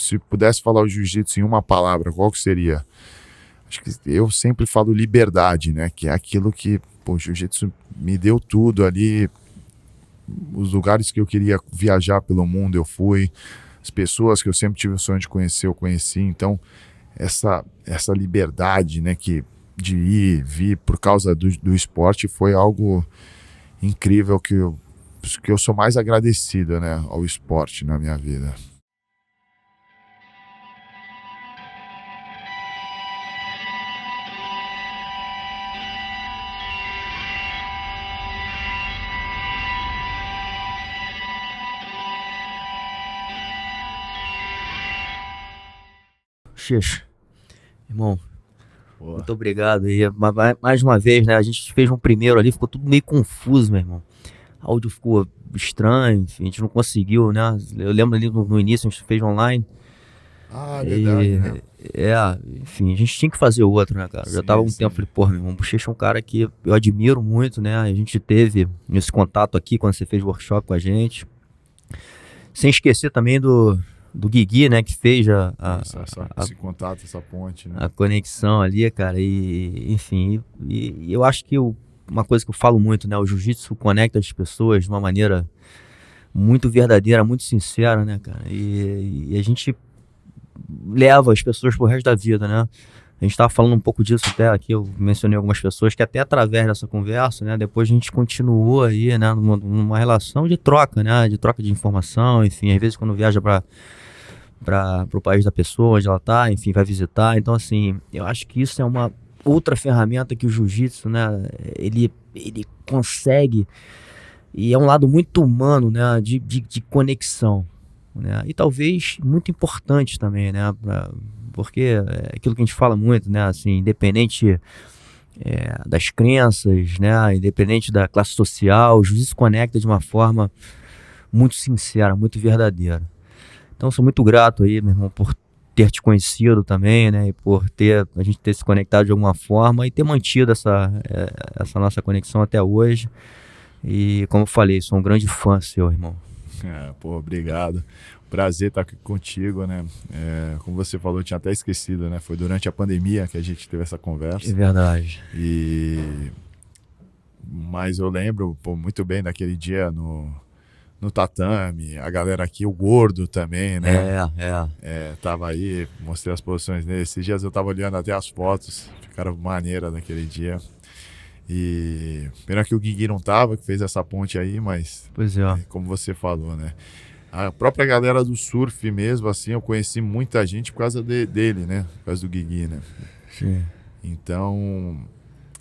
se pudesse falar o jiu-jitsu em uma palavra, qual que seria? Acho que eu sempre falo liberdade, né? Que é aquilo que, pô, o jiu-jitsu me deu tudo ali. Os lugares que eu queria viajar pelo mundo, eu fui. As pessoas que eu sempre tive o sonho de conhecer, eu conheci. Então, essa liberdade, né, de ir, vir por causa do esporte foi algo incrível que eu sou mais agradecido, né, ao esporte na minha vida. Xixo, irmão, Pô, muito obrigado aí. Mais uma vez, né? A gente fez um primeiro ali, ficou tudo meio confuso, meu irmão. O áudio ficou estranho, enfim, a gente não conseguiu, né? Eu lembro ali no início, a gente fez online. é verdade, né? Enfim, a gente tinha que fazer outro, né, cara? Eu já tava há Sim, um tempo, sim. falei, porra, meu irmão, o Bochecha é um cara que eu admiro muito, né? A gente teve esse contato aqui quando você fez workshop com a gente. Sem esquecer também do Guigui, né, que fez Esse contato, essa ponte, né? a conexão ali, cara, e enfim, e eu acho que uma coisa que eu falo muito, né, o jiu-jitsu conecta as pessoas de uma maneira muito verdadeira, muito sincera, né, cara, e a gente leva as pessoas pro resto da vida, né. A gente tava falando um pouco disso até aqui, eu mencionei algumas pessoas que até através dessa conversa, né, depois a gente continuou aí, né, numa relação de troca, né, de troca de informação, enfim, às vezes quando viaja para o país da pessoa, onde ela tá, enfim, vai visitar. Então, assim, eu acho que isso é uma outra ferramenta que o jiu-jitsu, né, ele consegue, e é um lado muito humano, né, de conexão, né, e talvez muito importante também, né, porque é aquilo que a gente fala muito, né, assim, independente das crenças, né, independente da classe social, o jiu-jitsu conecta de uma forma muito sincera, muito verdadeira. Então, sou muito grato aí, meu irmão, por ter te conhecido também, né? E por a gente ter se conectado de alguma forma e ter mantido essa nossa conexão até hoje. E, como eu falei, sou um grande fã seu, irmão. Pô, obrigado. Prazer estar aqui contigo, né? Como você falou, eu tinha até esquecido, né? Foi durante a pandemia que a gente teve essa É conversa. verdade. Mas eu lembro, pô, muito bem daquele dia no tatame, a galera aqui, o Gordo também, né? Tava aí, mostrei as posições dele. Esses dias eu tava olhando até as fotos, ficaram maneiras naquele dia. E pena que o Guigui não tava, que fez essa ponte aí, mas Pois é. como você falou, né? A própria galera do surf mesmo, assim, eu conheci muita gente por causa dele, né? Por causa do Guigui, né? Sim. Então,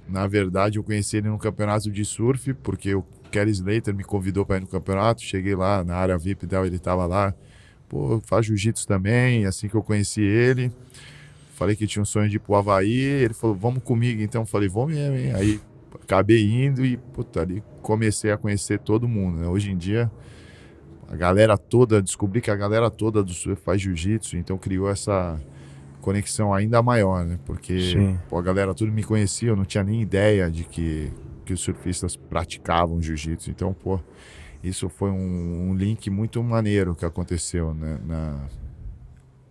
na verdade, eu conheci ele no campeonato de surf, porque o Kelly Slater me convidou para ir no campeonato. Cheguei lá na área VIP dela, ele tava lá. Pô, faz jiu-jitsu também. Assim que eu conheci ele, falei que tinha um sonho de ir pro Havaí. Ele falou, vamos comigo. Então eu falei, vou mesmo, hein? Aí acabei indo e, puta, ali comecei a conhecer todo mundo, né? Hoje em dia, a galera toda, descobri que a galera toda do surf faz jiu-jitsu, então criou essa conexão ainda maior, né? Porque pô, a galera tudo me conhecia, eu não tinha nem ideia de que os surfistas praticavam jiu-jitsu. Então, pô, isso foi um link muito maneiro que aconteceu, né?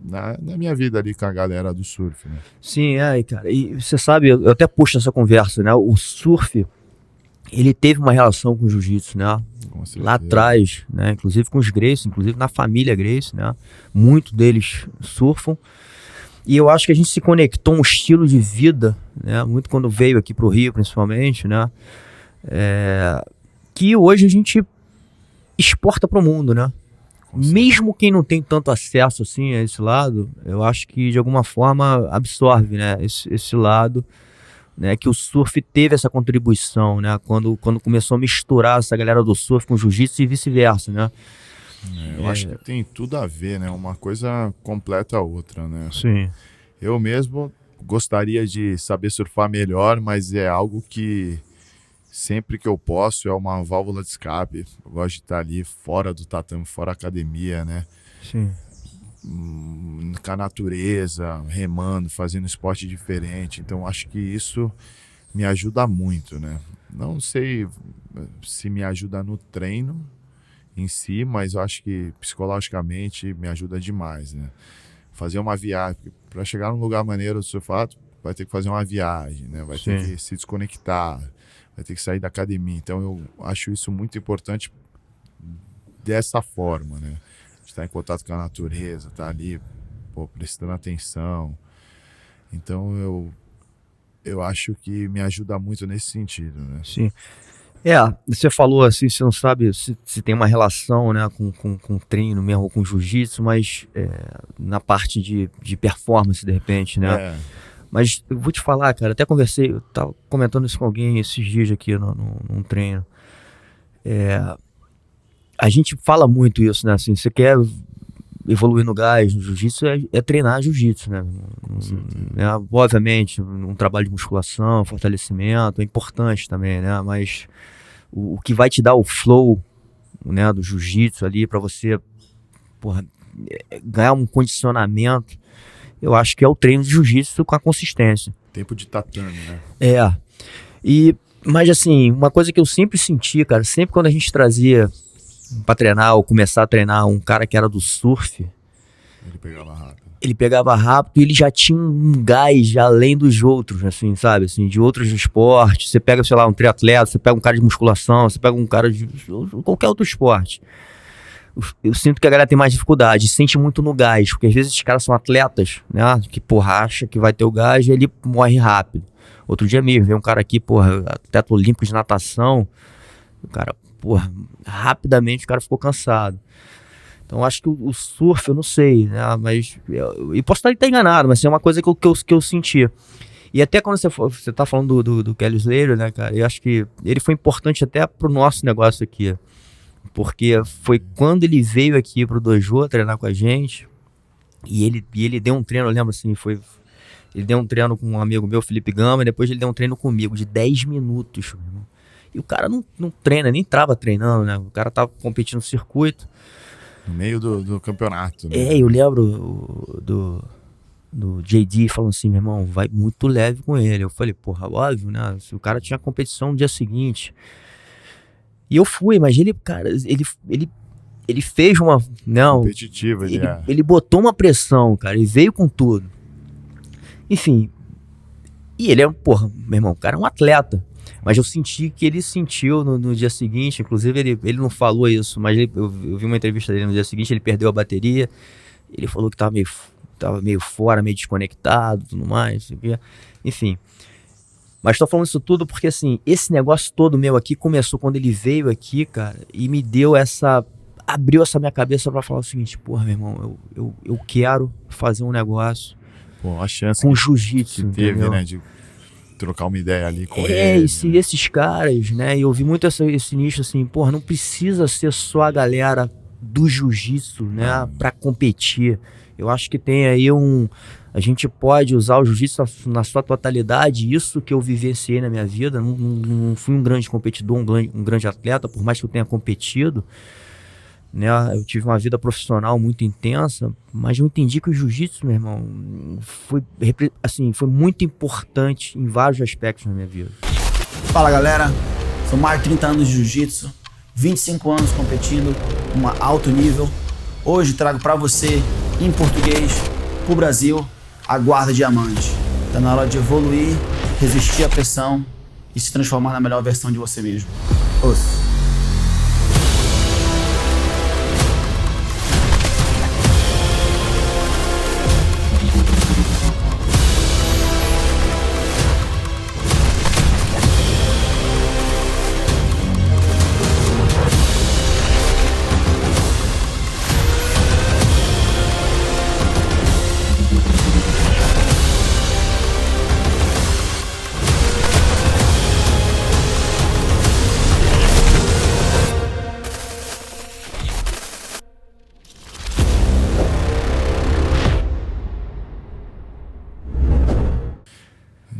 Na minha vida ali com a galera do surf, né? Sim, cara. E você sabe, eu até puxo essa conversa, né? O surf, ele teve uma relação com o jiu-jitsu, né? Com certeza. Lá atrás, né? Inclusive com os Gracie, inclusive na família Gracie, né? Muitos deles surfam. E eu acho que a gente se conectou a um estilo de vida, né? Muito quando veio aqui pro Rio, principalmente, né? Que hoje a gente exporta pro mundo, né? Mesmo quem não tem tanto acesso assim a esse lado, eu acho que de alguma forma absorve, né? Esse lado, né? Que o surf teve essa contribuição, né? Quando começou a misturar essa galera do surf com jiu-jitsu e vice-versa, né? Eu acho que tem tudo a ver, né? Uma coisa completa a outra, né? Sim. Eu mesmo gostaria de saber surfar melhor, mas é algo que sempre que eu posso é uma válvula de escape. Eu gosto de estar ali fora do tatame, fora da academia, né? Sim. Com a natureza, remando, fazendo esporte diferente. Então acho que isso me ajuda muito, né? Não sei se me ajuda no treino, em si, mas eu acho que psicologicamente me ajuda demais, né? Fazer uma viagem, para chegar num lugar maneiro do surfar, vai ter que fazer uma viagem, né? Vai ter que se desconectar, vai ter que sair da academia. Então eu acho isso muito importante dessa forma, né? Estar em contato com a natureza, estar ali, pô, prestando atenção. Então eu acho que me ajuda muito nesse sentido, né? Sim. Você falou assim, você não sabe se tem uma relação, né, com treino mesmo, com jiu-jitsu, mas na parte de performance, de repente, né? Mas eu vou te falar, cara, até conversei, eu tava comentando isso com alguém esses dias aqui num treino. A gente fala muito isso, né? Assim, você quer evoluir no gás, no jiu-jitsu, é treinar jiu-jitsu, né? Obviamente, um trabalho de musculação, fortalecimento, é importante também, né? Mas o que vai te dar o flow, né, do jiu-jitsu ali, pra você, porra, ganhar um condicionamento, eu acho que é o treino de jiu-jitsu com a consistência. Tempo de tatame, né? Mas assim, uma coisa que eu sempre senti, cara, sempre quando a gente trazia pra treinar ou começar a treinar um cara que era do surf, ele pegava rápido e ele já tinha um gás além dos outros, assim, sabe? Assim, de outros esportes. Você pega, sei lá, um triatleta, você pega um cara de musculação, você pega um cara de qualquer outro esporte. Eu sinto que a galera tem mais dificuldade, sente muito no gás, porque às vezes esses caras são atletas, né? Que, porra, acha que vai ter o gás e ele morre rápido. Outro dia mesmo, veio um cara aqui, porra, atleta olímpico de natação, o cara, porra, rapidamente o cara ficou cansado. Então acho que o surf, eu não sei, né? Mas eu posso estar enganado, mas é uma coisa que eu senti. E até quando você tá falando do Kelly Slater, né, cara? Eu acho que ele foi importante até pro nosso negócio aqui. Porque foi quando ele veio aqui pro dojo treinar com a gente. E ele deu um treino, eu lembro assim, ele deu um treino com um amigo meu, Felipe Gama, e depois ele deu um treino comigo de 10 minutos. Meu irmão. E o cara não treina, nem trava treinando, né? O cara tava competindo no circuito. No meio do campeonato. Né? Eu lembro do JD falando assim, meu irmão, vai muito leve com ele. Eu falei, porra, óbvio, né? Se o cara tinha competição no dia seguinte. E eu fui, mas ele, cara, ele fez uma... Não, competitiva, ele botou uma pressão, cara, ele veio com tudo. Enfim, e ele é, porra, meu irmão, o cara é um atleta. Mas eu senti que ele sentiu no dia seguinte, inclusive ele não falou isso, mas eu vi uma entrevista dele no dia seguinte, ele perdeu a bateria, ele falou que tava meio fora, meio desconectado, tudo mais, enfim. Mas tô falando isso tudo porque, assim, esse negócio todo meu aqui começou quando ele veio aqui, cara, e me deu abriu essa minha cabeça pra falar o seguinte, porra, meu irmão, eu quero fazer um negócio a chance com jiu-jitsu, teve, né, de trocar uma ideia ali com ele. E esses caras, né? E eu vi muito esse nicho assim, porra, não precisa ser só a galera do jiu-jitsu, né? Pra competir. Eu acho que tem aí a gente pode usar o jiu-jitsu na sua totalidade. Isso que eu vivenciei na minha vida. Não fui um grande competidor, um grande atleta, por mais que eu tenha competido. Né, eu tive uma vida profissional muito intensa, mas eu entendi que o jiu-jitsu, meu irmão, foi muito importante em vários aspectos na minha vida. Fala galera, são mais de 30 anos de jiu-jitsu, 25 anos competindo em alto nível. Hoje trago para você, em português, pro Brasil, a guarda diamante. Tá na hora de evoluir, resistir à pressão e se transformar na melhor versão de você mesmo. Ouça.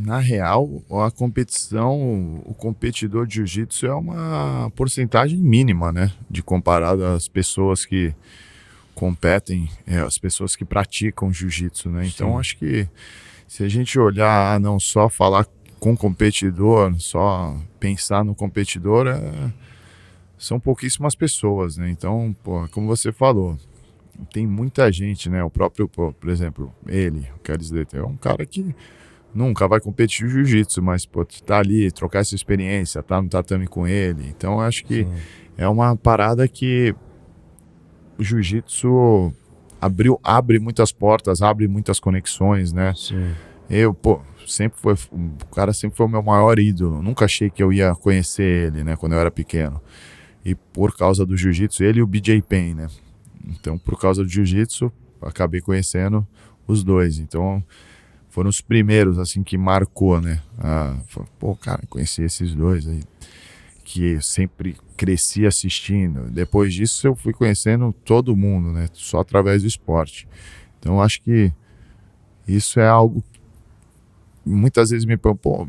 Na real, a competição, o competidor de jiu-jitsu é uma porcentagem mínima, né? De comparado às pessoas que competem, as pessoas que praticam jiu-jitsu, né? Então, acho que se a gente olhar, não só falar com competidor, só pensar no competidor, são pouquíssimas pessoas, né? Então, pô, como você falou, tem muita gente, né? O próprio, pô, por exemplo, ele, o Kelly Slater, é um cara que nunca vai competir jiu-jitsu, mas pô, tá ali, trocar essa experiência, tá no tatame com ele. Então, eu acho que é uma parada que o jiu-jitsu abre muitas portas, abre muitas conexões, né? Sim. Eu, pô, o cara sempre foi o meu maior ídolo. Nunca achei que eu ia conhecer ele, né, quando eu era pequeno. E por causa do jiu-jitsu, ele e o BJ Penn, né? Então, por causa do jiu-jitsu, acabei conhecendo os dois. Então, foram os primeiros, assim, que marcou, né? Pô, cara, conheci esses dois aí, que eu sempre cresci assistindo. Depois disso, eu fui conhecendo todo mundo, né? Só através do esporte. Então, eu acho que isso é algo que muitas vezes me põe, pô,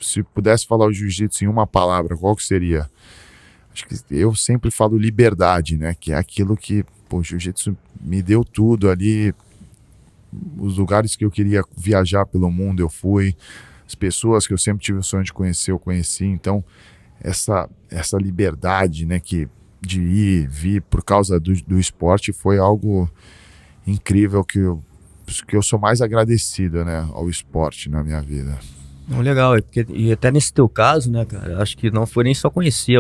se pudesse falar o jiu-jitsu em uma palavra, qual que seria? Acho que eu sempre falo liberdade, né? Que é aquilo que, pô, o jiu-jitsu me deu tudo ali. Os lugares que eu queria viajar pelo mundo, eu fui. As pessoas que eu sempre tive o sonho de conhecer, eu conheci. Então, essa liberdade, né? De ir, vir por causa do esporte foi algo incrível que eu sou mais agradecido, né? Ao esporte na minha vida. Não, legal, e até nesse teu caso, né, cara, acho que não foi nem só conhecer,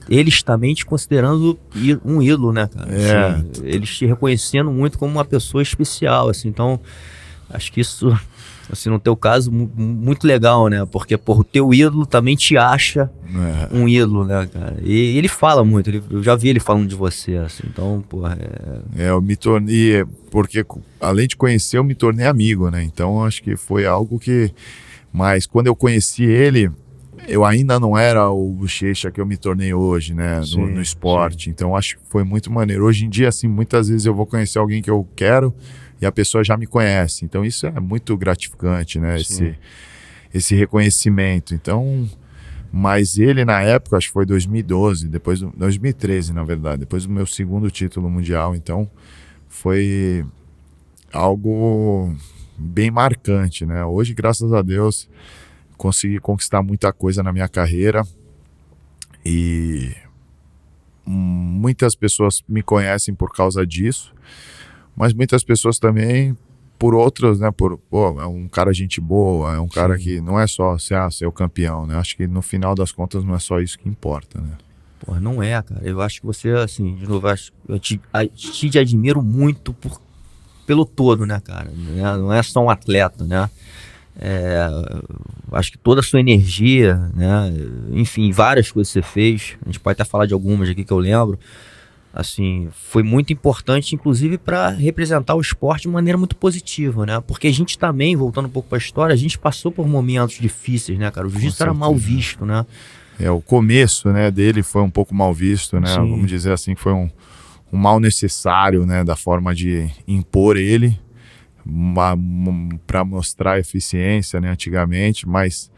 eles também te considerando um ídolo, né, cara? Assim, eles te reconhecendo muito como uma pessoa especial, assim, então acho que isso, assim, no teu caso, muito legal, né, porque, porra, o teu ídolo também te acha um ídolo, né, cara? E ele fala muito, eu já vi ele falando de você, assim, então, porra, eu me tornei, porque além de conhecer, eu me tornei amigo, né, então acho que foi algo que... Mas quando eu conheci ele, eu ainda não era o bochecha que eu me tornei hoje, né, no esporte. Sim. Então acho que foi muito maneiro. Hoje em dia, assim, muitas vezes eu vou conhecer alguém que eu quero e a pessoa já me conhece. Então isso é muito gratificante, né, esse reconhecimento. Então, mas ele na época, acho que foi 2012, 2013 na verdade, depois do meu segundo título mundial. Então foi algo bem marcante, né? Hoje, graças a Deus, consegui conquistar muita coisa na minha carreira e muitas pessoas me conhecem por causa disso, mas muitas pessoas também por outras, né? É um cara gente boa, é um cara que não é só ser o campeão, né? Acho que no final das contas não é só isso que importa, né? Pô, não é, cara. Eu acho que você, assim, de novo, eu te admiro muito pelo todo, né, cara? Não é só um atleta, né? Acho que toda a sua energia, né? Enfim, várias coisas que você fez, a gente pode até falar de algumas aqui que eu lembro, assim, foi muito importante, inclusive para representar o esporte de maneira muito positiva, né? Porque a gente também, voltando um pouco para a história, a gente passou por momentos difíceis, né, cara? O jiu-jitsu era mal visto, né? O começo, né, dele foi um pouco mal visto, né? Sim. Vamos dizer assim, que foi um mal necessário, né, da forma de impor ele para mostrar eficiência, né, antigamente, mas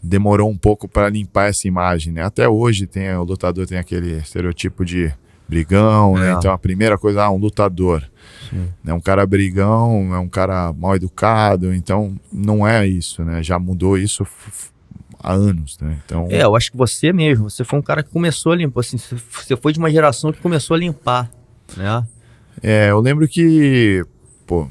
demorou um pouco para limpar essa imagem, né? Até hoje o lutador tem aquele estereotipo de brigão, né? Então a primeira coisa, um lutador, né? Um cara brigão, é um cara mal educado, então não é isso, né? Já mudou isso há anos, né? Então... eu acho que você foi um cara que começou a limpar, assim, você foi de uma geração que começou a limpar, né? Eu lembro que, pô,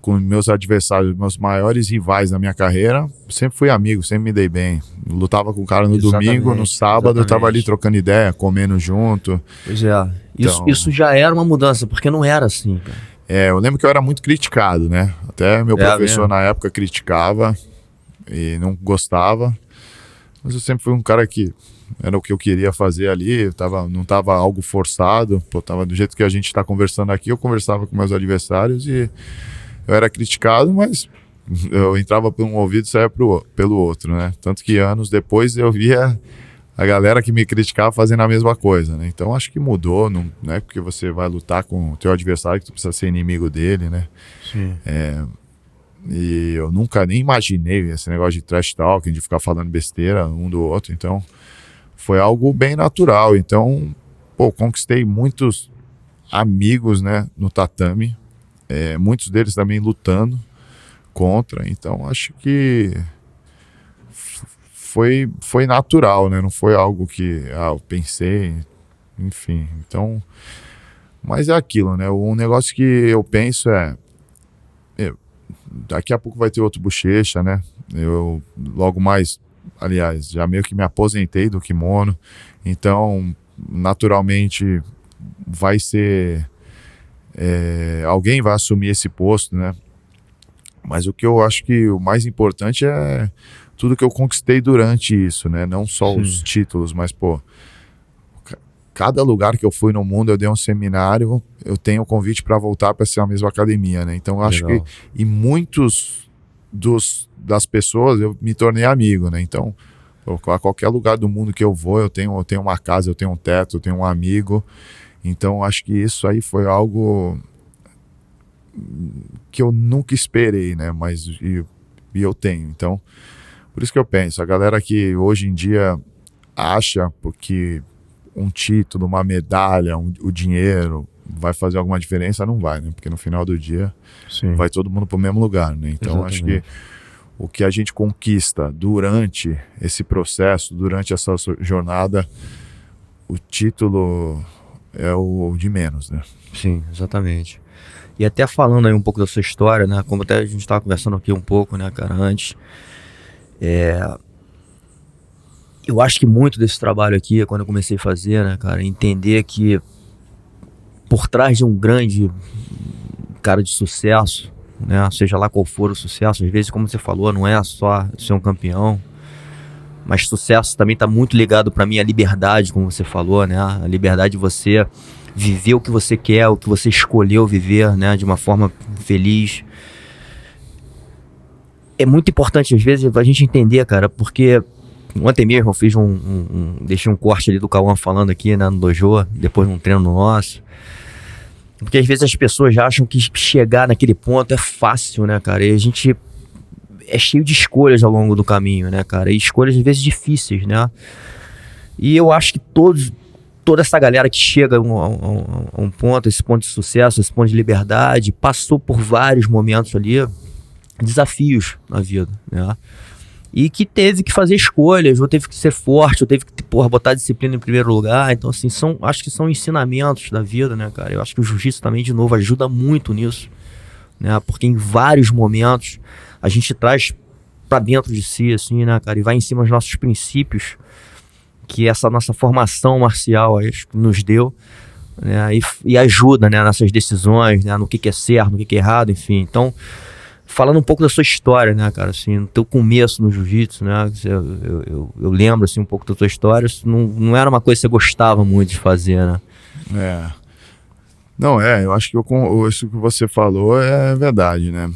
com meus adversários, meus maiores rivais na minha carreira, sempre fui amigo, sempre me dei bem. Lutava com o cara no domingo, no sábado eu tava ali trocando ideia, comendo junto. Pois é, então... isso já era uma mudança, porque não era assim, cara. Eu lembro que eu era muito criticado, né? Até meu professor mesmo na época criticava e não gostava, mas eu sempre fui um cara que era o que eu queria fazer ali, não tava algo forçado, tava do jeito que a gente está conversando aqui, eu conversava com meus adversários e eu era criticado, mas eu entrava por um ouvido e saía pelo outro, né? Tanto que anos depois eu via a galera que me criticava fazendo a mesma coisa, né? Então acho que mudou, não é porque você vai lutar com o teu adversário que tu precisa ser inimigo dele, né? Sim. E eu nunca nem imaginei esse negócio de trash talking, de ficar falando besteira um do outro, então foi algo bem natural. Então, conquistei muitos amigos, né, no tatame, muitos deles também lutando contra, então acho que foi natural, né? Não foi algo que eu pensei, enfim. Então, mas é aquilo, né? Um negócio que eu penso daqui a pouco vai ter outro Bochecha, né? Eu logo mais, aliás, já meio que me aposentei do kimono, então naturalmente vai ser alguém vai assumir esse posto, né? Mas o que eu acho que o mais importante é tudo que eu conquistei durante isso, né? Não só Sim. os títulos, mas, pô, cada lugar que eu fui no mundo, eu dei um seminário, eu tenho o convite para voltar para ser a mesma academia, né? Então, eu acho Legal. que e muitos das pessoas eu me tornei amigo, né? Então, pô, a qualquer lugar do mundo que eu vou, eu tenho uma casa, eu tenho um teto, eu tenho um amigo. Então, acho que isso aí foi algo que eu nunca esperei, né? Mas e eu tenho. Então, por isso que eu penso, a galera que hoje em dia acha porque um título, uma medalha, o dinheiro vai fazer alguma diferença, não vai, né? Porque no final do dia Sim. vai todo mundo pro mesmo lugar, né? Então, acho que o que a gente conquista durante esse processo, durante essa jornada, o título é o de menos, né? Sim, exatamente. E até falando aí um pouco da sua história, né? Como até a gente estava conversando aqui um pouco, né, cara, antes. Eu acho que muito desse trabalho aqui, quando eu comecei a fazer, né, cara, entender que por trás de um grande cara de sucesso, né, seja lá qual for o sucesso, às vezes, como você falou, não é só ser um campeão, mas sucesso também está muito ligado para mim à liberdade, como você falou, né, a liberdade de você viver o que você quer, o que você escolheu viver, né, de uma forma feliz. É muito importante, às vezes, a gente entender, cara, porque ontem mesmo eu fiz deixei um corte ali do Cauã falando aqui, né, no dojo, depois de um treino nosso. Porque às vezes as pessoas já acham que chegar naquele ponto é fácil, né, cara? E a gente é cheio de escolhas ao longo do caminho, né, cara? E escolhas às vezes difíceis, né? E eu acho que toda essa galera que chega a um ponto, esse ponto de sucesso, esse ponto de liberdade, passou por vários momentos ali, desafios na vida, né? E que teve que fazer escolhas, ou teve que ser forte, ou teve que, botar a disciplina em primeiro lugar. Então, assim, acho que são ensinamentos da vida, né, cara? Eu acho que o jiu-jitsu também, de novo, ajuda muito nisso, né? Porque em vários momentos a gente traz pra dentro de si, assim, né, cara? E vai em cima dos nossos princípios, que essa nossa formação marcial acho que nos deu, né? E ajuda, né, nessas decisões, né? No que é certo, no que é errado, enfim. Então, falando um pouco da sua história, né, cara, assim, no teu começo no jiu-jitsu, né, eu lembro, assim, um pouco da tua história, isso não era uma coisa que você gostava muito de fazer, né? Não, eu acho que isso que você falou é verdade, né?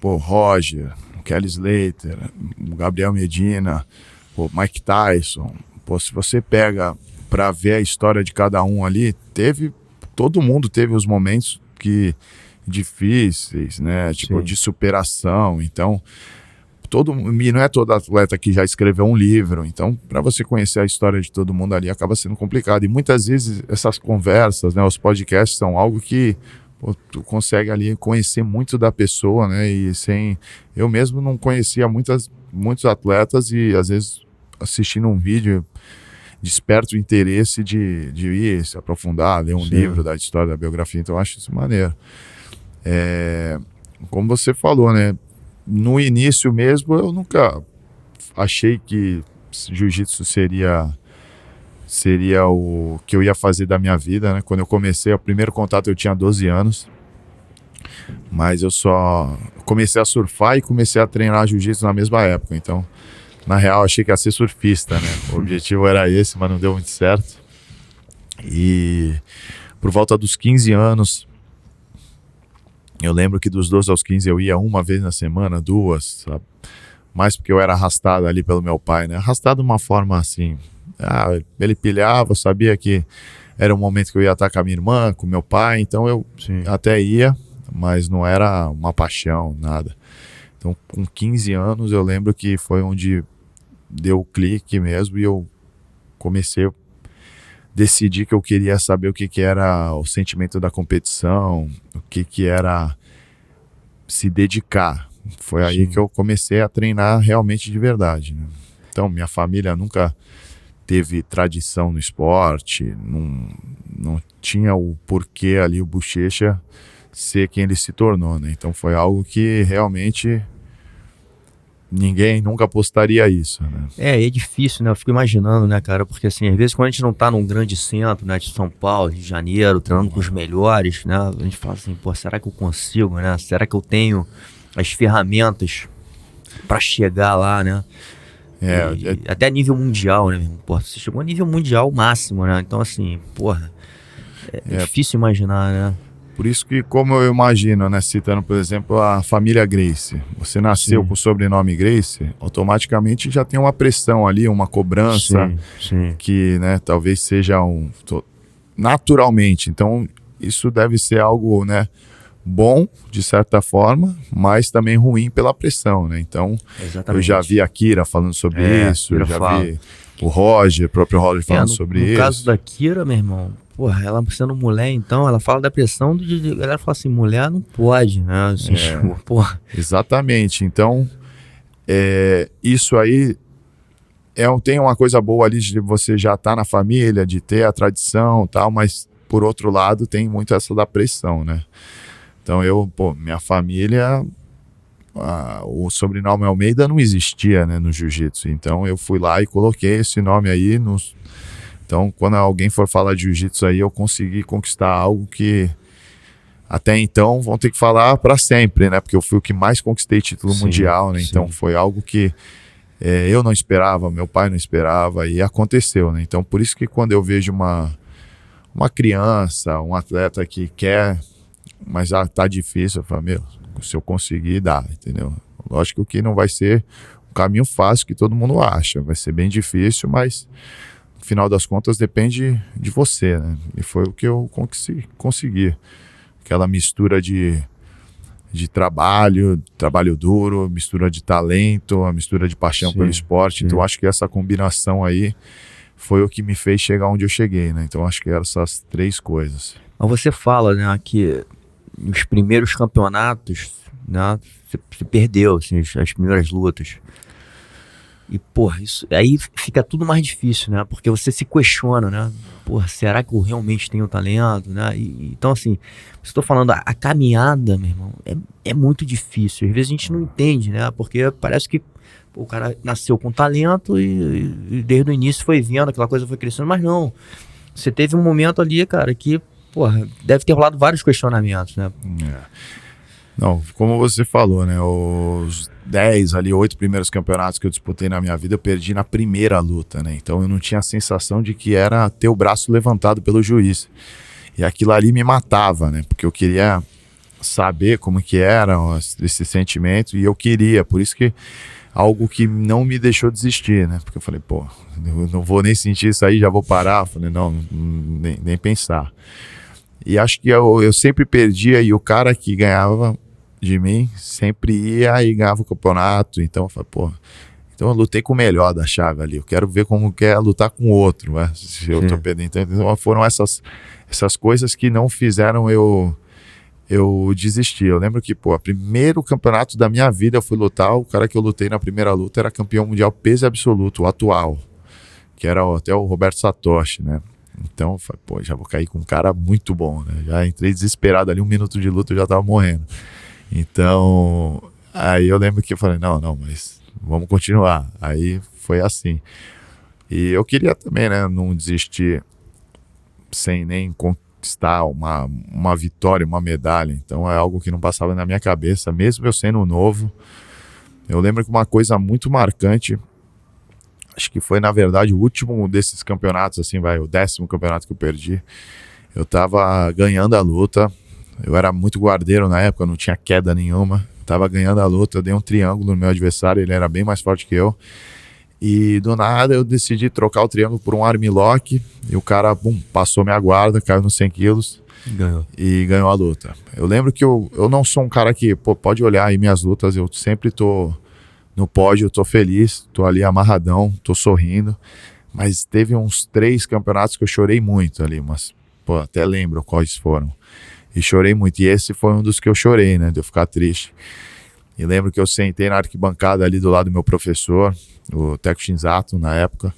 Roger, Kelly Slater, o Gabriel Medina, Mike Tyson, se você pega pra ver a história de cada um ali, todo mundo teve os momentos difíceis, né? Tipo, de superação. Então, e não é todo atleta que já escreveu um livro. Então, para você conhecer a história de todo mundo ali, acaba sendo complicado. E muitas vezes essas conversas, né, os podcasts são algo que tu consegue ali conhecer muito da pessoa, né? E eu mesmo não conhecia muitos atletas e às vezes assistindo um vídeo desperta o interesse de ir se aprofundar, ler um livro da história da biografia. Então, eu acho isso maneiro. Como você falou, né? No início mesmo, eu nunca achei que jiu-jitsu seria o que eu ia fazer da minha vida, né? Quando eu comecei, o primeiro contato eu tinha 12 anos, mas eu só comecei a surfar e comecei a treinar jiu-jitsu na mesma época. Então, na real, achei que ia ser surfista, né? O objetivo era esse, mas não deu muito certo. E por volta dos 15 anos, eu lembro que dos 12 aos 15 eu ia uma vez na semana, duas, sabe? Mais porque eu era arrastado ali pelo meu pai, né? Arrastado de uma forma assim, ele pilhava, eu sabia que era um momento que eu ia estar com a minha irmã, com meu pai, então eu até ia, mas não era uma paixão, nada. Então, com 15 anos, eu lembro que foi onde deu o clique mesmo e eu comecei a decidir que eu queria saber o que era o sentimento da competição, o que era se dedicar, Foi aí Sim. que eu comecei a treinar realmente de verdade, né? Então, minha família nunca teve tradição no esporte, não tinha o porquê ali o Bochecha ser quem ele se tornou, né? Então foi algo que realmente ninguém nunca apostaria isso, né? É difícil, né? Eu fico imaginando, né, cara? Porque, assim, às vezes quando a gente não tá num grande centro, né, de São Paulo, Rio de Janeiro, treinando com os melhores, né? A gente fala assim, pô, será que eu consigo, né? Será que eu tenho as ferramentas pra chegar lá, né? E até nível mundial, né, meu irmão? Pô, você chegou a nível mundial máximo, né? Então, assim, porra, é difícil imaginar, né? Por isso que, como eu imagino, né, citando, por exemplo, a família Gracie, você nasceu Sim. com o sobrenome Gracie, automaticamente já tem uma pressão ali, uma cobrança Sim. que, né, talvez seja naturalmente. Então, isso deve ser algo, né, bom, de certa forma, mas também ruim pela pressão, né? Então, Exatamente. eu já vi a Kira falando sobre isso, Kira eu já fala. vi o próprio Roger falando sobre no isso. caso da Kira, meu irmão, porra, ela sendo mulher, então, ela fala da pressão a galera fala assim, mulher não pode, né? Assim, tipo, porra. Exatamente. Então, isso aí tem uma coisa boa ali de você já estar na família, de ter a tradição e tal, mas, por outro lado, tem muito essa da pressão, né? Então, minha família, o sobrenome Almeida não existia, né, no jiu-jitsu. Então, eu fui lá e coloquei esse nome aí. Então, quando alguém for falar de jiu-jitsu aí, eu consegui conquistar algo que até então vão ter que falar para sempre, né? Porque eu fui o que mais conquistei título mundial, né? Então, foi algo que eu não esperava, meu pai não esperava e aconteceu, né? Então, por isso que quando eu vejo uma criança, um atleta que quer, mas tá difícil, eu falo, meu, se eu conseguir, dá, entendeu? Lógico que não vai ser um caminho fácil que todo mundo acha, vai ser bem difícil, mas no final das contas depende de você, né? E foi o que eu consegui. Aquela mistura de trabalho duro, mistura de talento, a mistura de paixão pelo esporte. Então acho que essa combinação aí foi o que me fez chegar onde eu cheguei, né? Então acho que eram essas três coisas. Mas você fala, né, que nos primeiros campeonatos, né, você perdeu, assim, as primeiras lutas. E, porra, isso aí fica tudo mais difícil, né? Porque você se questiona, né? Porra, será que eu realmente tenho talento, né? Então, assim, estou falando, a caminhada, meu irmão, é muito difícil. Às vezes a gente não entende, né? Porque parece que o cara nasceu com talento e desde o início foi vendo, aquela coisa foi crescendo, mas não. Você teve um momento ali, cara, que, porra, deve ter rolado vários questionamentos, né? Não, como você falou, né? Os 8 primeiros campeonatos que eu disputei na minha vida, eu perdi na primeira luta, né? Então eu não tinha a sensação de que era ter o braço levantado pelo juiz. E aquilo ali me matava, né? Porque eu queria saber como que era esse sentimento e eu queria, por isso que algo que não me deixou desistir, né? Porque eu falei, pô, eu não vou nem sentir isso aí, já vou parar. Eu falei, não, nem pensar. E acho que eu sempre perdia e o cara que ganhava de mim sempre ia e ganhava o campeonato. Então eu falei, pô, então eu lutei com o melhor da chave ali. Eu quero ver como que é lutar com o outro, né? Se eu tô perdendo. Então foram essas coisas que não fizeram eu desistir. Eu lembro que, pô, o primeiro campeonato da minha vida eu fui lutar, o cara que eu lutei na primeira luta era campeão mundial peso absoluto, o atual, que era até o Roberto Satoshi, né? Então eu falei, pô, já vou cair com um cara muito bom, né? Já entrei desesperado ali, 1 minuto de luta eu já tava morrendo. Então, aí eu lembro que eu falei, não, mas vamos continuar. Aí foi assim. E eu queria também, né, não desistir sem nem conquistar uma vitória, uma medalha. Então é algo que não passava na minha cabeça, mesmo eu sendo novo. Eu lembro que uma coisa muito marcante, acho que foi, na verdade, o último desses campeonatos, assim, o 10º campeonato que eu perdi. Eu tava ganhando a luta. Eu era muito guardeiro na época, não tinha queda nenhuma. Tava ganhando a luta, eu dei um triângulo no meu adversário, ele era bem mais forte que eu. E do nada eu decidi trocar o triângulo por um armlock. E o cara, passou minha guarda, caiu nos 100 quilos. Ganhou. E ganhou a luta. Eu lembro que eu não sou um cara que, pode olhar aí minhas lutas, eu sempre tô no pódio, eu tô feliz, tô ali amarradão, tô sorrindo. Mas teve uns 3 campeonatos que eu chorei muito ali, mas, até lembro quais foram. E chorei muito, e esse foi um dos que eu chorei, né, de eu ficar triste. E lembro que eu sentei na arquibancada ali do lado do meu professor, o Teco Shinzato, na época.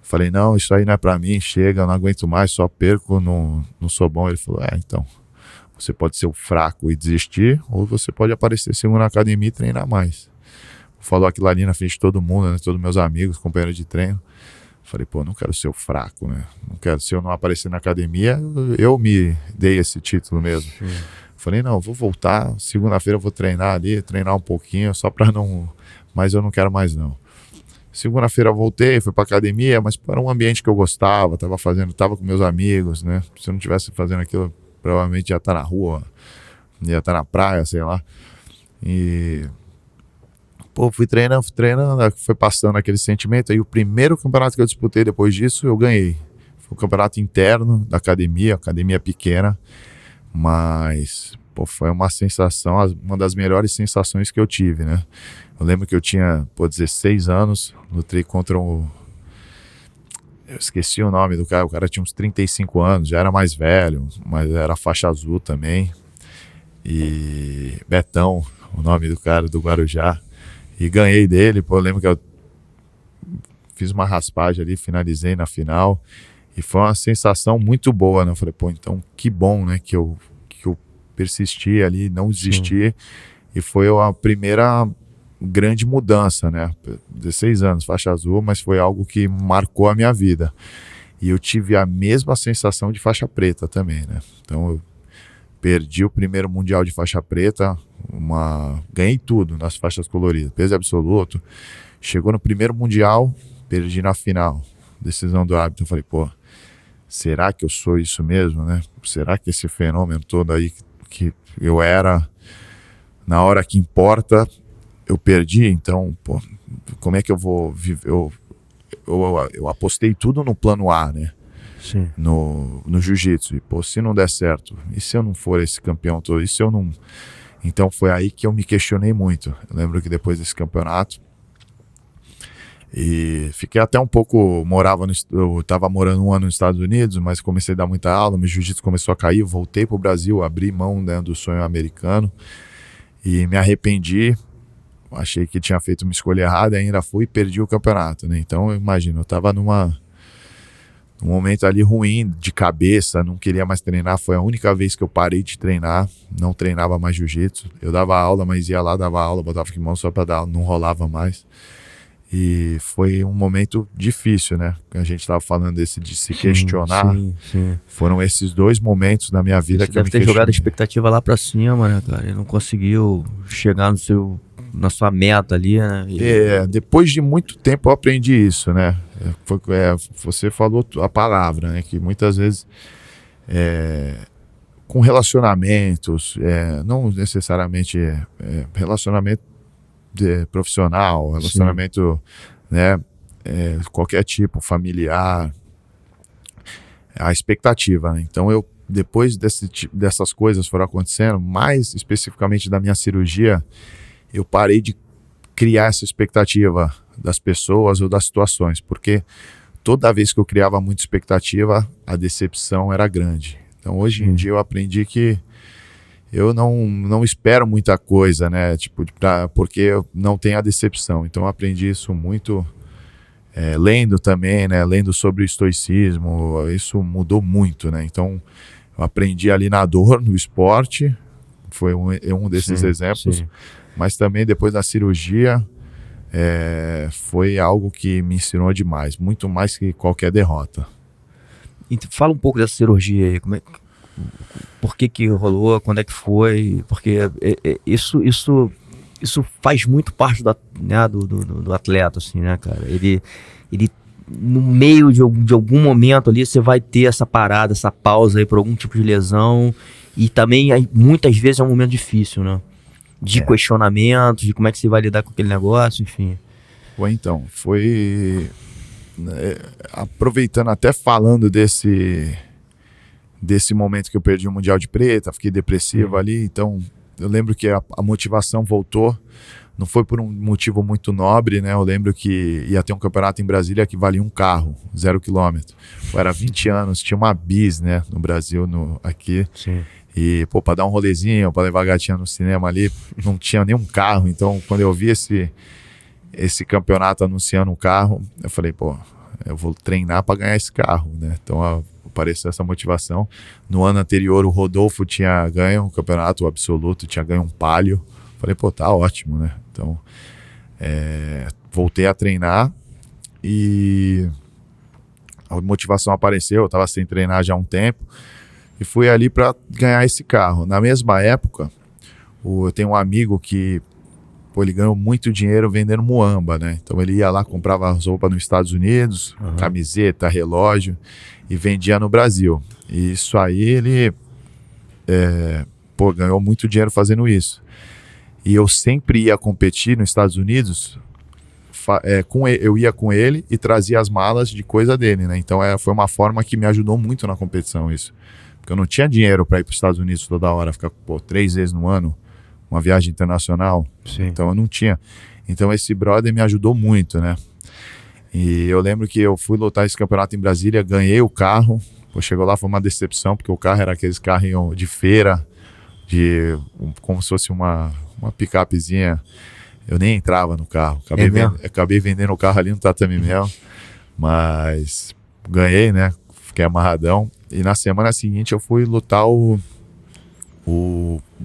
Falei, não, isso aí não é pra mim, chega, eu não aguento mais, só perco, não sou bom. Ele falou, então, você pode ser o fraco e desistir, ou você pode aparecer segundo na academia e treinar mais. Falou aquilo ali na frente de todo mundo, né, todos meus amigos, companheiros de treino. Falei, pô, não quero ser o fraco, né? Não quero, se eu não aparecer na academia, eu me dei esse título mesmo. Falei, não, vou voltar, segunda-feira eu vou treinar ali, treinar um pouquinho, só pra não... Mas eu não quero mais, não. Segunda-feira eu voltei, fui pra academia, mas para um ambiente que eu gostava, tava com meus amigos, né? Se eu não estivesse fazendo aquilo, provavelmente ia estar na rua, ia estar na praia, sei lá. E... Pô, fui treinando, foi passando aquele sentimento. Aí o primeiro campeonato que eu disputei depois disso, eu ganhei. Foi um campeonato interno da academia pequena. Mas, pô, foi uma sensação, uma das melhores sensações que eu tive, né? Eu lembro que eu tinha, 16 anos, lutei contra eu esqueci o nome do cara, o cara tinha uns 35 anos, já era mais velho, mas era faixa azul também. E Betão, o nome do cara do Guarujá. E ganhei dele, pô, eu lembro que eu fiz uma raspagem ali, finalizei na final. E foi uma sensação muito boa, né? Eu falei, pô, então que bom, né? Que eu persisti ali, não desisti. E foi a primeira grande mudança, né? 16 anos, faixa azul, mas foi algo que marcou a minha vida. E eu tive a mesma sensação de faixa preta também, né? Então eu perdi o primeiro mundial de faixa preta, ganhei tudo nas faixas coloridas, peso absoluto. Chegou no primeiro mundial, perdi na final, decisão do árbitro. Eu falei, pô, será que eu sou isso mesmo, né? Será que esse fenômeno todo aí que eu era, na hora que importa, eu perdi? Então, pô, como é que eu vou viver? Eu apostei tudo no plano A, né? Sim. No jiu-jitsu. E, pô, se não der certo, e se eu não for esse campeão todo? E se eu não... Então foi aí que eu me questionei muito. Eu lembro que depois desse campeonato, e fiquei até um pouco, eu estava morando 1 ano nos Estados Unidos, mas comecei a dar muita aula, meu jiu-jitsu começou a cair, voltei para o Brasil, abri mão, né, do sonho americano e me arrependi, achei que tinha feito uma escolha errada, ainda fui e perdi o campeonato, né? Então eu imagino, eu estava num momento ali ruim de cabeça, não queria mais treinar, foi a única vez que eu parei de treinar, não treinava mais jiu-jitsu, eu dava aula, mas ia lá, dava aula, botava kimono só para dar aula, não rolava mais. E foi um momento difícil, né? A gente estava falando de se questionar. Sim. Foram esses 2 momentos na minha vida Você que eu deve me ter questionei. jogado a expectativa lá pra cima, né, cara? E não conseguiu chegar na sua meta ali, né? Depois de muito tempo eu aprendi isso, né? Você falou a palavra, né? Que muitas vezes com relacionamentos, não necessariamente relacionamento profissional, relacionamento, né, qualquer tipo, familiar, a expectativa, né? Então eu, depois dessas coisas foram acontecendo, mais especificamente da minha cirurgia, eu parei de criar essa expectativa das pessoas ou das situações, porque toda vez que eu criava muita expectativa, a decepção era grande. Então hoje em dia eu aprendi que eu não espero muita coisa, né? Tipo, porque eu não tenho a decepção. Então eu aprendi isso muito lendo também, né? Lendo sobre o estoicismo. Isso mudou muito, né? Então eu aprendi ali na dor, no esporte. Foi um desses exemplos. Sim. Mas também depois da cirurgia foi algo que me ensinou demais. Muito mais que qualquer derrota. Então, fala um pouco dessa cirurgia aí. Por que rolou, quando é que foi, porque isso faz muito parte do atleta, assim, né, cara? Ele no meio de algum momento ali, você vai ter essa parada, essa pausa aí por algum tipo de lesão, e também muitas vezes é um momento difícil, né? De questionamento, de como é que você vai lidar com aquele negócio, enfim. Bom, então, foi... aproveitando, até falando desse momento que eu perdi o Mundial de Preta, fiquei depressivo ali, então eu lembro que a motivação voltou não foi por um motivo muito nobre, né? Eu lembro que ia ter um campeonato em Brasília que valia um carro, 0 quilômetro. Era 20 anos, tinha uma bis, né, no Brasil, aqui. Sim. E, pô, pra dar um rolezinho, pra levar a gatinha no cinema ali, não tinha nenhum carro. Então, quando eu vi esse campeonato anunciando um carro, eu falei, pô, eu vou treinar pra ganhar esse carro, né? Então, apareceu essa motivação. No ano anterior, o Rodolfo tinha ganho um campeonato, o absoluto, tinha ganho um Palio. Falei, pô, tá ótimo, né? Então, voltei a treinar e a motivação apareceu. Eu tava sem treinar já há um tempo e fui ali para ganhar esse carro. Na mesma época, eu tenho um amigo que, pô, ele ganhou muito dinheiro vendendo muamba, né? Então ele ia lá, comprava as roupas nos Estados Unidos, camiseta, relógio, e vendia no Brasil. E isso aí ele, ganhou muito dinheiro fazendo isso. E eu sempre ia competir nos Estados Unidos, eu ia com ele e trazia as malas de coisa dele, né? Então foi uma forma que me ajudou muito na competição isso. Porque eu não tinha dinheiro para ir para os Estados Unidos toda hora, ficar 3 vezes no ano, uma viagem internacional. Sim. Então eu não tinha. Então esse brother me ajudou muito, né? E eu lembro que eu fui lutar esse campeonato em Brasília, ganhei o carro. Pô, chegou lá, foi uma decepção, porque o carro era aqueles carros de feira, como se fosse uma picapezinha. Eu nem entrava no carro. Acabei vendendo o carro ali no Tatame Mel. Mas ganhei, né? Fiquei amarradão. E na semana seguinte eu fui lutar o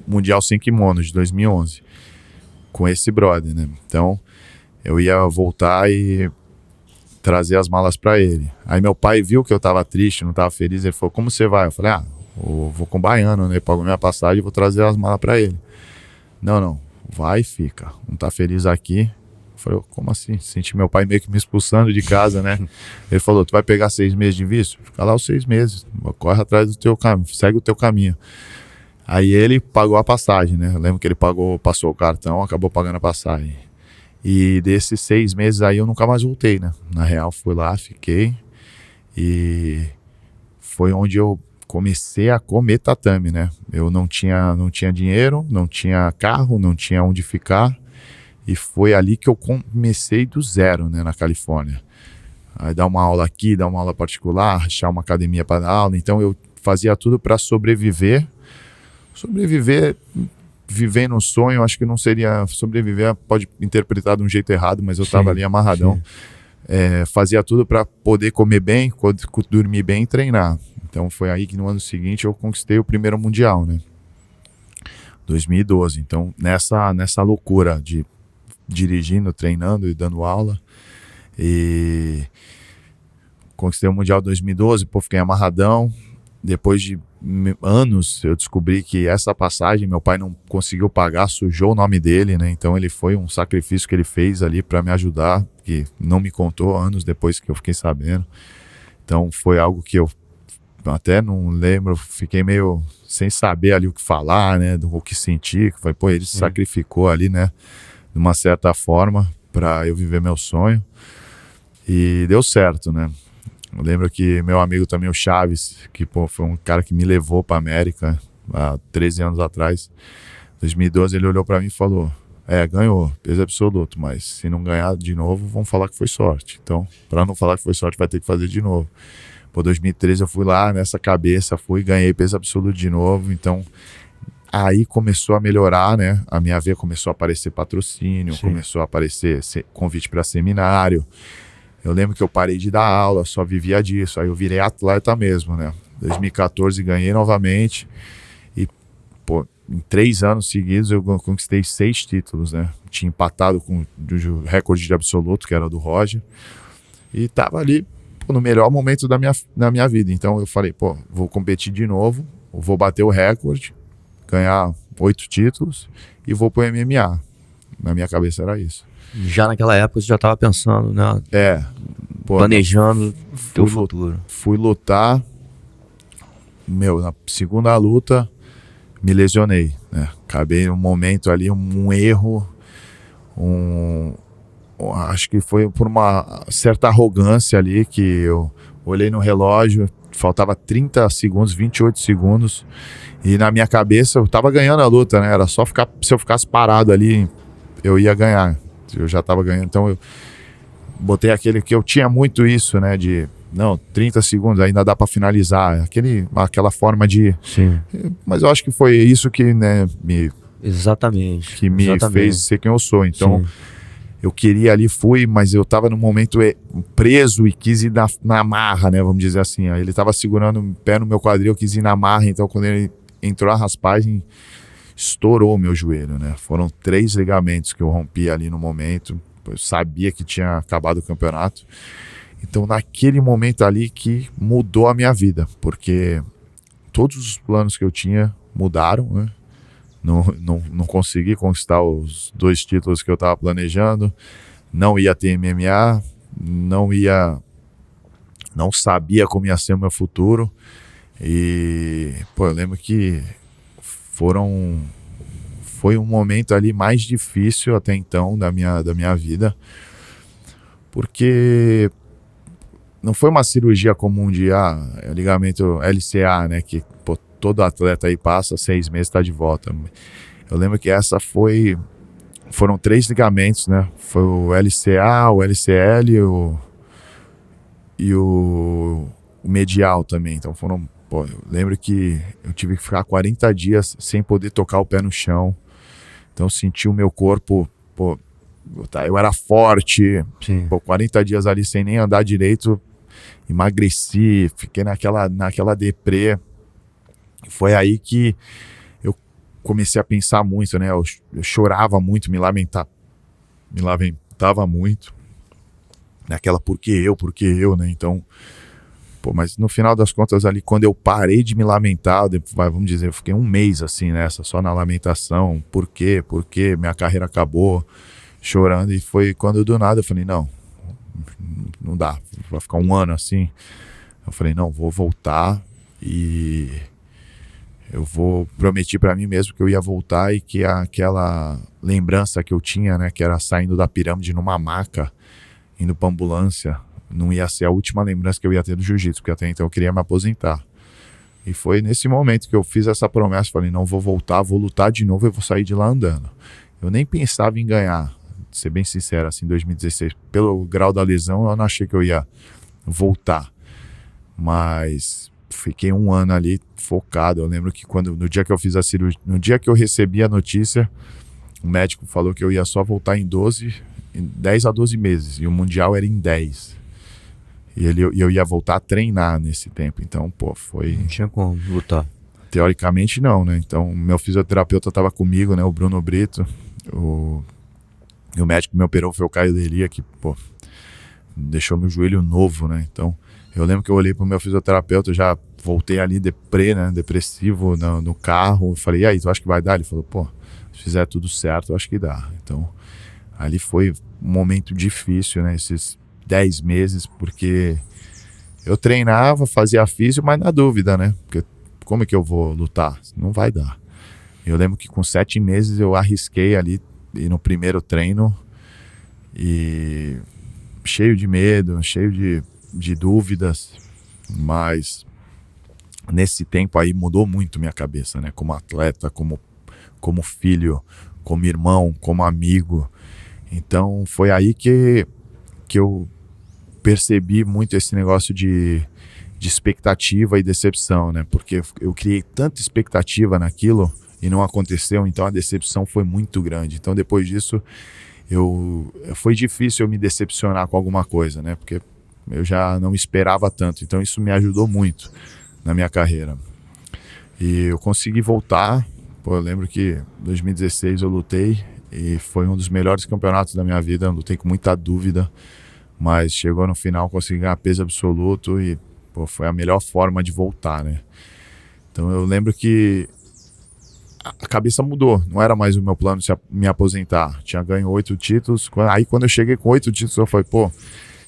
Mundial Sem Kimono de 2011 com esse brother, né? Então eu ia voltar e trazer as malas pra ele. Aí meu pai viu que eu tava triste, não tava feliz. Ele falou, como você vai? Eu falei, eu vou com o baiano, né? Pago minha passagem e vou trazer as malas pra ele. Não, vai e fica. Não tá feliz aqui. Eu falei, como assim? Senti meu pai meio que me expulsando de casa, né? Ele falou, tu vai pegar 6 meses de visto? Fica lá os 6 meses. Corre atrás do teu caminho, segue o teu caminho. Aí ele pagou a passagem, né? Eu lembro que ele passou o cartão, acabou pagando a passagem. E desses 6 meses aí eu nunca mais voltei, né? Na real, fui lá, fiquei. E foi onde eu comecei a comer tatame, né? Eu não tinha dinheiro, não tinha carro, não tinha onde ficar. E foi ali que eu comecei do zero, né? Na Califórnia. Aí dar uma aula aqui, dar uma aula particular, achar uma academia para dar aula. Então eu fazia tudo para sobreviver. Vivendo um sonho, acho que não seria sobreviver, pode interpretar de um jeito errado, mas eu estava ali amarradão. Fazia tudo para poder comer bem, dormir bem e treinar. Então foi aí que no ano seguinte eu conquistei o primeiro mundial, né? 2012. Então nessa loucura de dirigindo, treinando e dando aula, e conquistei o mundial 2012, pô, fiquei amarradão. Depois de anos eu descobri que essa passagem meu pai não conseguiu pagar, sujou o nome dele, né? Então ele foi um sacrifício que ele fez ali para me ajudar, que não me contou anos depois que eu fiquei sabendo. Então foi algo que eu até não lembro, fiquei meio sem saber ali o que falar, né? O que sentir, que foi, pô, ele se sacrificou ali, né? De uma certa forma para eu viver meu sonho, e deu certo, né? Eu lembro que meu amigo também, o Chaves, que pô, foi um cara que me levou para América há 13 anos atrás. Em 2012 ele olhou para mim e falou, ganhou, peso absoluto, mas se não ganhar de novo, vão falar que foi sorte. Então, para não falar que foi sorte, vai ter que fazer de novo. Pô, 2013 eu fui lá nessa cabeça, ganhei peso absoluto de novo. Então aí começou a melhorar, né? A minha veia começou a aparecer patrocínio, começou a aparecer convite para seminário. Eu lembro que eu parei de dar aula, só vivia disso. Aí eu virei atleta mesmo, né? 2014 ganhei novamente. E, pô, em 3 anos seguidos eu conquistei 6 títulos, né? Tinha empatado com o recorde de absoluto, que era do Roger. E tava ali, pô, no melhor momento da minha vida. Então eu falei, pô, vou competir de novo, vou bater o recorde, ganhar 8 títulos e vou pro MMA. Na minha cabeça era isso. Já naquela época você já estava pensando, né? Planejando o teu futuro. Fui lutar. Na segunda luta me lesionei, né? Acabei num momento ali, um erro, acho que foi por uma certa arrogância ali, que eu olhei no relógio, faltava 30 segundos, 28 segundos, e na minha cabeça eu tava ganhando a luta, né? Era só se eu ficasse parado ali eu ia ganhar. Eu já estava ganhando, então eu botei aquele que eu tinha muito isso, né, de não, 30 segundos ainda dá para finalizar, aquela forma de... Sim. Mas eu acho que foi isso que, né, Exatamente. fez ser quem eu sou. Então, sim. eu queria ali, fui, mas eu tava no momento preso e quis ir na marra, né, vamos dizer assim. Ele tava segurando o pé no meu quadril, eu quis ir na marra, então quando ele entrou a raspagem, estourou o meu joelho, né. Foram 3 ligamentos que eu rompi ali no momento. Eu sabia que tinha acabado o campeonato. Então, naquele momento ali que mudou a minha vida, porque todos os planos que eu tinha mudaram, né? Não consegui conquistar os 2 títulos que eu estava planejando, não ia ter MMA, não sabia como ia ser o meu futuro. E, pô, eu lembro que foi um momento ali mais difícil até então da minha vida, porque não foi uma cirurgia comum de ligamento LCA, né, que pô, todo atleta aí passa 6 meses, está de volta. Eu lembro que foram 3 ligamentos, né, foi o LCA, o LCL e o medial também. Então eu lembro que eu tive que ficar 40 dias sem poder tocar o pé no chão. Então eu senti o meu corpo, eu era forte, 40 dias ali sem nem andar direito, emagreci, fiquei naquela deprê. Foi aí que eu comecei a pensar muito, né? Eu chorava muito, me lamentava muito, naquela por que eu, né? Então, mas no final das contas ali, quando eu parei de me lamentar, vamos dizer, eu fiquei um mês assim nessa, só na lamentação, por quê, minha carreira acabou, chorando, e foi quando do nada eu falei, não dá, vai ficar um ano assim. Eu falei, não, vou voltar e prometi pra mim mesmo que eu ia voltar e que aquela lembrança que eu tinha, né, que era saindo da pirâmide numa maca, indo pra ambulância, não ia ser a última lembrança que eu ia ter do jiu-jitsu, porque até então eu queria me aposentar. E foi nesse momento que eu fiz essa promessa, falei, não, vou voltar, vou lutar de novo e vou sair de lá andando. Eu nem pensava em ganhar, ser bem sincero, assim, em 2016, pelo grau da lesão, eu não achei que eu ia voltar. Mas fiquei um ano ali focado. Eu lembro que no dia que eu fiz a cirurgia, no dia que eu recebi a notícia, o médico falou que eu ia só voltar em 10 a 12 meses, e o Mundial era em 10. E eu ia voltar a treinar nesse tempo. Então, foi... Não tinha como lutar. Teoricamente não, né? Então, meu fisioterapeuta estava comigo, né? O Bruno Brito. O médico que me operou foi o Caio Delia, que, deixou meu joelho novo, né? Então, eu lembro que eu olhei pro meu fisioterapeuta, eu já voltei ali depressivo no carro. Eu falei, e aí, tu acha que vai dar? Ele falou, se fizer tudo certo, eu acho que dá. Então, ali foi um momento difícil, né? Esses 10 meses, porque eu treinava, fazia físio, mas na dúvida, né? Porque como é que eu vou lutar? Não vai dar. Eu lembro que com 7 meses eu arrisquei ali ir no primeiro treino e cheio de medo, cheio de dúvidas, mas nesse tempo aí mudou muito minha cabeça, né? Como atleta, como filho, como irmão, como amigo. Então foi aí que eu percebi muito esse negócio de expectativa e decepção, né? Porque eu criei tanta expectativa naquilo e não aconteceu, então a decepção foi muito grande. Então depois disso foi difícil eu me decepcionar com alguma coisa, né? Porque eu já não esperava tanto, então isso me ajudou muito na minha carreira. E eu consegui voltar. Eu lembro que em 2016 eu lutei e foi um dos melhores campeonatos da minha vida. Eu lutei com muita dúvida, mas chegou no final, consegui ganhar peso absoluto e foi a melhor forma de voltar, né? Então eu lembro que a cabeça mudou, não era mais o meu plano me aposentar. Tinha ganho 8 títulos, aí quando eu cheguei com 8 títulos eu falei,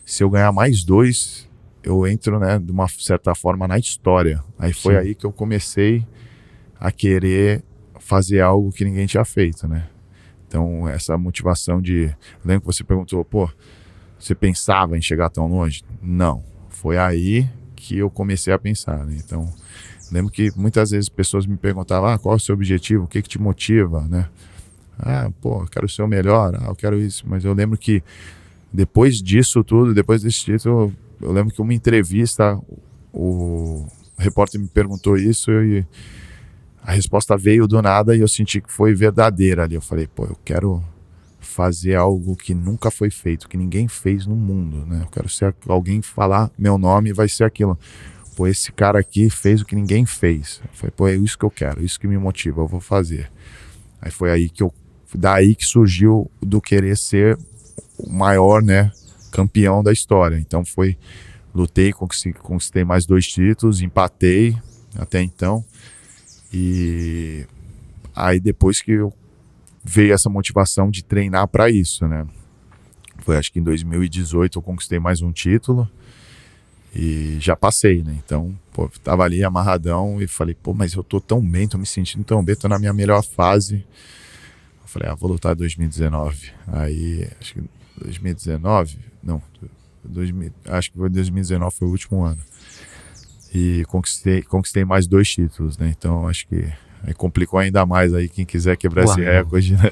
se eu ganhar mais 2, eu entro, né, de uma certa forma na história. Aí foi aí que eu comecei a querer fazer algo que ninguém tinha feito, né? Então essa motivação eu lembro que você perguntou, você pensava em chegar tão longe? Não, foi aí que eu comecei a pensar, né? Então lembro que muitas vezes pessoas me perguntavam, qual é o seu objetivo, o que te motiva, né? Pô, eu quero ser o melhor, eu quero isso. Mas eu lembro que depois disso tudo, depois desse título, eu lembro que uma entrevista, o repórter me perguntou isso e a resposta veio do nada e eu senti que foi verdadeira ali. Eu falei, pô, eu quero fazer algo que nunca foi feito, que ninguém fez no mundo, né? Eu quero ser alguém falar meu nome e vai ser aquilo. Pô, esse cara aqui fez o que ninguém fez. Eu falei, pô, é isso que eu quero, isso que me motiva, eu vou fazer. Aí foi aí que daí que surgiu do querer ser o maior, né, campeão da história. Então lutei, conquistei mais 2 títulos, empatei até então. E aí depois que veio essa motivação de treinar para isso, né? Foi acho que em 2018 eu conquistei mais um título e já passei, né? Então, pô, tava ali amarradão e falei, pô, mas eu tô tão bem, tô me sentindo tão bem, tô na minha melhor fase. Eu falei, vou lutar em 2019. Aí, acho que 2019, não, acho que foi 2019, foi o último ano. E conquistei mais 2 títulos, né? Então acho que aí complicou ainda mais aí quem quiser quebrar esse recorde, né?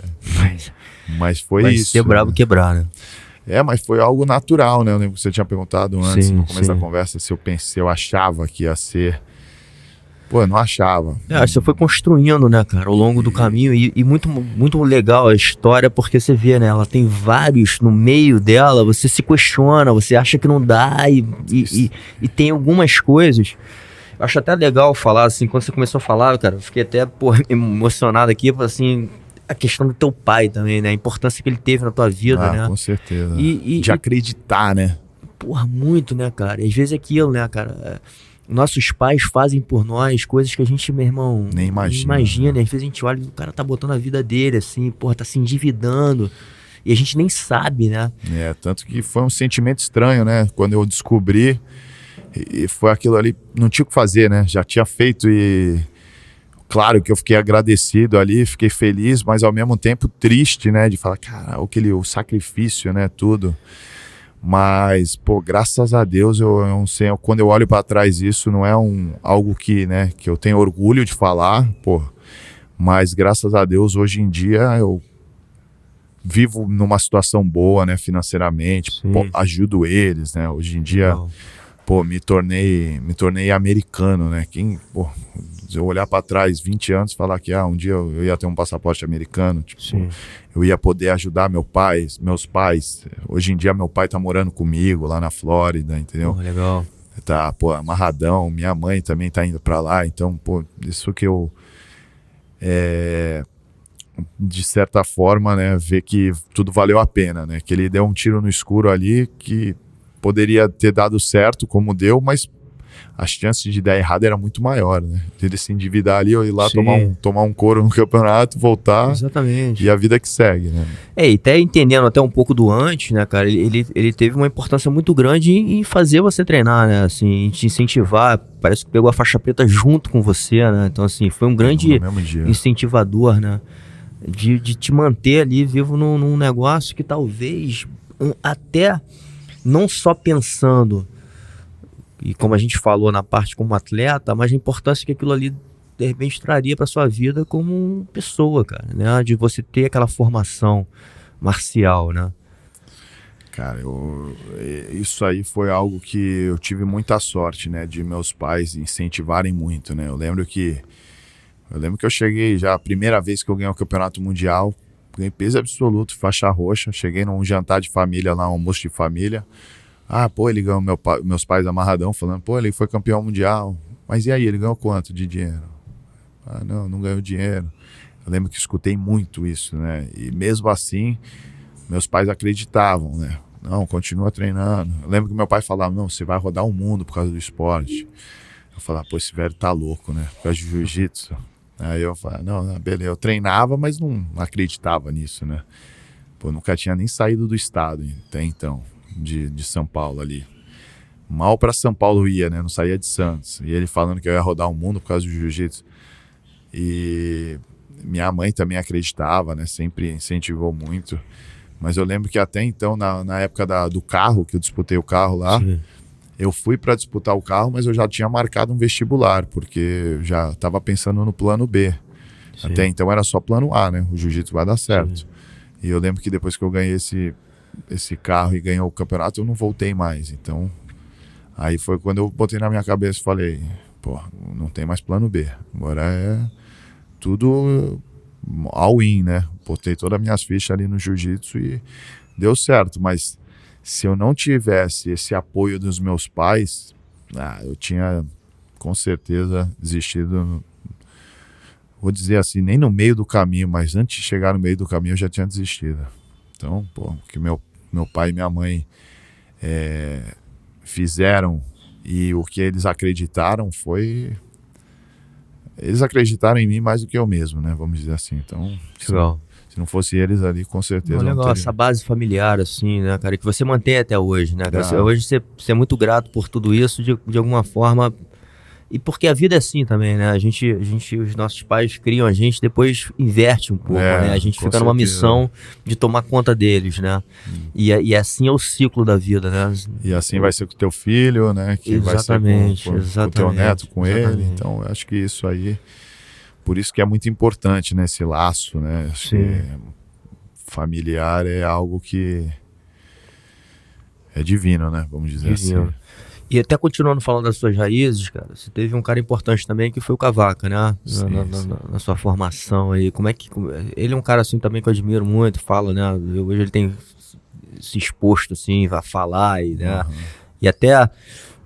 Mas foi vai isso. Ser brabo, né? Quebrar, né? Mas foi algo natural, né? Eu lembro que você tinha perguntado antes, sim, no começo da conversa, se eu achava que ia ser. Pô, eu não achava. Você foi construindo, né, cara, ao longo do caminho e muito, muito legal a história, porque você vê, né, ela tem vários no meio dela, você se questiona, você acha que não dá e tem algumas coisas. Eu acho até legal falar, assim, quando você começou a falar, cara, eu fiquei até, emocionado aqui, assim, a questão do teu pai também, né, a importância que ele teve na tua vida, né. Com certeza. De acreditar, né. Porra, muito, né, cara, e às vezes é aquilo, né, cara, nossos pais fazem por nós coisas que a gente, meu irmão, nem imagina. Né? Às vezes a gente olha e o cara tá botando a vida dele, assim, porra, tá se endividando. E a gente nem sabe, né? Tanto que foi um sentimento estranho, né? Quando eu descobri, e foi aquilo ali, não tinha o que fazer, né? Já tinha feito e... Claro que eu fiquei agradecido ali, fiquei feliz, mas ao mesmo tempo triste, né? De falar, cara, o sacrifício, né? Tudo... Mas, pô, graças a Deus, eu não sei, quando eu olho para trás isso, não é algo que, né, que eu tenho orgulho de falar, pô, mas graças a Deus, hoje em dia, eu vivo numa situação boa, né, financeiramente, pô, ajudo eles, né, hoje em dia, pô, me tornei americano, né, se eu olhar para trás 20 anos, falar que um dia eu ia ter um passaporte americano, tipo, eu ia poder ajudar meus pais. Hoje em dia meu pai tá morando comigo lá na Flórida, entendeu? Legal. Tá, pô, amarradão. Minha mãe também tá indo para lá, então, pô, isso que eu de certa forma, né, ver que tudo valeu a pena, né? Que ele deu um tiro no escuro ali que poderia ter dado certo como deu, mas as chances de dar errado era muito maior, né? De ele se endividar ali, ou ir lá tomar um couro no campeonato, voltar. Exatamente. E a vida que segue, né? E até entendendo até um pouco do antes, né, cara? Ele teve uma importância muito grande em fazer você treinar, né? Assim, em te incentivar. Parece que pegou a faixa preta junto com você, né? Então, assim, foi um grande incentivador, né? De te manter ali vivo num negócio que talvez até não só pensando... E como a gente falou na parte como atleta, mas a importância que aquilo ali de repente traria para sua vida como pessoa, cara, né? De você ter aquela formação marcial, né? Cara, isso aí foi algo que eu tive muita sorte, né? De meus pais incentivarem muito, né? Eu lembro que eu cheguei já, a primeira vez que eu ganhei o campeonato mundial, ganhei peso absoluto, faixa roxa, cheguei num jantar de família lá, um almoço de família. Pô, ele ganhou, meus pais amarradão, falando, pô, ele foi campeão mundial. Mas e aí, ele ganhou quanto de dinheiro? Não ganhou dinheiro. Eu lembro que escutei muito isso, né? E mesmo assim, meus pais acreditavam, né? Não, continua treinando. Eu lembro que meu pai falava, não, você vai rodar o mundo por causa do esporte. Eu falava, pô, esse velho tá louco, né? Por causa de jiu-jitsu. Aí eu falava, não, beleza. Eu treinava, mas não acreditava nisso, né? Pô, nunca tinha nem saído do estado até então. De São Paulo ali. Mal para São Paulo ia, né? Não saía de Santos. E ele falando que eu ia rodar o mundo por causa do jiu-jitsu. E minha mãe também acreditava, né? Sempre incentivou muito. Mas eu lembro que até então, na época do carro, que eu disputei o carro lá, eu fui para disputar o carro, mas eu já tinha marcado um vestibular, porque eu já estava pensando no plano B. Sim. Até então era só plano A, né? O jiu-jitsu vai dar certo. Sim. E eu lembro que depois que eu ganhei esse carro e ganhou o campeonato, eu não voltei mais. Então, aí foi quando eu botei na minha cabeça e falei, pô, não tem mais plano B. Agora é tudo all-in, né? Botei todas as minhas fichas ali no jiu-jitsu e deu certo. Mas se eu não tivesse esse apoio dos meus pais, eu tinha com certeza desistido. Vou dizer assim, nem no meio do caminho, mas antes de chegar no meio do caminho eu já tinha desistido. Então, pô, o que meu pai e minha mãe fizeram e o que eles acreditaram foi... Eles acreditaram em mim mais do que eu mesmo, né? Vamos dizer assim. Então, Legal. se não fosse eles ali, com certeza Não, eu não legal, teria. essa base familiar, assim, né, cara, que você mantém até hoje, né, cara? Ah. Hoje você é muito grato por tudo isso, de alguma forma, e porque a vida é assim também, né? Os nossos pais criam a gente, depois inverte um pouco, né? A gente com fica numa certeza. missão de tomar conta deles, né? E assim é o ciclo da vida, né? E assim vai ser com o teu filho, né? Que vai ser com o teu neto, com ele. Então, eu acho que isso aí... Por isso que é muito importante, né? Esse laço, né? Acho que familiar é algo que é divino, né? Vamos dizer assim. E até continuando falando das suas raízes, cara, você teve um cara importante também que foi o Cavaca, né? Na sua formação aí. Ele é um cara assim também que eu admiro muito, falo, né? Hoje ele tem se exposto assim, a falar e, né? E até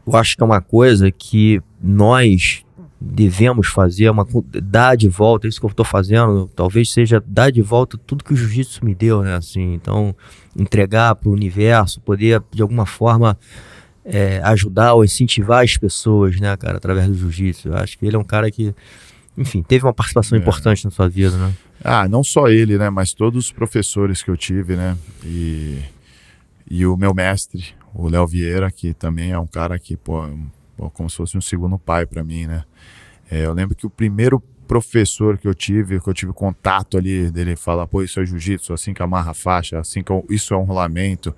eu acho que é uma coisa que nós devemos fazer, dar de volta, isso que eu estou fazendo, talvez seja dar de volta tudo que o jiu-jitsu me deu, né? Assim, então, entregar para o universo, poder de alguma forma ajudar ou incentivar as pessoas, né, cara, através do jiu-jitsu. Eu acho que ele é um cara que, enfim, teve uma participação importante na sua vida, né? Não só ele, né, mas todos os professores que eu tive, né, e o meu mestre, o Léo Vieira, que também é um cara que, pô, como se fosse um segundo pai para mim, né. Eu lembro que o primeiro professor que eu tive contato ali, dele falar, pô, isso é jiu-jitsu, assim que amarra a faixa, assim que isso é um rolamento.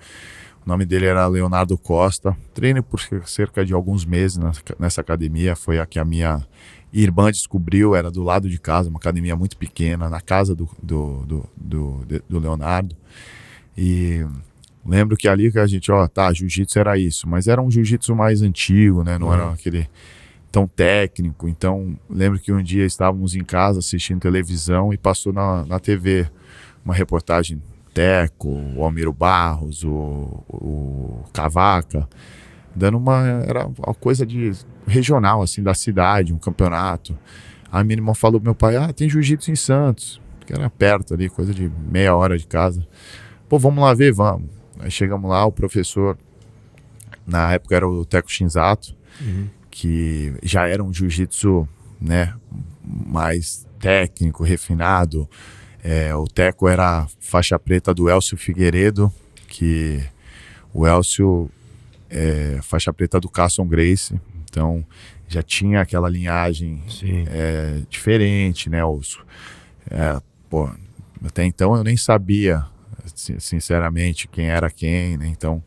O nome dele era Leonardo Costa. Treinei por cerca de alguns meses nessa academia. Foi a que a minha irmã descobriu, era do lado de casa, uma academia muito pequena, na casa do Leonardo. E lembro que ali que a gente, jiu-jitsu era isso, mas era um jiu-jitsu mais antigo, né? Não era aquele tão técnico. Então, lembro que um dia estávamos em casa assistindo televisão e passou na TV uma reportagem Teco, o Almiro Barros, o Cavaca, dando era uma coisa de regional, assim, da cidade, um campeonato. Aí minha irmã falou pro meu pai, tem jiu-jitsu em Santos, que era perto ali, coisa de meia hora de casa. Pô, vamos lá ver, vamos. Aí chegamos lá, o professor, na época era o Teco Shinzato, que já era um jiu-jitsu, né, mais técnico, refinado. O Teco era faixa preta do Elcio Figueiredo, que o Elcio é faixa preta do Carson Gracie, então já tinha aquela linhagem diferente, né? Até então eu nem sabia, sinceramente, quem era quem, né? Então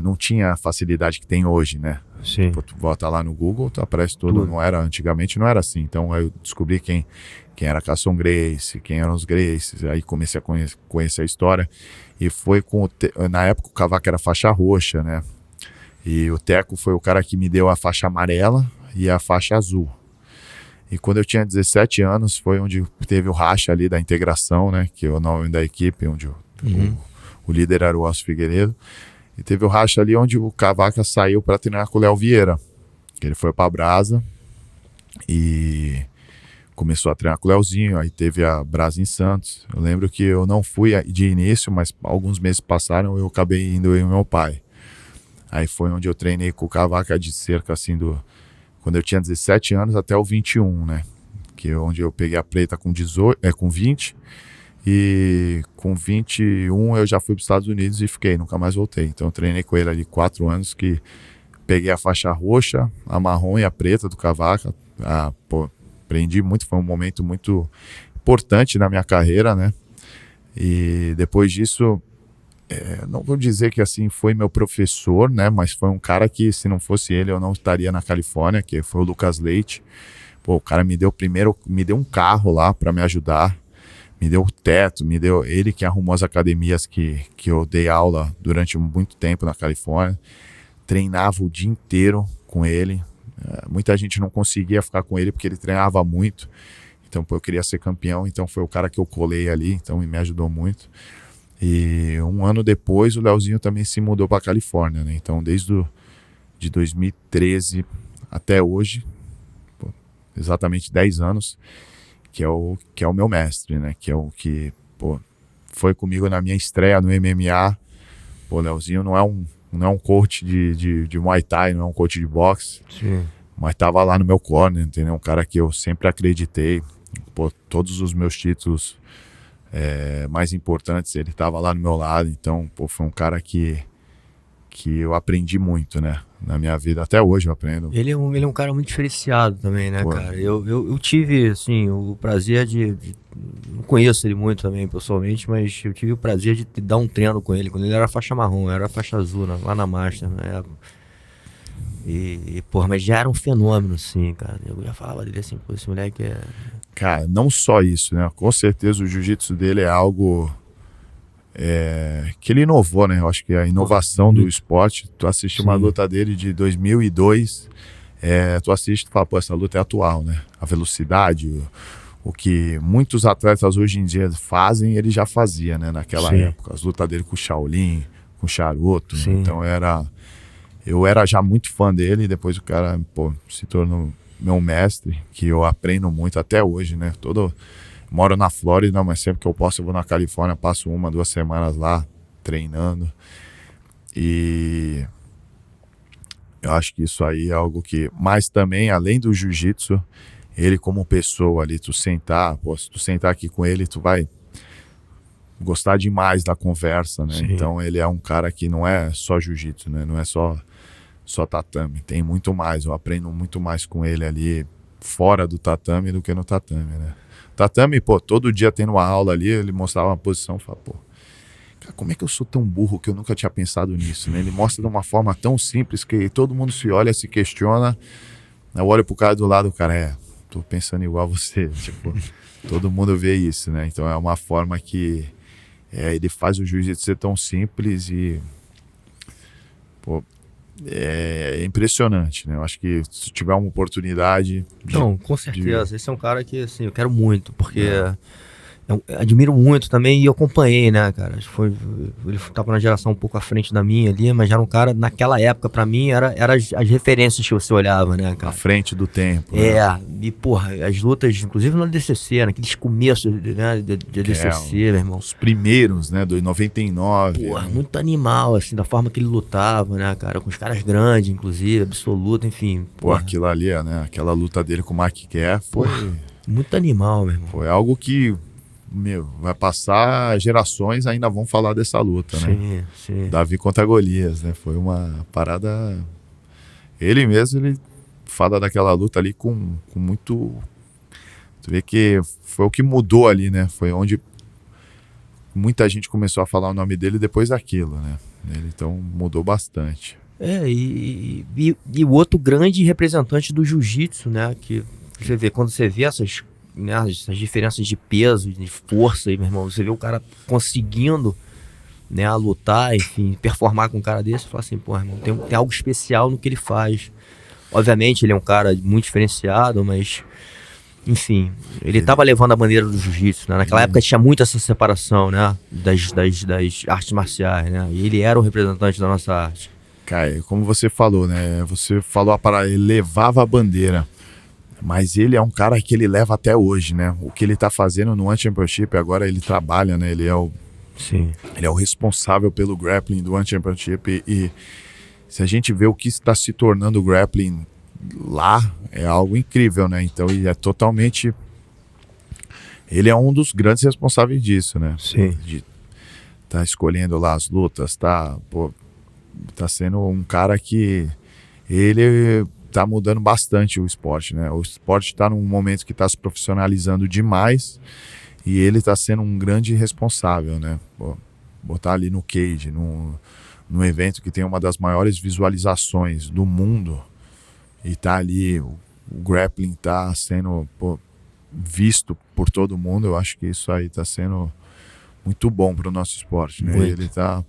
não tinha a facilidade que tem hoje, né? Sim. Tu bota lá no Google, tu aparece tudo. Antigamente não era assim. Então eu descobri quem era Carson Gracie, quem eram os Gracies. Aí comecei a conhecer a história. E foi na época o Cavaco era faixa roxa, né? E o Teco foi o cara que me deu a faixa amarela e a faixa azul. E quando eu tinha 17 anos foi onde teve o racha ali da integração, né? Que é o nome da equipe, onde o líder era o Elcio Figueiredo. E teve o racha ali onde o Cavaca saiu para treinar com o Léo Vieira. Ele foi para Brasa e começou a treinar com o Léozinho. Aí teve a Brasa em Santos. Eu lembro que eu não fui de início, mas alguns meses passaram eu acabei indo eu e meu pai. Aí foi onde eu treinei com o Cavaca de cerca assim quando eu tinha 17 anos até o 21, né? Que é onde eu peguei a preta com 20. E com 21 eu já fui para os Estados Unidos e fiquei, nunca mais voltei. Então eu treinei com ele ali 4 anos, que peguei a faixa roxa, a marrom e a preta do Cavaca. Aprendi muito, foi um momento muito importante na minha carreira, né? E depois disso, não vou dizer que assim foi meu professor, né? Mas foi um cara que, se não fosse ele, eu não estaria na Califórnia, que foi o Lucas Leite. Pô, o cara me deu um carro lá para me ajudar, me deu o teto, ele que arrumou as academias que eu dei aula durante muito tempo na Califórnia, treinava o dia inteiro com ele. Muita gente não conseguia ficar com ele porque ele treinava muito, então pô, eu queria ser campeão, então foi o cara que eu colei ali, então me ajudou muito. E um ano depois o Leozinho também se mudou para Califórnia, né? Então de 2013 até hoje, pô, exatamente 10 anos, que é o meu mestre, né? Que é o que, pô, foi comigo na minha estreia no MMA. Pô, o Leozinho não é um coach de Muay Thai, não é um coach de boxe. Sim. Mas tava lá no meu corner, entendeu? Um cara que eu sempre acreditei. Pô, todos os meus títulos mais importantes, ele tava lá no meu lado. Então, pô, foi um cara que eu aprendi muito, né? Na minha vida, até hoje eu aprendo. Ele é um cara muito diferenciado também, né, Pô. cara? Eu tive, assim, o prazer não conheço ele muito também, pessoalmente, mas eu tive o prazer de dar um treino com ele, quando ele era faixa marrom, eu era faixa azul, lá na Master, na época. Porra, mas já era um fenômeno, assim, cara. Eu já falava dele assim, pô, esse moleque é... Cara, não só isso, né? Com certeza o jiu-jitsu dele é algo que ele inovou, né? Eu acho que a inovação do esporte, tu assiste uma luta dele de 2002, tu assiste e fala, pô, essa luta é atual, né? A velocidade, o que muitos atletas hoje em dia fazem, ele já fazia, né? Naquela época, as lutas dele com o Shaolin, com o Charuto, né? Então eu era já muito fã dele, e depois o cara, pô, se tornou meu mestre, que eu aprendo muito até hoje, né? Moro na Flórida, mas sempre que eu posso eu vou na Califórnia, passo 1-2 semanas lá treinando. E eu acho que isso aí é algo que... Mas também, além do jiu-jitsu, ele como pessoa ali, se tu sentar aqui com ele, tu vai gostar demais da conversa, né? Sim. Então ele é um cara que não é só jiu-jitsu, né? Não é só tatame, tem muito mais. Eu aprendo muito mais com ele ali fora do tatame do que no tatame, né? Tatame, pô, todo dia tendo uma aula ali, ele mostrava uma posição e falava, pô, cara, como é que eu sou tão burro que eu nunca tinha pensado nisso, né? Ele mostra de uma forma tão simples que todo mundo se olha, se questiona. Eu olho pro cara do lado, o cara, tô pensando igual a você, tipo, todo mundo vê isso, né? Então é uma forma que ele faz o jiu-jitsu ser tão simples e, pô, é impressionante, né? Eu acho que se tiver uma oportunidade... Não, com certeza. Esse é um cara que, assim, eu quero muito, porque eu admiro muito também e eu acompanhei, né, cara? Ele tava na geração um pouco à frente da minha ali, mas já era um cara, naquela época, pra mim, era as referências que você olhava, né, cara? À frente do tempo. Né? E, porra, as lutas, inclusive no ADCC, naqueles começos, né, de ADCC, meu irmão. Os primeiros, né, do 99. Porra, muito animal, assim, da forma que ele lutava, né, cara? Com os caras grandes, inclusive, absoluto, enfim. Pô, aquilo ali, né, aquela luta dele com o Mark Kerr foi... Muito animal, meu irmão. Foi algo que... vai passar gerações, ainda vão falar dessa luta, né? Sim. Davi contra Golias, né? Foi uma parada... Ele mesmo, ele fala daquela luta ali com muito... Tu vê que foi o que mudou ali, né? Foi onde muita gente começou a falar o nome dele depois daquilo, né? Então mudou bastante. E o outro grande representante do jiu-jitsu, né? Que você vê, quando você vê essas diferenças de peso, de força, aí, meu irmão, você vê o cara conseguindo, né, lutar, enfim, performar com um cara desse, você fala assim, pô, irmão, tem algo especial no que ele faz. Obviamente ele é um cara muito diferenciado, mas, enfim, ele tava levando a bandeira do jiu-jitsu, né? Naquela época tinha muito essa separação, né, das artes marciais, né, e ele era o representante da nossa arte. Cara, como você falou, né, você falou a parada, ele levava a bandeira. Mas ele é um cara que ele leva até hoje, né? O que ele tá fazendo no One Championship, agora ele trabalha, né? Ele é o responsável pelo grappling do One Championship e se a gente vê o que está se tornando o grappling lá, é algo incrível, né? Então ele é totalmente... Ele é um dos grandes responsáveis disso, né? Sim. De tá escolhendo lá as lutas, tá sendo um cara que... Ele... tá mudando bastante o esporte, né? O esporte tá num momento que tá se profissionalizando demais e ele tá sendo um grande responsável, né? Pô, botar ali no cage, num evento que tem uma das maiores visualizações do mundo e tá ali o grappling tá sendo visto por todo mundo, eu acho que isso aí tá sendo muito bom pro nosso esporte, né? E ele tá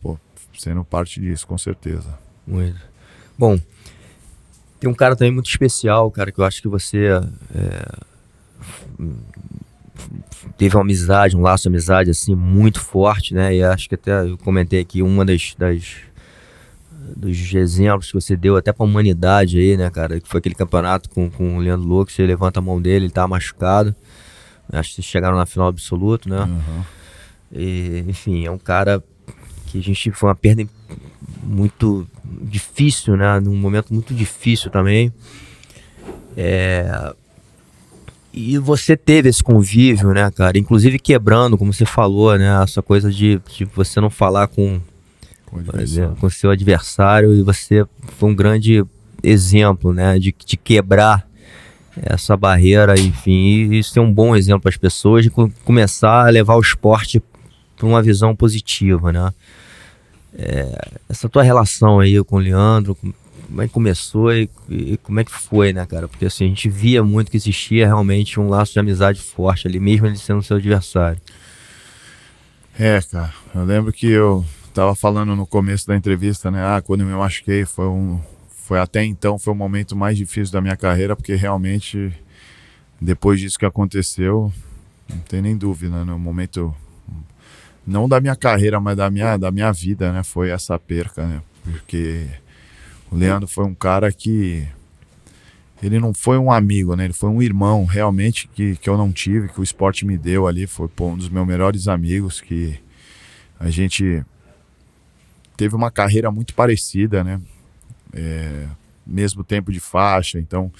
sendo parte disso, com certeza. Muito. Bom, tem um cara também muito especial, cara, que eu acho que você teve uma amizade, um laço de amizade assim muito forte, né? E acho que até eu comentei aqui uma dos exemplos que você deu até pra humanidade aí, né, cara? Que foi aquele campeonato com o Leandro Lux, você levanta a mão dele, ele tava machucado. Acho que vocês chegaram na final absoluto, né? Uhum. E, enfim, é um cara que a gente foi uma perda muito difícil, né? Num momento muito difícil também. E você teve esse convívio, né, cara? Inclusive quebrando, como você falou, né? Essa coisa de você não falar com seu adversário, e você foi um grande exemplo, né? De quebrar essa barreira, enfim. E isso é um bom exemplo para as pessoas de começar a levar o esporte para uma visão positiva, né? Essa tua relação aí com o Leandro, como é que começou e como é que foi, né, cara? Porque assim, a gente via muito que existia realmente um laço de amizade forte ali, mesmo ele sendo seu adversário. Cara, eu lembro que eu tava falando no começo da entrevista, né? Quando eu me machuquei, foi até então, foi o momento mais difícil da minha carreira, porque realmente, depois disso que aconteceu, não tem nem dúvida, né? O momento, não da minha carreira, mas da minha vida, né? Foi essa perca, né? Porque o Leandro foi um cara que ele não foi um amigo, né? Ele foi um irmão, realmente, que eu não tive, que o esporte me deu ali. Foi um dos meus melhores amigos, que a gente teve uma carreira muito parecida, né? Mesmo tempo de faixa. Então,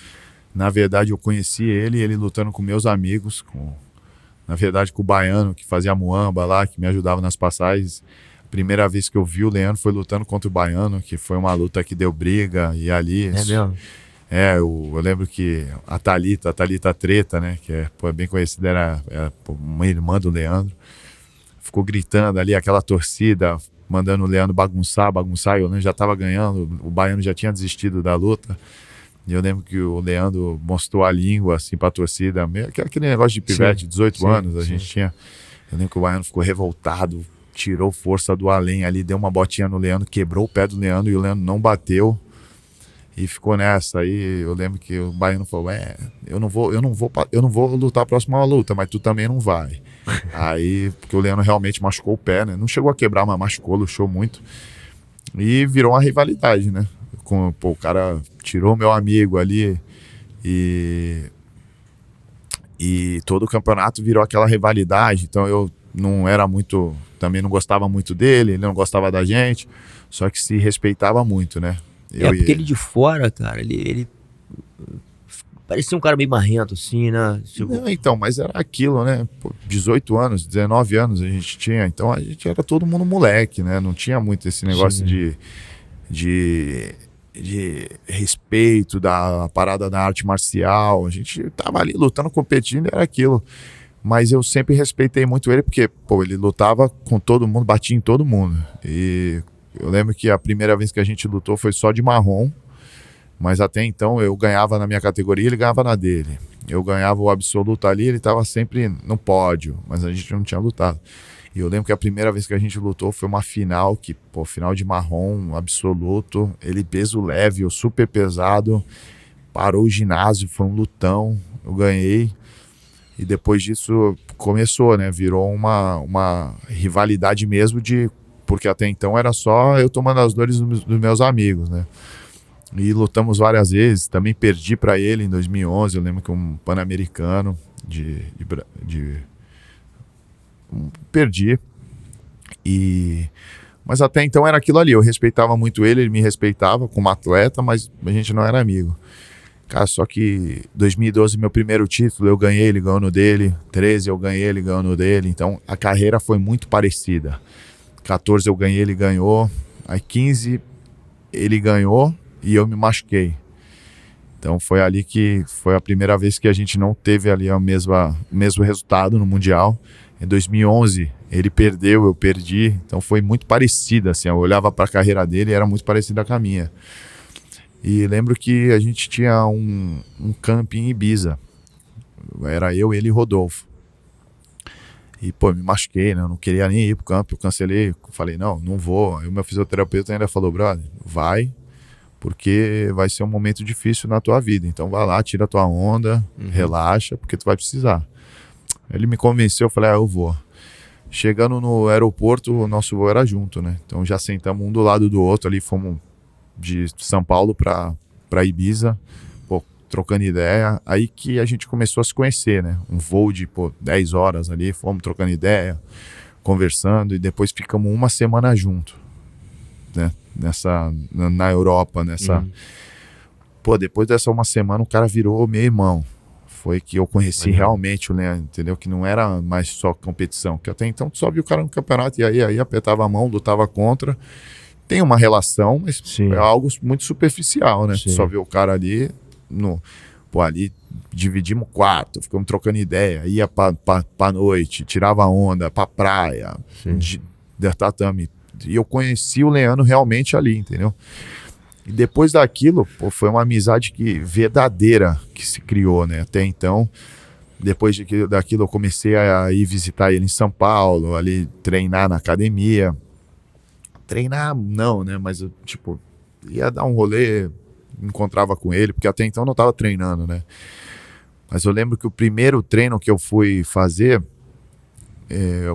na verdade, eu conheci ele lutando com meus amigos, na verdade, com o Baiano, que fazia muamba lá, que me ajudava nas passagens. Primeira vez que eu vi o Leandro foi lutando contra o Baiano, que foi uma luta que deu briga, e ali... É mesmo? Eu lembro que a Thalita Treta, né, que é bem conhecida, era uma irmã do Leandro, ficou gritando ali, aquela torcida, mandando o Leandro bagunçar, e o Leandro já estava ganhando, o Baiano já tinha desistido da luta, e eu lembro que o Leandro mostrou a língua, assim, pra torcida, aquele negócio de pivete, 18 anos, a gente tinha... Eu lembro que o Baiano ficou revoltado, tirou força do além ali, deu uma botinha no Leandro, quebrou o pé do Leandro, e o Leandro não bateu, e ficou nessa. Aí eu lembro que o Baiano falou: eu não vou lutar a próxima luta, mas tu também não vai. Aí, porque o Leandro realmente machucou o pé, né? Não chegou a quebrar, mas machucou, luxou muito. E virou uma rivalidade, né? O cara tirou meu amigo ali e todo o campeonato virou aquela rivalidade. Então eu não era muito, também não gostava muito dele, ele não gostava da gente, só que se respeitava muito, né? Porque ele de fora, cara, ele parecia um cara meio marrento, assim, né? Tipo... Não, então, mas era aquilo, né? 18 anos, 19 anos a gente tinha, então a gente era todo mundo moleque, né? Não tinha muito esse negócio de respeito da parada da arte marcial. A gente tava ali lutando, competindo, era aquilo. Mas eu sempre respeitei muito ele, porque, ele lutava com todo mundo, batia em todo mundo. E eu lembro que a primeira vez que a gente lutou foi só de marrom, mas até então eu ganhava na minha categoria, ele ganhava na dele. Eu ganhava o absoluto ali, ele estava sempre no pódio, mas a gente não tinha lutado. E eu lembro que a primeira vez que a gente lutou foi uma final, final de marrom, absoluto, ele peso leve, eu super pesado, parou o ginásio, foi um lutão, eu ganhei. E depois disso começou, né? Virou uma rivalidade mesmo, porque até então era só eu tomando as dores dos meus amigos, né? E lutamos várias vezes, também perdi para ele em 2011, eu lembro que um pan-americano perdi. Mas até então era aquilo ali, eu respeitava muito ele me respeitava como atleta, mas a gente não era amigo. Cara, só que 2012, meu primeiro título, eu ganhei, ele ganhou no dele. 13 eu ganhei, ele ganhou no dele. Então a carreira foi muito parecida. 14 eu ganhei, ele ganhou. Aí 15 ele ganhou e eu me machuquei. Então foi ali que foi a primeira vez que a gente não teve ali o mesmo resultado no Mundial. Em 2011 ele perdeu, eu perdi. Então foi muito parecida, assim. Eu olhava para a carreira dele e era muito parecida com a minha. E lembro que a gente tinha um camp em Ibiza. Era eu, ele e Rodolfo. E, pô, me machuquei, né? Eu não queria nem ir pro campo, eu cancelei. Falei, não vou. Aí o meu fisioterapeuta ainda falou, brother, vai, porque vai ser um momento difícil na tua vida. Então vai lá, tira a tua onda, relaxa, porque tu vai precisar. Ele me convenceu, eu falei, eu vou. Chegando no aeroporto, o nosso voo era junto, né? Então já sentamos um do lado do outro ali, fomos de São Paulo pra Ibiza, pô, trocando ideia. Aí que a gente começou a se conhecer, né? Um voo de, 10 horas ali, fomos trocando ideia, conversando, e depois ficamos uma semana junto, né? Na Europa, nessa... Pô, depois dessa uma semana o cara virou meu irmão. Foi que eu conheci realmente o Leandro, entendeu? Que não era mais só competição, que até então tu só via o cara no campeonato e aí apertava a mão, lutava contra. Tem uma relação, mas é algo muito superficial, né? Tu só vê o cara ali, ali dividimos quarto, ficamos trocando ideia, ia pra noite, tirava onda, pra praia, de tatame. E eu conheci o Leandro realmente ali, entendeu? E depois daquilo, foi uma amizade verdadeira que se criou, né? Até então, depois daquilo eu comecei a ir visitar ele em São Paulo, ali treinar na academia. Treinar não, né? Mas eu, ia dar um rolê, encontrava com ele, porque até então eu não estava treinando, né? Mas eu lembro que o primeiro treino que eu fui fazer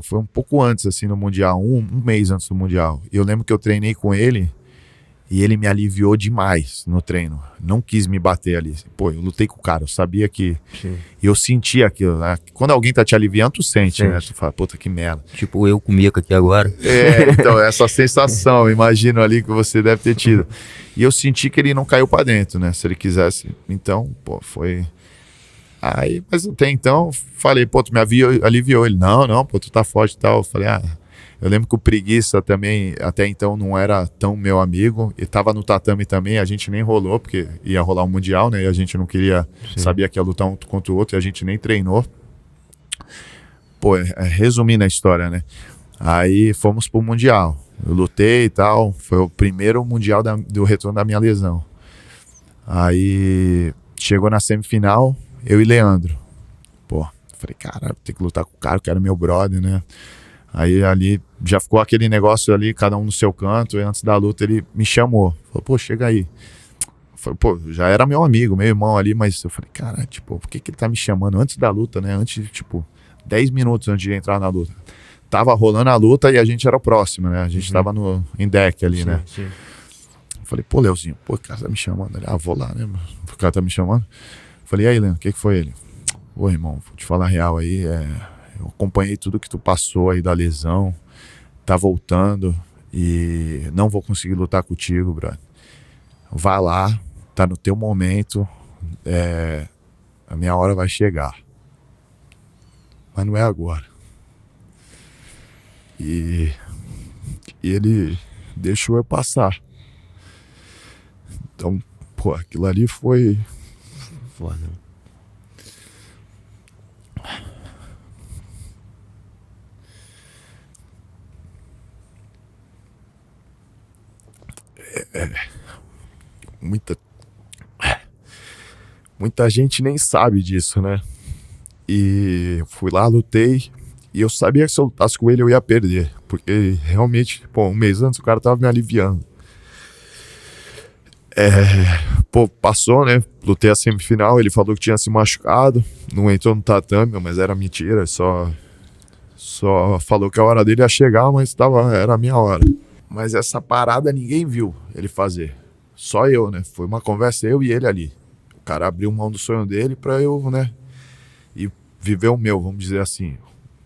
foi um pouco antes, assim, no Mundial, um mês antes do Mundial. E eu lembro que eu treinei com ele e ele me aliviou demais no treino. Não quis me bater ali. Pô, eu lutei com o cara, eu sabia que... E eu sentia aquilo, né? Quando alguém tá te aliviando, tu sente, né? Tu fala, puta, que merda. Tipo eu com o Mica aqui agora. Então, essa sensação, imagino ali que você deve ter tido. E eu senti que ele não caiu pra dentro, né? Se ele quisesse. Então, foi... Aí, mas até então, falei, pô, tu me aliviou. Ele, não, pô, tu tá forte e tal. Eu falei, eu lembro que o Preguiça também, até então, não era tão meu amigo. E tava no tatame também, a gente nem rolou, porque ia rolar um Mundial, né? E a gente não queria, sabia que ia lutar um contra o outro, e a gente nem treinou. Pô, resumindo a história, né? Aí fomos pro Mundial. Eu lutei e tal, foi o primeiro Mundial do retorno da minha lesão. Aí chegou na semifinal, eu e Leandro. Pô, falei, cara, tem que lutar com o cara, que era meu brother, né? Aí ali já ficou aquele negócio ali, cada um no seu canto, e antes da luta ele me chamou. Falou, pô, chega aí. Eu falei, pô, já era meu amigo, meu irmão ali, mas eu falei, cara, por que ele tá me chamando antes da luta, né? Antes, 10 minutos antes de entrar na luta. Tava rolando a luta e a gente era o próximo, né? A gente tava em deck ali, né? Eu falei, pô, Leozinho, o cara tá me chamando. Ele, vou lá, né? O cara tá me chamando. Eu falei, e aí, Leandro, o que foi ele? Ô, irmão, vou te falar a real aí, eu acompanhei tudo que tu passou aí da lesão, tá voltando e não vou conseguir lutar contigo, brother. Vai lá, tá no teu momento, a minha hora vai chegar. Mas não é agora. E ele deixou eu passar. Então, pô, aquilo ali foi... Foda. Muita gente nem sabe disso, né? E fui lá, lutei, e eu sabia que se eu lutasse com ele eu ia perder, porque realmente, um mês antes o cara tava me aliviando. Passou, né? Lutei a semifinal, ele falou que tinha se machucado, não entrou no tatame, mas era mentira, só falou que a hora dele ia chegar, mas era a minha hora. Mas essa parada ninguém viu ele fazer. Só eu, né? Foi uma conversa, eu e ele ali. O cara abriu mão do sonho dele pra eu, né? E viver o meu, vamos dizer assim.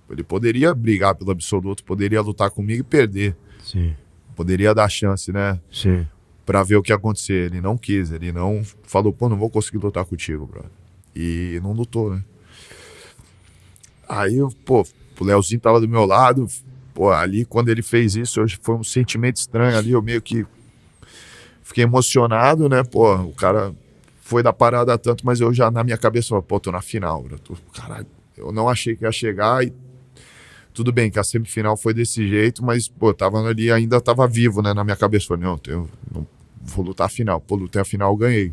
Ele poderia brigar pelo absoluto, poderia lutar comigo e perder. Sim. Poderia dar chance, né? Sim. Pra ver o que ia acontecer. Ele não quis, ele não falou, pô, não vou conseguir lutar contigo, brother. E não lutou, né? Aí, o Leozinho tava do meu lado. Ali quando ele fez isso, foi um sentimento estranho ali, eu meio que fiquei emocionado, né? O cara foi da parada tanto, mas eu já na minha cabeça falei, tô na final, caralho, eu não achei que ia chegar e tudo bem que a semifinal foi desse jeito, mas tava ali, ainda tava vivo, né, na minha cabeça, falei, não vou lutar a final. Pô, lutei a final, ganhei.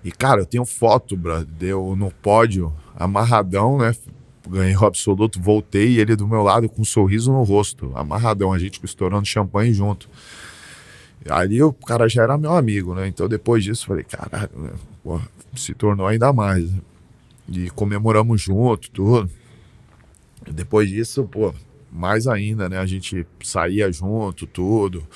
E, cara, eu tenho foto, brother, deu no pódio, amarradão, né? Ganhei o absoluto, voltei e ele do meu lado com um sorriso no rosto, amarradão, a gente estourando champanhe junto. Ali o cara já era meu amigo, né? Então depois disso falei, caralho, né? Pô, se tornou ainda mais. Né? E comemoramos junto, tudo. E depois disso, pô, mais ainda, né? A gente saía junto, tudo.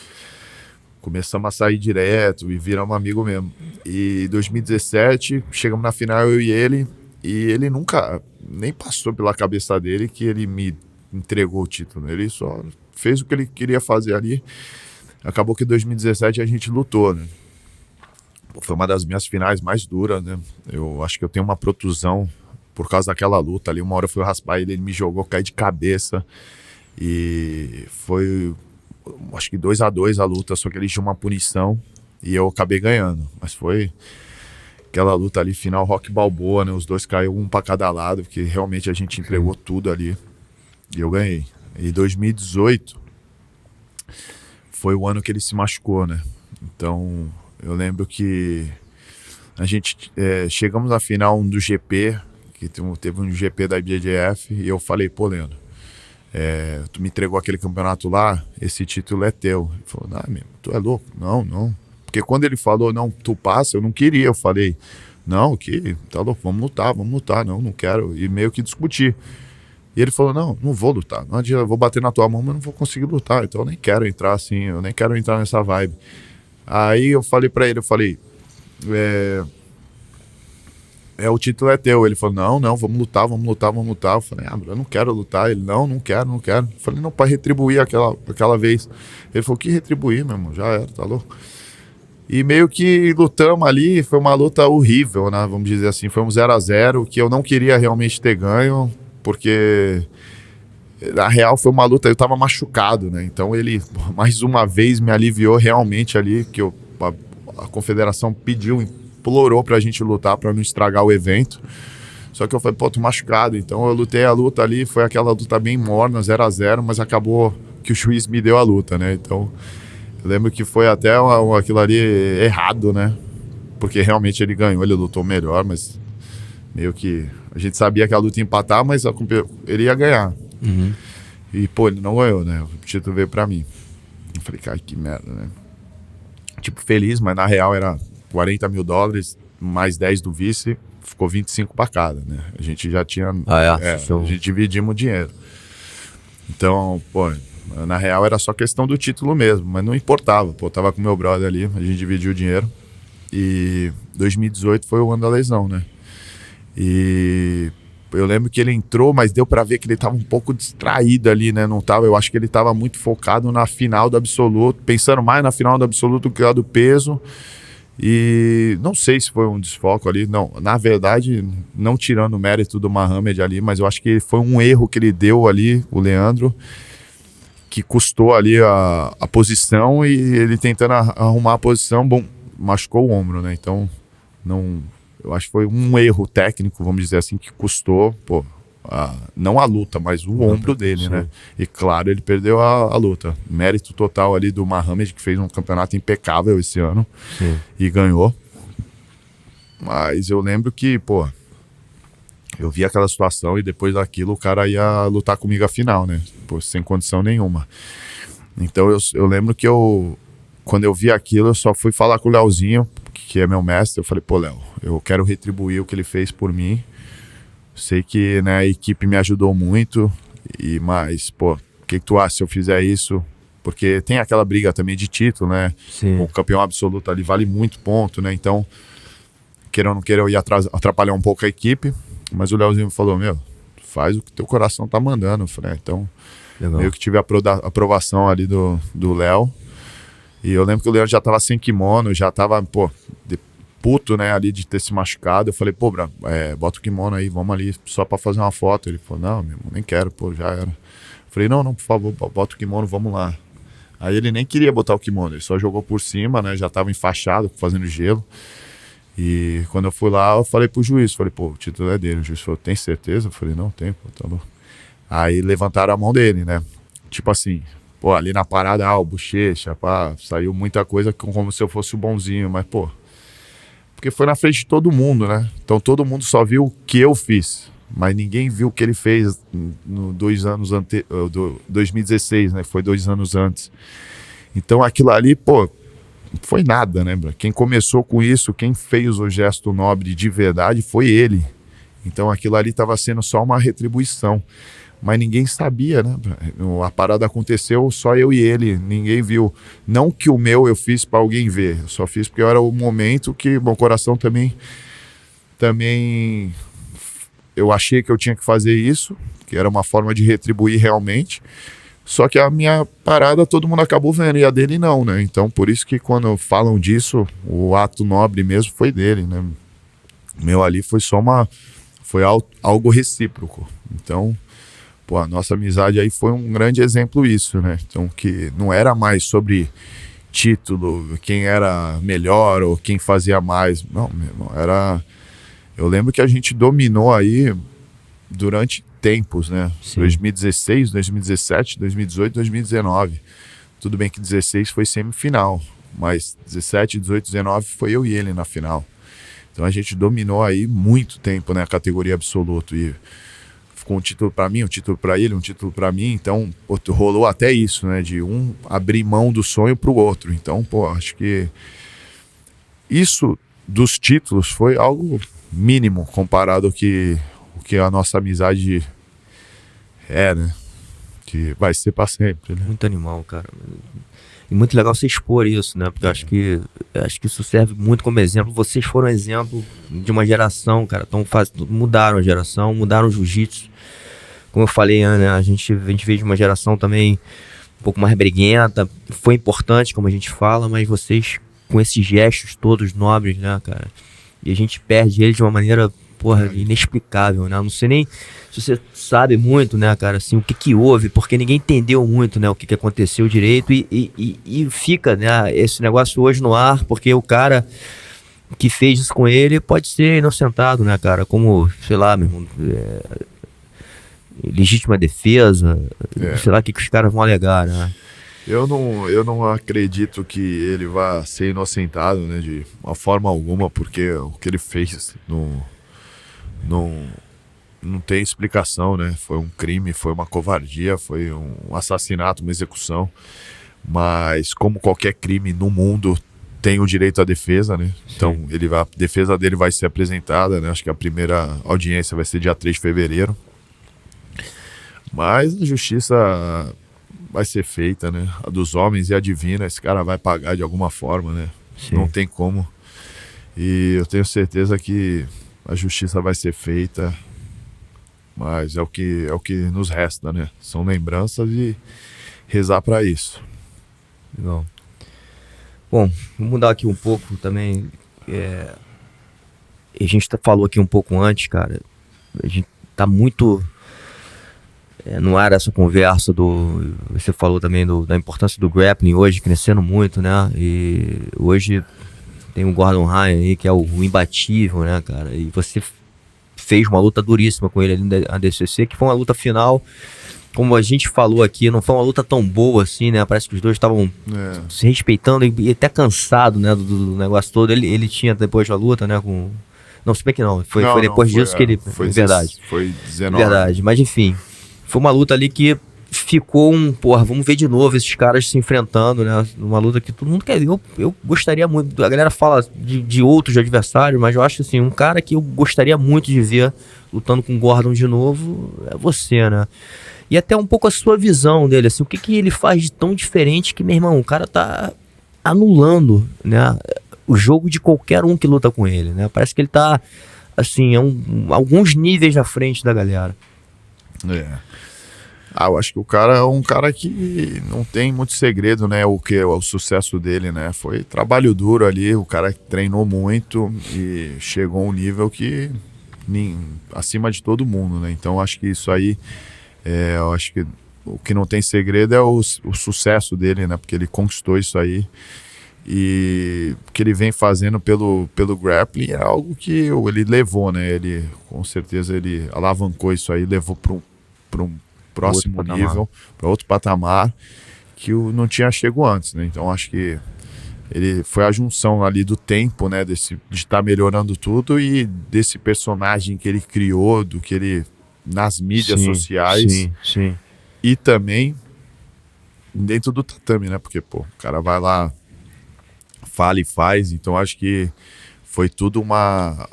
Começamos a sair direto e viramos amigo mesmo. E em 2017, chegamos na final, eu e ele nunca, nem passou pela cabeça dele que ele me entregou o título. Ele só fez o que ele queria fazer ali. Acabou que em 2017 a gente lutou, né? Foi uma das minhas finais mais duras, né? Eu acho que eu tenho uma protusão por causa daquela luta ali. Uma hora eu fui raspar ele me jogou, caí de cabeça. E foi, acho que 2-2 a luta, só que ele tinha uma punição e eu acabei ganhando. Mas foi aquela luta ali, final Rock Balboa, né? Os dois caíram um pra cada lado, porque realmente a gente entregou tudo ali. E eu ganhei. E 2018... foi o ano que ele se machucou, né? Então, eu lembro que a gente chegamos na final do GP, que teve um GP da IBJJF, e eu falei, pô, Leandro, tu me entregou aquele campeonato lá, esse título é teu. Ele falou, não, meu, tu é louco? Não. Porque quando ele falou, não, tu passa, eu não queria. Eu falei, não, que tá louco, vamos lutar. Não quero. E meio que discutir. E ele falou, não vou lutar, não adianta, eu vou bater na tua mão, mas não vou conseguir lutar, então eu nem quero entrar assim, eu nem quero entrar nessa vibe. Aí eu falei pra ele, o título é teu. Ele falou, não, vamos lutar. Eu falei, eu não quero lutar. Ele, não quero. Eu falei, não, pra retribuir aquela vez. Ele falou, que retribuir, meu irmão, já era, tá louco. E meio que lutamos ali, foi uma luta horrível, né, vamos dizer assim, foi um 0-0, que eu não queria realmente ter ganho, porque na real foi uma luta, eu tava machucado, né? Então ele mais uma vez me aliviou realmente ali, que a confederação pediu, implorou pra gente lutar pra não estragar o evento. Só que eu falei, pô, tô machucado. Então eu lutei a luta ali, foi aquela luta bem morna, 0-0, mas acabou que o juiz me deu a luta, né? Então eu lembro que foi até aquilo ali errado, né? Porque realmente ele ganhou, ele lutou melhor, mas meio que a gente sabia que a luta ia empatar, mas ele ia ganhar. Uhum. E, pô, ele não ganhou, né? O título veio pra mim. Eu falei, cara, que merda, né? Tipo, feliz, mas na real era $40 mil, mais 10 do vice, ficou 25 pra cada, né? A gente já tinha... a gente dividimos o dinheiro. Então, pô, na real era só questão do título mesmo, mas não importava. Pô, tava com meu brother ali, a gente dividiu o dinheiro. E 2018 foi o ano da lesão, né? E eu lembro que ele entrou, mas deu pra ver que ele tava um pouco distraído ali, né? Não tava, eu acho que ele tava muito focado na final do absoluto, pensando mais na final do absoluto do que do peso. E não sei se foi um desfoco ali, não. Na verdade, não tirando o mérito do Muhammad ali, mas eu acho que foi um erro que ele deu ali, o Leandro, que custou ali a posição, e ele tentando arrumar a posição, bom, machucou o ombro, né? Então, não... Eu acho que foi um erro técnico, vamos dizer assim, que custou, pô, não a luta, mas o ombro dele, né? E claro, ele perdeu a luta. Mérito total ali do Muhammad, que fez um campeonato impecável esse ano. Sim. E ganhou. Mas eu lembro que, pô, eu vi aquela situação e depois daquilo o cara ia lutar comigo a final, né? Pô, sem condição nenhuma. Então eu lembro que quando eu vi aquilo, eu só fui falar com o Leozinho, que é meu mestre. Eu falei, pô, Léo, eu quero retribuir o que ele fez por mim. Sei que, né, a equipe me ajudou muito, mas, pô, o que tu acha se eu fizer isso? Porque tem aquela briga também de título, né? Sim. O campeão absoluto ali vale muito ponto, né? Então, queira ou não queira, eu ia atrapalhar um pouco a equipe, mas o Leozinho falou, meu, faz o que teu coração tá mandando. Eu falei, então, legal. Meio que tive a aprovação ali do Léo. E eu lembro que o Leandro já tava sem kimono, já tava, pô, puto, né, ali de ter se machucado. Eu falei, pô, bota o kimono aí, vamos ali só pra fazer uma foto. Ele falou, não, meu irmão, nem quero, pô, já era. Eu falei, não, por favor, bota o kimono, vamos lá. Aí ele nem queria botar o kimono, ele só jogou por cima, né, já tava enfaixado, fazendo gelo. E quando eu fui lá, eu falei pro juiz, falei, pô, o título é dele. O juiz falou, tem certeza? Eu falei, não, tem, pô, tá bom. Aí levantaram a mão dele, né, tipo assim... Pô, ali na parada, o Bochecha, pá, saiu muita coisa como se eu fosse o bonzinho, mas, pô, porque foi na frente de todo mundo, né? Então todo mundo só viu o que eu fiz, mas ninguém viu o que ele fez no 2016, né? Foi 2 anos antes. Então aquilo ali, pô, foi nada, né? Quem começou com isso, quem fez o gesto nobre de verdade foi ele. Então aquilo ali estava sendo só uma retribuição. Mas ninguém sabia, né? A parada aconteceu, só eu e ele, ninguém viu. Não que o meu eu fiz para alguém ver, eu só fiz porque era o momento que meu coração também eu achei que eu tinha que fazer isso, que era uma forma de retribuir realmente. Só que a minha parada todo mundo acabou vendo e a dele não, né? Então por isso que quando falam disso, o ato nobre mesmo foi dele, né? O meu ali foi algo recíproco. Então, pô, a nossa amizade aí foi um grande exemplo isso, né? Então, que não era mais sobre título, quem era melhor ou quem fazia mais. Não, meu irmão, era... Eu lembro que a gente dominou aí durante tempos, né? Sim. 2016, 2017, 2018, 2019. Tudo bem que 16 foi semifinal, mas 17, 18, 19 foi eu e ele na final. Então a gente dominou aí muito tempo, né? A categoria absoluto. E ficou um título para mim, um título para ele, um título para mim. Então, pô, rolou até isso, né? De um abrir mão do sonho pro outro. Então, pô, acho que isso dos títulos foi algo mínimo comparado ao que a nossa amizade é, né? Que vai ser para sempre, né? Muito animal, cara. E muito legal você expor isso, né? Porque acho que isso serve muito como exemplo. Vocês foram exemplo de uma geração, cara. Mudaram a geração, mudaram o jiu-jitsu. Como eu falei, né? A gente veio de uma geração também um pouco mais briguenta. Foi importante, como a gente fala, mas vocês com esses gestos todos nobres, né, cara? E a gente perde eles de uma maneira, porra, inexplicável, né? Não sei nem se você sabe muito, né, cara, assim, o que houve, porque ninguém entendeu muito, né, o que aconteceu direito e fica, né, esse negócio hoje no ar, porque o cara que fez isso com ele pode ser inocentado, né, cara, como, sei lá, meu irmão, legítima defesa, sei lá o que os caras vão alegar, né? Eu não acredito que ele vá ser inocentado, né, de uma forma alguma, porque o que ele fez não tem explicação, né? Foi um crime, foi uma covardia, foi um assassinato, uma execução. Mas como qualquer crime no mundo tem o direito à defesa, né? Então a defesa dele vai ser apresentada, né? Acho que a primeira audiência vai ser dia 3 de fevereiro. Mas a justiça vai ser feita, né? A dos homens e a divina, esse cara vai pagar de alguma forma, né? Sim. Não tem como. E eu tenho certeza que a justiça vai ser feita, mas é o que nos resta, né? São lembranças e rezar para isso. Legal. Bom, vou mudar aqui um pouco também. A gente falou aqui um pouco antes, cara. A gente tá muito no ar essa conversa você falou também da importância do grappling hoje, crescendo muito, né? E hoje tem o Gordon Ryan aí, que é o imbatível, né, cara? E você fez uma luta duríssima com ele ali na ADCC, que foi uma luta final, como a gente falou aqui, não foi uma luta tão boa assim, né? Parece que os dois estavam se respeitando e até cansado, né, do negócio todo. Ele tinha depois da luta, né, com... Não, se bem que não. Foi depois disso que ele... Foi verdade. Foi 19. Verdade, mas enfim. Foi uma luta ali que ficou vamos ver de novo esses caras se enfrentando, né? Uma luta que todo mundo quer ver. Eu gostaria muito, a galera fala de outros adversários, mas eu acho assim, um cara que eu gostaria muito de ver lutando com o Gordon de novo é você, né? E até um pouco a sua visão dele, assim, o que ele faz de tão diferente que, meu irmão, o cara tá anulando, né, o jogo de qualquer um que luta com ele, né? Parece que ele tá, assim, alguns níveis à frente da galera. Eu acho que o cara é um cara que não tem muito segredo, né? O sucesso dele, né? Foi trabalho duro ali, o cara treinou muito e chegou a um nível que acima de todo mundo, né? Então acho que isso aí, eu acho que o que não tem segredo é o sucesso dele, né? Porque ele conquistou isso aí e o que ele vem fazendo pelo grappling é algo que ele levou, né? Ele, com certeza, ele alavancou isso aí, levou para um próximo nível, para outro patamar, não tinha chego antes, né? Então acho que ele foi a junção ali do tempo, né, de estar melhorando tudo e desse personagem que ele criou, do que ele nas mídias sociais e também dentro do tatame, né? Porque, pô, o cara vai lá, fala e faz, então acho que foi tudo uma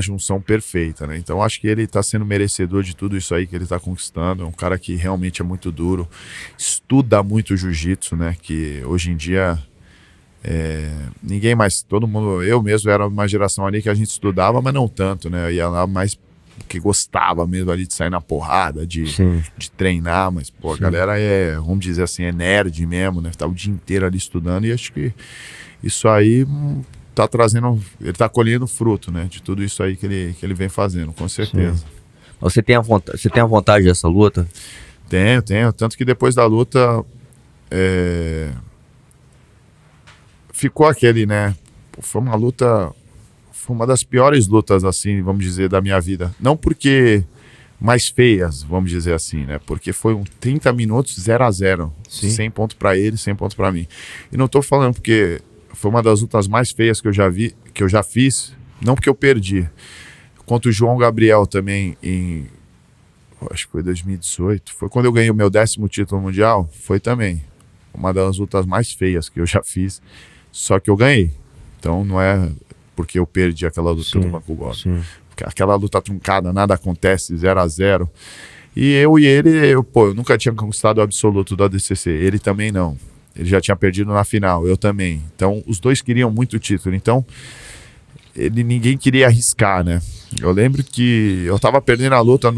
junção perfeita, né? Então acho que ele tá sendo merecedor de tudo isso aí que ele tá conquistando. É um cara que realmente é muito duro, estuda muito jiu-jitsu, né? Que hoje em dia ninguém mais, todo mundo, eu mesmo era uma geração ali que a gente estudava, mas não tanto, né? Eu ia lá mais porque gostava mesmo ali de sair na porrada, de treinar, mas pô, a galera vamos dizer assim, é nerd mesmo, né? Tá o dia inteiro ali estudando e acho que isso aí tá trazendo, ele tá colhendo fruto, né? De tudo isso aí que ele vem fazendo, com certeza. Sim. Você tem a vontade dessa luta? Tenho, tanto que depois da luta ficou aquele, né? Foi uma luta, foi uma das piores lutas, assim, vamos dizer, da minha vida. Não porque mais feias, vamos dizer assim, né? Porque foi 30 minutos 0-0. 100 pontos pra ele, 100 pontos pra mim. E não tô falando porque foi uma das lutas mais feias que eu já vi, que eu já fiz, não porque eu perdi. Contra o João Gabriel também acho que foi 2018. Foi quando eu ganhei o meu 10º título mundial. Foi também uma das lutas mais feias que eu já fiz. Só que eu ganhei. Então não é porque eu perdi aquela luta do Banco Golpe. Aquela luta truncada, nada acontece, 0-0. E ele, eu nunca tinha conquistado o absoluto do ADCC. Ele também não. Ele já tinha perdido na final, eu também. Então os dois queriam muito o título. Então ninguém queria arriscar, né? Eu lembro que eu tava perdendo a luta,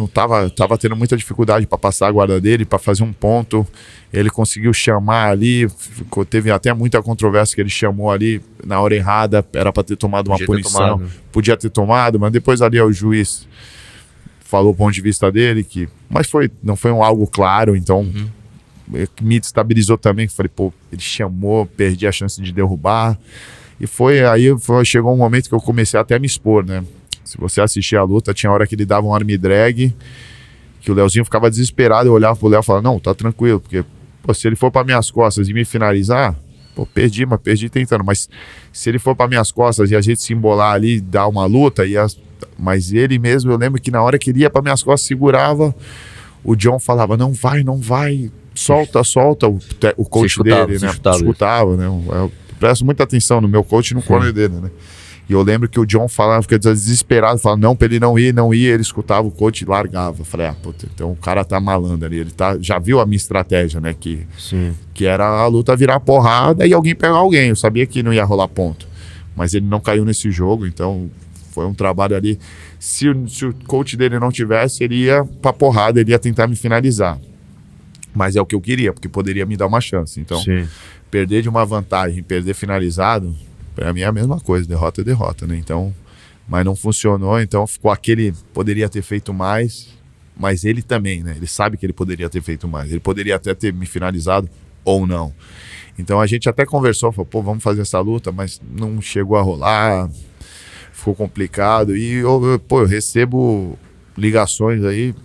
tava tendo muita dificuldade para passar a guarda dele, para fazer um ponto. Ele conseguiu chamar ali, teve até muita controvérsia que ele chamou ali na hora errada, era para ter tomado uma punição. Podia ter tomado, mas depois ali o juiz falou o ponto de vista dele, mas não foi algo claro, então me destabilizou também. Falei, pô, ele chamou, perdi a chance de derrubar. E chegou um momento que eu comecei até a me expor, né? Se você assistir a luta, tinha hora que ele dava um arm drag, que o Leozinho ficava desesperado, eu olhava pro Léo e falava, não, tá tranquilo, porque se ele for para minhas costas e me finalizar, mas perdi tentando, mas se ele for para minhas costas e a gente se embolar ali e dar uma luta, mas ele mesmo, eu lembro que na hora que ele ia para minhas costas, segurava, o John falava, não vai, solta, o coach dele, né? Escutava, né? Eu presto muita atenção no meu coach e no corner dele, né? E eu lembro que o John falava, fica desesperado, falava não, pra ele não ir, ele escutava o coach e largava. Eu falei, então o cara tá malandro ali, ele já viu a minha estratégia, né? Que era a luta virar porrada e alguém pegar alguém. Eu sabia que não ia rolar ponto. Mas ele não caiu nesse jogo, então foi um trabalho ali. Se o coach dele não tivesse, ele ia pra porrada, ele ia tentar me finalizar. Mas é o que eu queria, porque poderia me dar uma chance. Então, perder de uma vantagem, perder finalizado, pra mim é a mesma coisa, derrota é derrota, né? Então, mas não funcionou, então ficou aquele, poderia ter feito mais, mas ele também, né? Ele sabe que ele poderia ter feito mais, ele poderia até ter me finalizado ou não. Então a gente até conversou, falou, vamos fazer essa luta, mas não chegou a rolar, ficou complicado. E eu recebo ligações aí,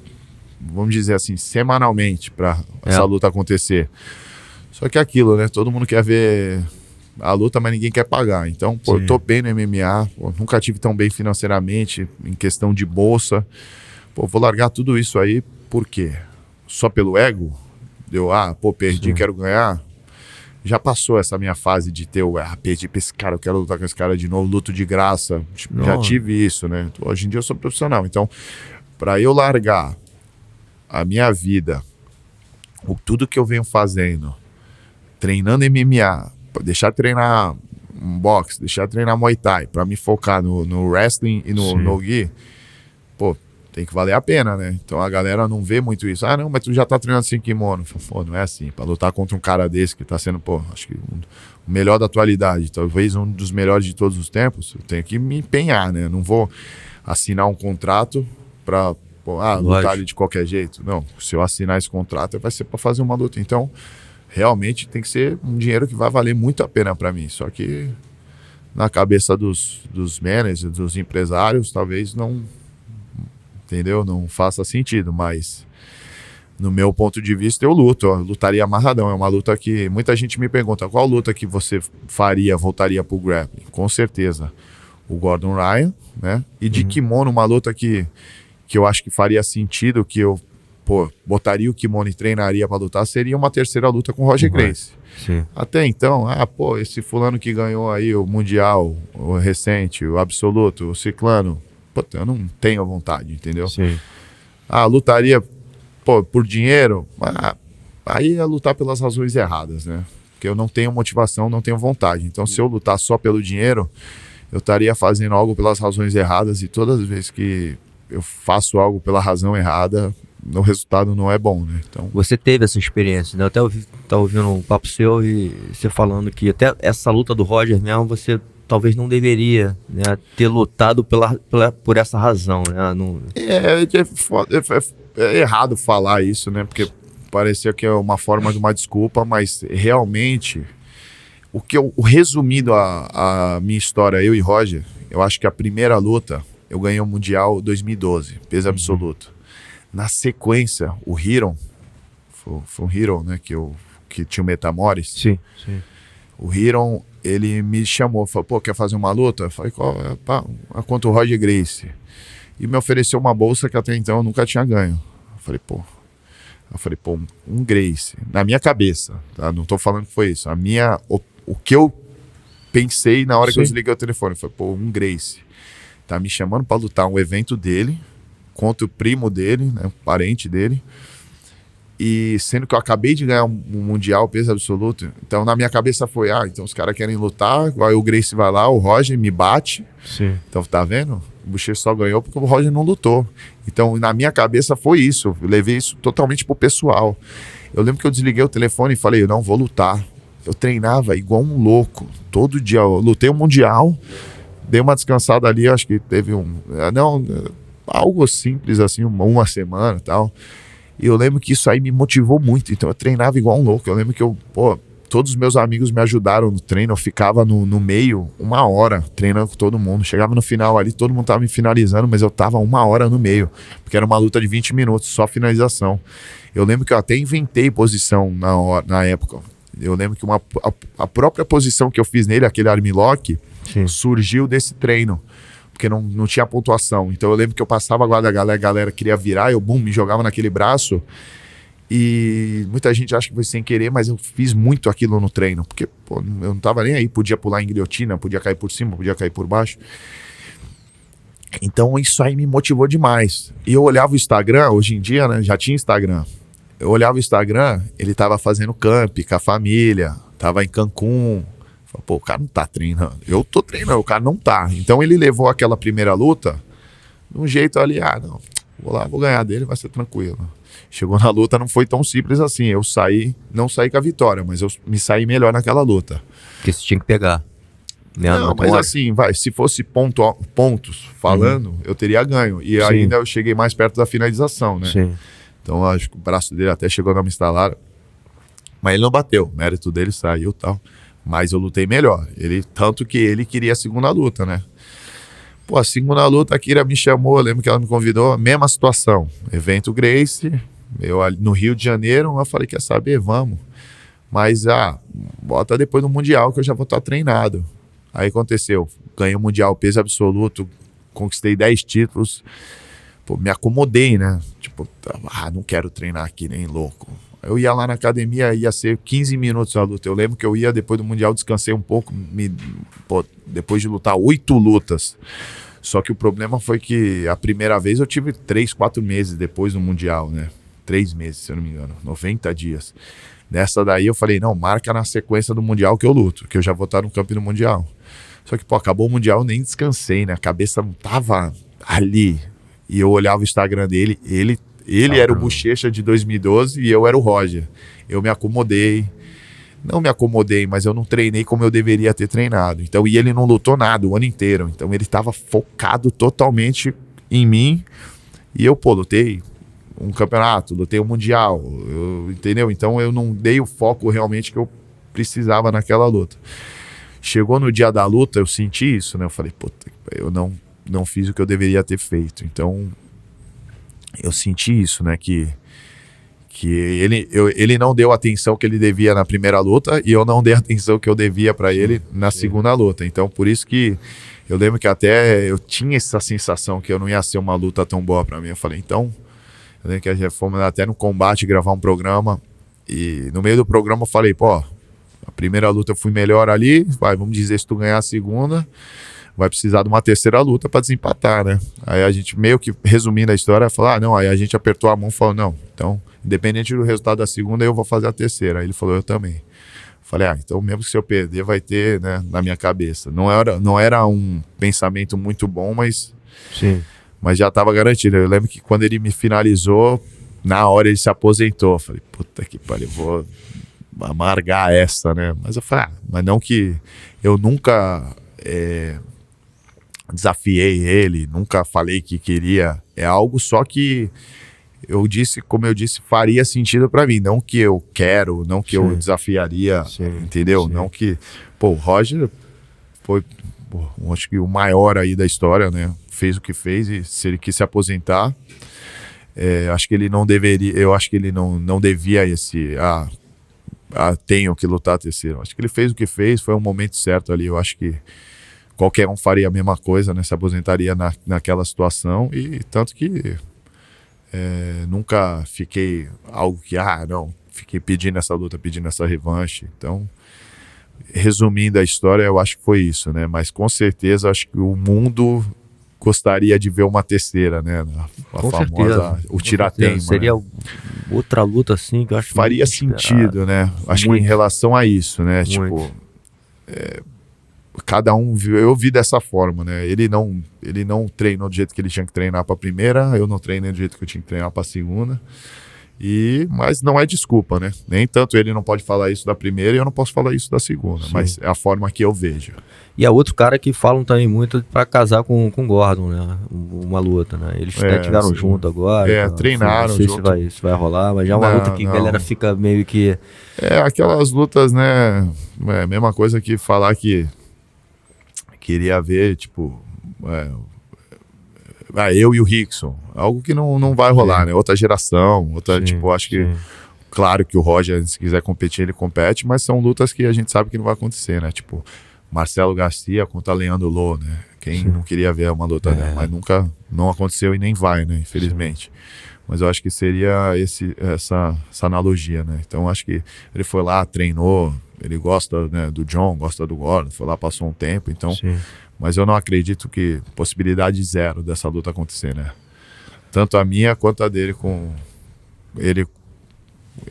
vamos dizer assim, semanalmente para essa luta acontecer. Só que é aquilo, né? Todo mundo quer ver a luta, mas ninguém quer pagar. Então, eu tô bem no MMA, nunca tive tão bem financeiramente, em questão de bolsa. Vou largar tudo isso aí, por quê? Só pelo ego? Perdi, quero ganhar. Já passou essa minha fase de ter perdi pra esse cara, eu quero lutar com esse cara de novo, luto de graça. Já tive isso, né? Hoje em dia eu sou profissional, então, pra eu largar a minha vida, tudo que eu venho fazendo, treinando MMA, deixar de treinar boxe, deixar de treinar Muay Thai, pra me focar no wrestling e no no-gi, tem que valer a pena, né? Então a galera não vê muito isso. Não, mas tu já tá treinando sem kimono. Não é assim. Pra lutar contra um cara desse que tá sendo, acho que o melhor da atualidade, talvez um dos melhores de todos os tempos, eu tenho que me empenhar, né? Não vou assinar um contrato pra lutar ali de qualquer jeito. Não, se eu assinar esse contrato vai ser pra fazer uma luta. Então, realmente tem que ser um dinheiro que vai valer muito a pena pra mim. Só que na cabeça dos managers, dos empresários, talvez não... Entendeu? Não faça sentido, mas no meu ponto de vista, eu luto. Eu lutaria amarradão. É uma luta que muita gente me pergunta, qual luta que você faria, voltaria pro grappling? Com certeza. O Gordon Ryan, né? E de kimono, uma luta que eu acho que faria sentido, que eu botaria o kimono e treinaria para lutar, seria uma terceira luta com o Roger Gracie. Sim. Até então, esse fulano que ganhou aí o Mundial, o recente, o Absoluto, o Ciclano, eu não tenho vontade, entendeu? Sim. Lutaria por dinheiro, aí ia lutar pelas razões erradas, né? Porque eu não tenho motivação, não tenho vontade. Então, se eu lutar só pelo dinheiro, eu estaria fazendo algo pelas razões erradas, e todas as vezes que eu faço algo pela razão errada, o resultado não é bom, né? Então... Você teve essa experiência, né? Eu até tava ouvindo um papo seu e você falando que até essa luta do Roger mesmo, você talvez não deveria, né, ter lutado por essa razão, né? Não... É errado falar isso, né? Porque parecia que é uma forma de uma desculpa, mas realmente, o resumido a minha história, eu e Roger, eu acho que a primeira luta, eu ganhei o Mundial 2012, peso absoluto. Na sequência, o Hiron, foi o Hiron, né, que tinha o Metamoris. Sim. O Hiron, ele me chamou, falou, quer fazer uma luta? Eu falei, contra o Roger Gracie. E me ofereceu uma bolsa que até então eu nunca tinha ganho. Eu falei, um Gracie. Na minha cabeça, tá? Não tô falando que foi isso. O que eu pensei na hora que eu desliguei o telefone, foi, um Gracie. Tá me chamando pra lutar um evento dele, contra o primo dele, né, um parente dele, e sendo que eu acabei de ganhar um Mundial peso absoluto, então na minha cabeça foi, então os caras querem lutar, aí o Gracie vai lá, o Roger me bate. Sim. Então tá vendo? O Boucher só ganhou porque o Roger não lutou. Então na minha cabeça foi isso, eu levei isso totalmente pro pessoal. Eu lembro que eu desliguei o telefone e falei, eu não vou lutar. Eu treinava igual um louco, todo dia, eu lutei o Mundial, dei uma descansada ali, acho que teve algo simples assim, uma semana e tal. E eu lembro que isso aí me motivou muito. Então eu treinava igual um louco. Eu lembro que todos os meus amigos me ajudaram no treino. Eu ficava no meio 1 hora treinando com todo mundo. Chegava no final ali, todo mundo tava me finalizando, mas eu tava 1 hora no meio, porque era uma luta de 20 minutos, só finalização. Eu lembro que eu até inventei posição na época. Eu lembro que a própria posição que eu fiz nele, aquele armlock, surgiu desse treino, porque não tinha pontuação. Então eu lembro que eu passava agora a galera queria virar, eu me jogava naquele braço, e muita gente acha que foi sem querer, mas eu fiz muito aquilo no treino, porque eu não tava nem aí, podia pular em guilhotina, podia cair por cima, podia cair por baixo. Então isso aí me motivou demais. E eu olhava o Instagram, hoje em dia, né, já tinha Instagram. Eu olhava o Instagram, ele tava fazendo camp com a família, tava em Cancún. O cara não tá treinando. Eu tô treinando, o cara não tá. Então ele levou aquela primeira luta de um jeito ali, não, vou lá, vou ganhar dele, vai ser tranquilo. Chegou na luta, não foi tão simples assim. Eu não saí com a vitória, mas eu me saí melhor naquela luta. Porque você tinha que pegar. Não, mas assim, se fosse pontos falando, eu teria ganho. E ainda eu cheguei mais perto da finalização, né? Sim. Então acho que o braço dele até chegou a me instalar. Mas ele não bateu, o mérito dele saiu e tal. Mas eu lutei melhor. Tanto que ele queria a segunda luta, né? A segunda luta, a Kira me chamou, eu lembro que ela me convidou, mesma situação. Evento Gracie, eu no Rio de Janeiro, eu falei, quer saber? Vamos. Mas, bota depois do Mundial que eu já vou estar treinado. Aí aconteceu, ganhei o Mundial peso absoluto, conquistei 10 títulos. Me acomodei, né? Não quero treinar aqui nem louco. Eu ia lá na academia, ia ser 15 minutos a luta. Eu lembro que eu ia, depois do Mundial, descansei um pouco, depois de lutar 8 lutas. Só que o problema foi que a primeira vez eu tive 3, 4 meses depois do Mundial, né? 3 meses, se eu não me engano, 90 dias. Nessa daí eu falei, não, marca na sequência do Mundial que eu luto, que eu já vou estar no campo do Mundial. Só que, acabou o Mundial, eu nem descansei, né? A cabeça não tava ali. E eu olhava o Instagram dele, ele era o Bochecha de 2012 e eu era o Roger. Eu me acomodei. Não me acomodei, mas eu não treinei como eu deveria ter treinado. Então, e ele não lutou nada o ano inteiro. Então ele estava focado totalmente em mim. E eu, lutei um campeonato, lutei um mundial. Entendeu? Então eu não dei o foco realmente que eu precisava naquela luta. Chegou no dia da luta, eu senti isso, né? Eu falei, eu não fiz o que eu deveria ter feito. Então eu senti isso, né, que que ele não deu a atenção que ele devia na primeira luta e eu não dei a atenção que eu devia para ele na segunda luta. Então, por isso que eu lembro que até eu tinha essa sensação que eu não ia ser uma luta tão boa para mim. Eu falei, então, eu lembro que a gente fomos até no combate gravar um programa e no meio do programa eu falei, pô, a primeira luta eu fui melhor ali, vamos dizer, se tu ganhar a segunda, vai precisar de uma terceira luta para desempatar, né? Aí a gente meio que, resumindo a história, falou, não, aí a gente apertou a mão e falou, não, então, independente do resultado da segunda, eu vou fazer a terceira. Aí ele falou, eu também. Falei, então mesmo que se eu perder, vai ter, né, na minha cabeça. Não era um pensamento muito bom, mas já estava garantido. Eu lembro que quando ele me finalizou, na hora ele se aposentou. Eu falei, puta que pariu, vou amargar essa, né? Mas eu falei, mas não que eu nunca desafiei ele, nunca falei que queria. É algo só que eu disse, como eu disse, faria sentido pra mim, não que eu quero, não que eu desafiaria, entendeu? Não que, o Roger foi, acho que o maior aí da história, né? Fez o que fez e se ele quis se aposentar, acho que ele não deveria, eu acho que ele não devia tenho que lutar a terceira. Acho que ele fez o que fez, foi um momento certo ali, eu acho que qualquer um faria a mesma coisa, né? Se aposentaria naquela situação e tanto que nunca fiquei algo que, fiquei pedindo essa luta, pedindo essa revanche. Então, resumindo a história, eu acho que foi isso, né? Mas com certeza, acho que o mundo gostaria de ver uma terceira, né? A famosa, o Tiratema. Seria outra luta, assim, que eu acho que faria sentido, né? Acho que em relação a isso, né? Muito. Tipo, cada um viu, eu vi dessa forma, né? Ele não treinou do jeito que ele tinha que treinar para a primeira, eu não treinei do jeito que eu tinha que treinar para a segunda. Mas não é desculpa, né? Nem tanto ele não pode falar isso da primeira e eu não posso falar isso da segunda, mas é a forma que eu vejo. E há outro cara que falam também muito para casar com o Gordon, né? Uma luta, né? Eles até estiveram junto agora. Treinaram não sei junto. se vai rolar, mas já é uma luta que a galera fica meio que... aquelas lutas, né? Mesma coisa que falar que queria ver, tipo, eu e o Rickson, algo que não vai rolar, né? Outra geração, acho que, claro que o Roger, se quiser competir, ele compete, mas são lutas que a gente sabe que não vai acontecer, né? Tipo, Marcelo Garcia contra Leandro Lô, né? Quem não queria ver uma luta dela, mas nunca, não aconteceu e nem vai, né? Infelizmente. Mas eu acho que seria essa analogia, né? Então acho que ele foi lá, treinou, ele gosta, né, do John, gosta do Gordon, foi lá, passou um tempo, então... Mas eu não acredito que possibilidade zero dessa luta acontecer, né? Tanto a minha quanto a dele com ele,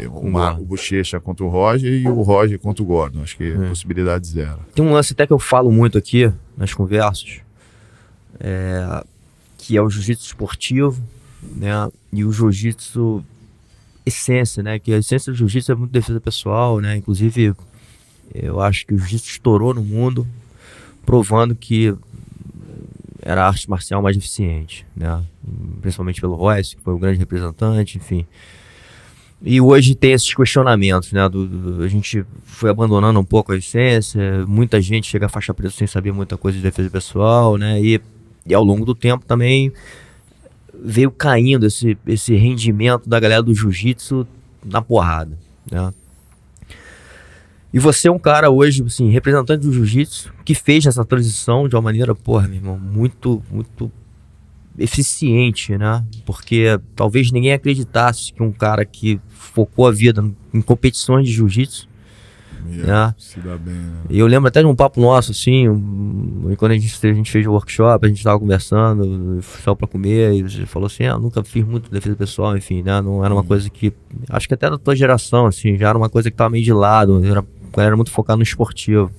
o Bochecha contra o Roger e o Roger contra o Gordon. Acho que possibilidade zero. Tem um lance até que eu falo muito aqui nas conversas, que é o jiu-jitsu esportivo, né? E o jiu-jitsu essência, né? Que a essência do jiu-jitsu é muito defesa pessoal, né? Inclusive, eu acho que o jiu-jitsu estourou no mundo, provando que era a arte marcial mais eficiente, né? Principalmente pelo Royce, que foi o grande representante, enfim. E hoje tem esses questionamentos, né? A gente foi abandonando um pouco a essência, muita gente chega a faixa preta sem saber muita coisa de defesa pessoal, né? E ao longo do tempo também veio caindo esse rendimento da galera do jiu-jitsu na porrada, né? E você é um cara hoje, assim, representante do jiu-jitsu, que fez essa transição de uma maneira, meu irmão, muito, muito eficiente, né? Porque talvez ninguém acreditasse que um cara que focou a vida em competições de jiu-jitsu, né? Se dá bem, né? E eu lembro até de um papo nosso, assim, quando a gente fez o workshop, a gente tava conversando, só pra comer, e você falou assim, eu nunca fiz muito defesa pessoal, enfim, né? Não era uma coisa que, acho que até da tua geração, assim, já era uma coisa que tava meio de lado, a galera muito focada no esportivo.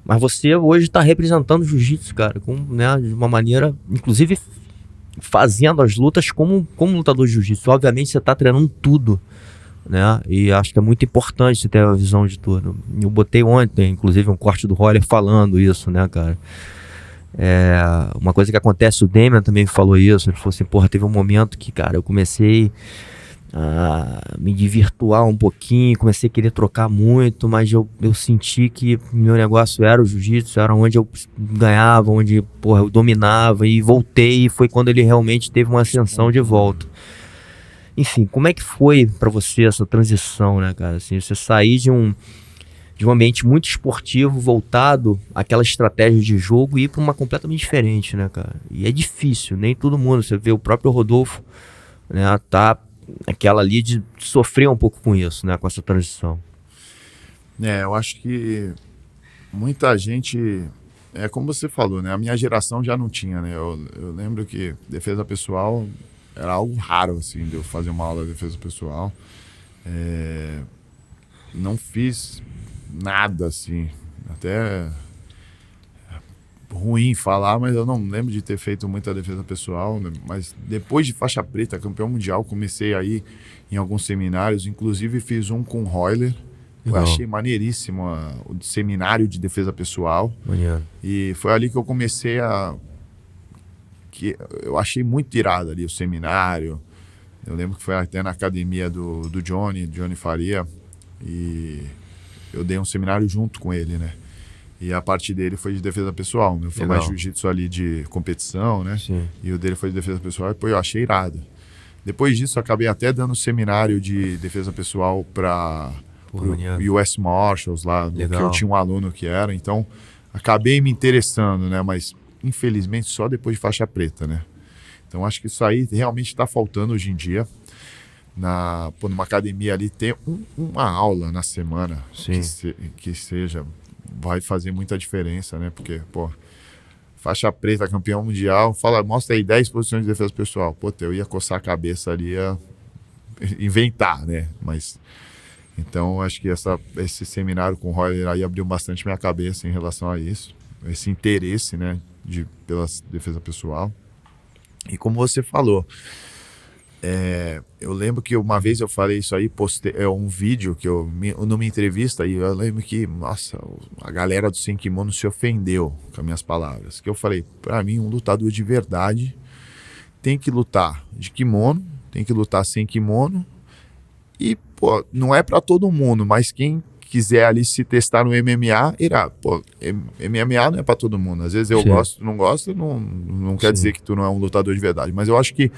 Mas você hoje tá representando o jiu-jitsu, cara, né, de uma maneira, inclusive fazendo as lutas como lutador de jiu-jitsu. Obviamente você tá treinando tudo, né? E acho que é muito importante você ter a visão de tudo. Eu botei ontem, inclusive, um corte do Roller falando isso, né, cara? Uma coisa que acontece, o Damian também falou isso. Ele falou assim, teve um momento que, cara, eu comecei a me desvirtuar um pouquinho, comecei a querer trocar muito, mas eu senti que meu negócio era o jiu-jitsu, era onde eu ganhava, onde, eu dominava, e voltei, e foi quando ele realmente teve uma ascensão de volta. Enfim, como é que foi pra você essa transição, né, cara? Assim, você sair de um ambiente muito esportivo, voltado àquela estratégia de jogo e ir pra uma completamente diferente, né, cara? E é difícil, nem todo mundo. Você vê o próprio Rodolfo, né, tá aquela ali de sofrer um pouco com isso, né, com essa transição. Eu acho que muita gente, como você falou, né? A minha geração já não tinha, né? Eu lembro que defesa pessoal era algo raro, assim, de eu fazer uma aula de defesa pessoal. Não fiz nada, assim, até ruim falar, mas eu não lembro de ter feito muita defesa pessoal, né? Mas depois de faixa preta, campeão mundial, comecei a ir em alguns seminários, inclusive fiz um com o Royler. Eu achei maneiríssimo o seminário de defesa pessoal. Maneiro. E foi ali que eu comecei que eu achei muito irado ali o seminário. Eu lembro que foi até na academia do Johnny Faria. E eu dei um seminário junto com ele, né? E a parte dele foi de defesa pessoal, né? Foi mais jiu-jitsu ali de competição, né? Sim. E o dele foi de defesa pessoal. E pô, eu achei irado. Depois disso, eu acabei até dando seminário de defesa pessoal para US Marshals lá, que eu tinha um aluno que era, então acabei me interessando, né? Mas infelizmente só depois de faixa preta, né? Então acho que isso aí realmente está faltando hoje em dia. Numa academia ali ter uma aula na semana que seja, vai fazer muita diferença, né? Porque, pô, faixa preta, campeão mundial, mostra aí 10 posições de defesa pessoal. Pô, eu ia coçar a cabeça ali, ia inventar, né? Mas então, acho que esse seminário com o Royler aí abriu bastante minha cabeça em relação a isso. Esse interesse, né, pela defesa pessoal. E como você falou, eu lembro que uma vez eu falei isso aí, postei um vídeo que numa entrevista, e eu lembro que, nossa, a galera do Sem Kimono se ofendeu com as minhas palavras. Que eu falei, pra mim, um lutador de verdade tem que lutar de kimono, tem que lutar sem kimono. E, pô, não é pra todo mundo, mas quem quiser ali se testar no MMA, irá. Pô, MMA não é pra todo mundo. Às vezes eu gosto, não gosto, não quer dizer que tu não é um lutador de verdade. Mas eu acho que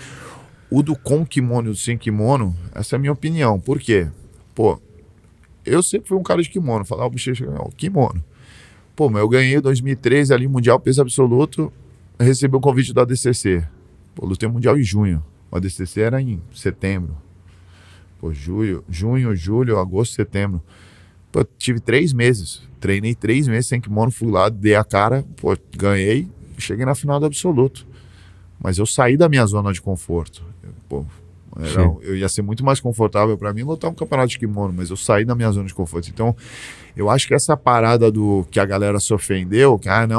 o do com kimono e o do sem kimono, essa é a minha opinião. Por quê? Pô, eu sempre fui um cara de kimono. Falar o bochecha, não, kimono. Pô, mas eu ganhei em 2013 ali, Mundial Peso Absoluto, recebi o convite da ADCC. Pô, lutei Mundial em junho. O ADCC era em setembro. Pô, junho, julho, agosto, setembro. Pô, tive 3 meses. Treinei 3 meses sem kimono, fui lá, dei a cara, pô, ganhei, cheguei na final do absoluto. Mas eu saí da minha zona de conforto. Eu ia ser muito mais confortável para mim lutar um campeonato de kimono, mas eu saí da minha zona de conforto. Então, eu acho que essa parada que a galera se ofendeu,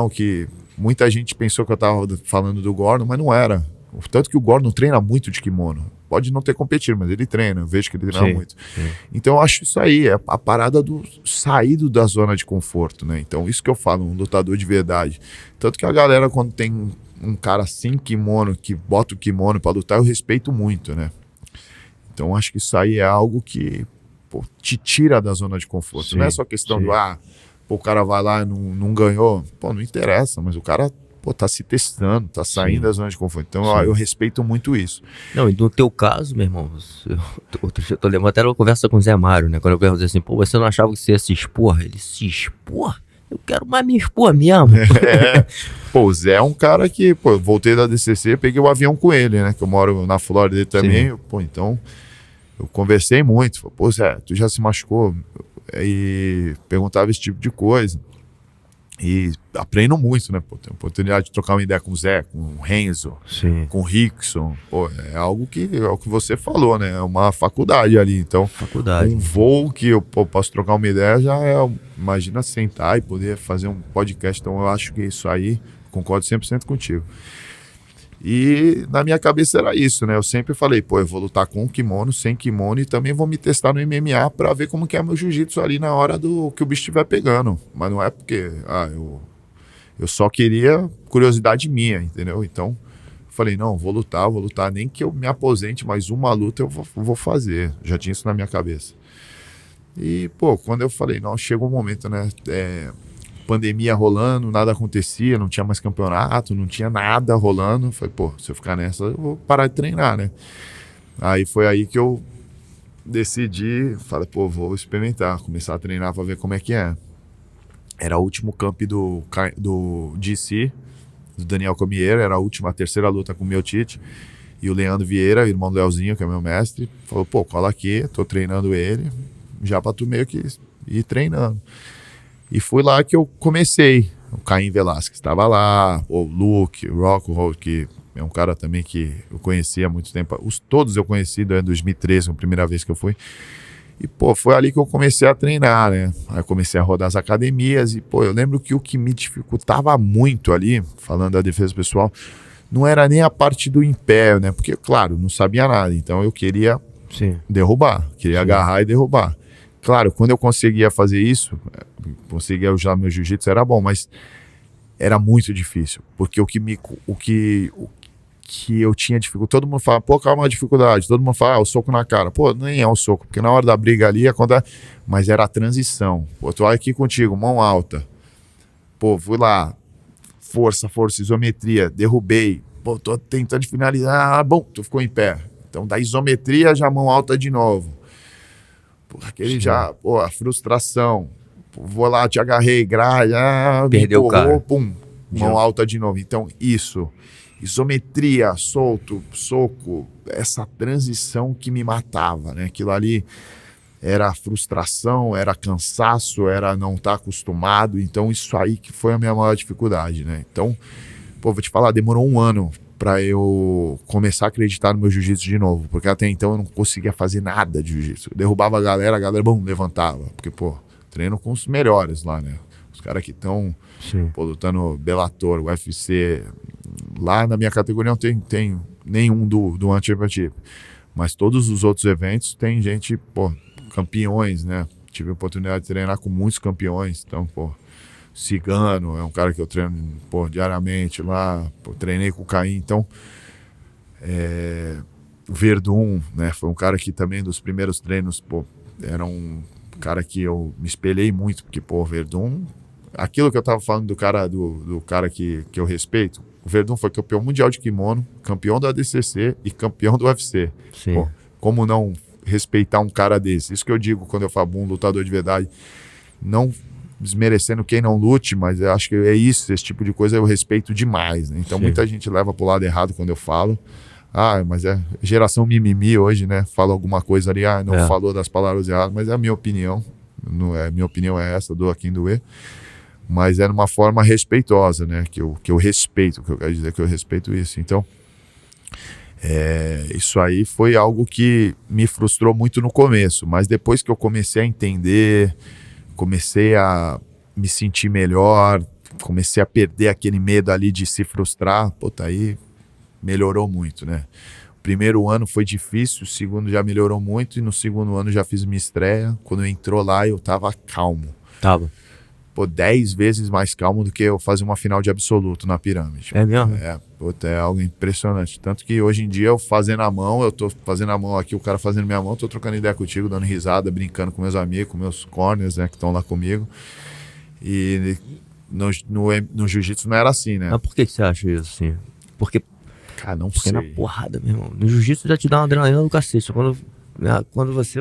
que muita gente pensou que eu tava falando do Gordon, mas não era. Tanto que o Gordon treina muito de kimono. Pode não ter competido, mas ele treina. Eu vejo que ele treina muito. Sim. Então eu acho isso aí, é a parada do saído da zona de conforto, né? Então isso que eu falo, um lutador de verdade. Tanto que a galera, quando tem um cara sem kimono, que bota o kimono pra lutar, eu respeito muito, né? Então acho que isso aí é algo que te tira da zona de conforto. Sim, não é só questão o cara vai lá e não ganhou. Pô, não interessa, mas o cara... tá se testando, tá saindo da zona de conforto. Então eu respeito muito isso. Não, e no teu caso, meu irmão, outro dia eu tô lembrando até uma conversa com o Zé Mário, né? Quando eu perguntei assim, pô, você não achava que você ia se expor? Ele, se expor? Eu quero mais me expor mesmo. Pô, o Zé é um cara que, pô, eu voltei da DCC, peguei o avião com ele, né? Que eu moro na Flórida também. Pô, então, eu conversei muito. Falei, pô, Zé, tu já se machucou? E perguntava esse tipo de coisa. E aprendo muito, né? Pô, tenho a oportunidade de trocar uma ideia com o Zé, com o Renzo, com o Rickson. Pô, é algo que é o que você falou, né? É uma faculdade ali. Então, um voo que eu posso trocar uma ideia já é. Imagina sentar e poder fazer um podcast. Então, eu acho que isso aí, concordo 100% contigo. E na minha cabeça era isso, né? Eu sempre falei, pô, eu vou lutar com kimono, sem kimono, e também vou me testar no MMA pra ver como que é meu jiu-jitsu ali na hora do que o bicho estiver pegando. Mas não é porque eu só queria curiosidade minha, entendeu? Então, eu falei, não, vou lutar, nem que eu me aposente, mas uma luta eu vou fazer. Já tinha isso na minha cabeça. E, pô, quando eu falei, não, chega um momento, né? Pandemia rolando, nada acontecia, não tinha mais campeonato, não tinha nada rolando. Falei, pô, se eu ficar nessa, eu vou parar de treinar, né? Aí foi aí que eu decidi, falei, pô, vou experimentar, começar a treinar pra ver como é que é. Era o último camp do GC, do Daniel Cormier, era a terceira luta com o meu Tite. E o Leandro Vieira, irmão do Leozinho, que é meu mestre, falou, pô, cola aqui, tô treinando ele, já pra tu meio que ir treinando. E foi lá que eu comecei. O Caim Velasquez estava lá, o Luke, o Rockhold, que é um cara também que eu conhecia há muito tempo. Todos eu conheci em 2013, a primeira vez que eu fui. E, pô, foi ali que eu comecei a treinar, né? Aí eu comecei a rodar as academias e, pô, eu lembro que o que me dificultava muito ali, falando da defesa pessoal, não era nem a parte do império, né? Porque, claro, não sabia nada. Então eu queria derrubar, queria agarrar e derrubar. Claro, quando eu conseguia fazer isso, conseguia usar meu jiu-jitsu, era bom, mas era muito difícil. Porque o que eu tinha dificuldade, todo mundo fala, pô, calma, a dificuldade. Todo mundo fala, o soco na cara. Pô, nem é o soco, porque na hora da briga ali, mas era a transição. Pô, tô aqui contigo, mão alta. Pô, fui lá, força, isometria, derrubei. Pô, tô tentando finalizar. Ah, bom, tu ficou em pé. Então, da isometria, já mão alta de novo. Pô, aquele já, pô, a frustração. Pô, vou lá, te agarrei, grade, perdeu o cara. Pum, mão alta de novo. Então, isso. Isometria, solto, soco, essa transição que me matava, né? Aquilo ali era frustração, era cansaço, era não estar acostumado. Então, isso aí que foi a minha maior dificuldade, né? Então, pô, vou te falar, demorou um ano para eu começar a acreditar no meu jiu-jitsu de novo, porque até então eu não conseguia fazer nada de jiu-jitsu. Eu derrubava a galera, bom, levantava, porque, pô, treino com os melhores lá, né? Os caras que estão lutando Bellator, UFC. Lá na minha categoria não tem nenhum do One Championship, mas todos os outros eventos tem gente, pô, campeões, né? Tive a oportunidade de treinar com muitos campeões, então, pô, Cigano é um cara que eu treino, pô, diariamente lá, pô, treinei com o Caim, então, o Verdun, né? Foi um cara que também dos primeiros treinos, pô, era um cara que eu me espelhei muito, porque, pô, Verdun, aquilo que eu tava falando do cara que eu respeito, o Verdun foi campeão mundial de kimono, campeão do ADCC e campeão do UFC. Pô, como não respeitar um cara desse? Isso que eu digo quando eu falo um lutador de verdade, não desmerecendo quem não lute, mas eu acho que é isso, esse tipo de coisa eu respeito demais, né? Então muita gente leva pro lado errado quando eu falo. Ah, mas é geração mimimi hoje, né? Fala alguma coisa ali, não falou das palavras erradas, mas é a minha opinião. Não é, minha opinião é essa, doa quem doer. Mas é numa forma respeitosa, né? Que eu respeito, que eu quero dizer que eu respeito isso. Então, isso aí foi algo que me frustrou muito no começo, mas depois que eu comecei a entender, comecei a me sentir melhor, comecei a perder aquele medo ali de se frustrar, puta, aí melhorou muito, né? O primeiro ano foi difícil, o segundo já melhorou muito e no segundo ano já fiz minha estreia. Quando entrou lá eu tava calmo. Tava. Pô, 10 vezes mais calmo do que eu fazer uma final de absoluto na pirâmide. É mesmo? É algo impressionante. Tanto que hoje em dia eu fazendo a mão, eu tô fazendo a mão aqui, o cara fazendo minha mão, eu tô trocando ideia contigo, dando risada, brincando com meus amigos, com meus corners, né, que estão lá comigo. E no jiu-jitsu não era assim, né? Mas por que você acha isso, assim? Porque sei. na porrada, meu irmão. No jiu-jitsu já te dá uma adrenalina do cacete. Quando você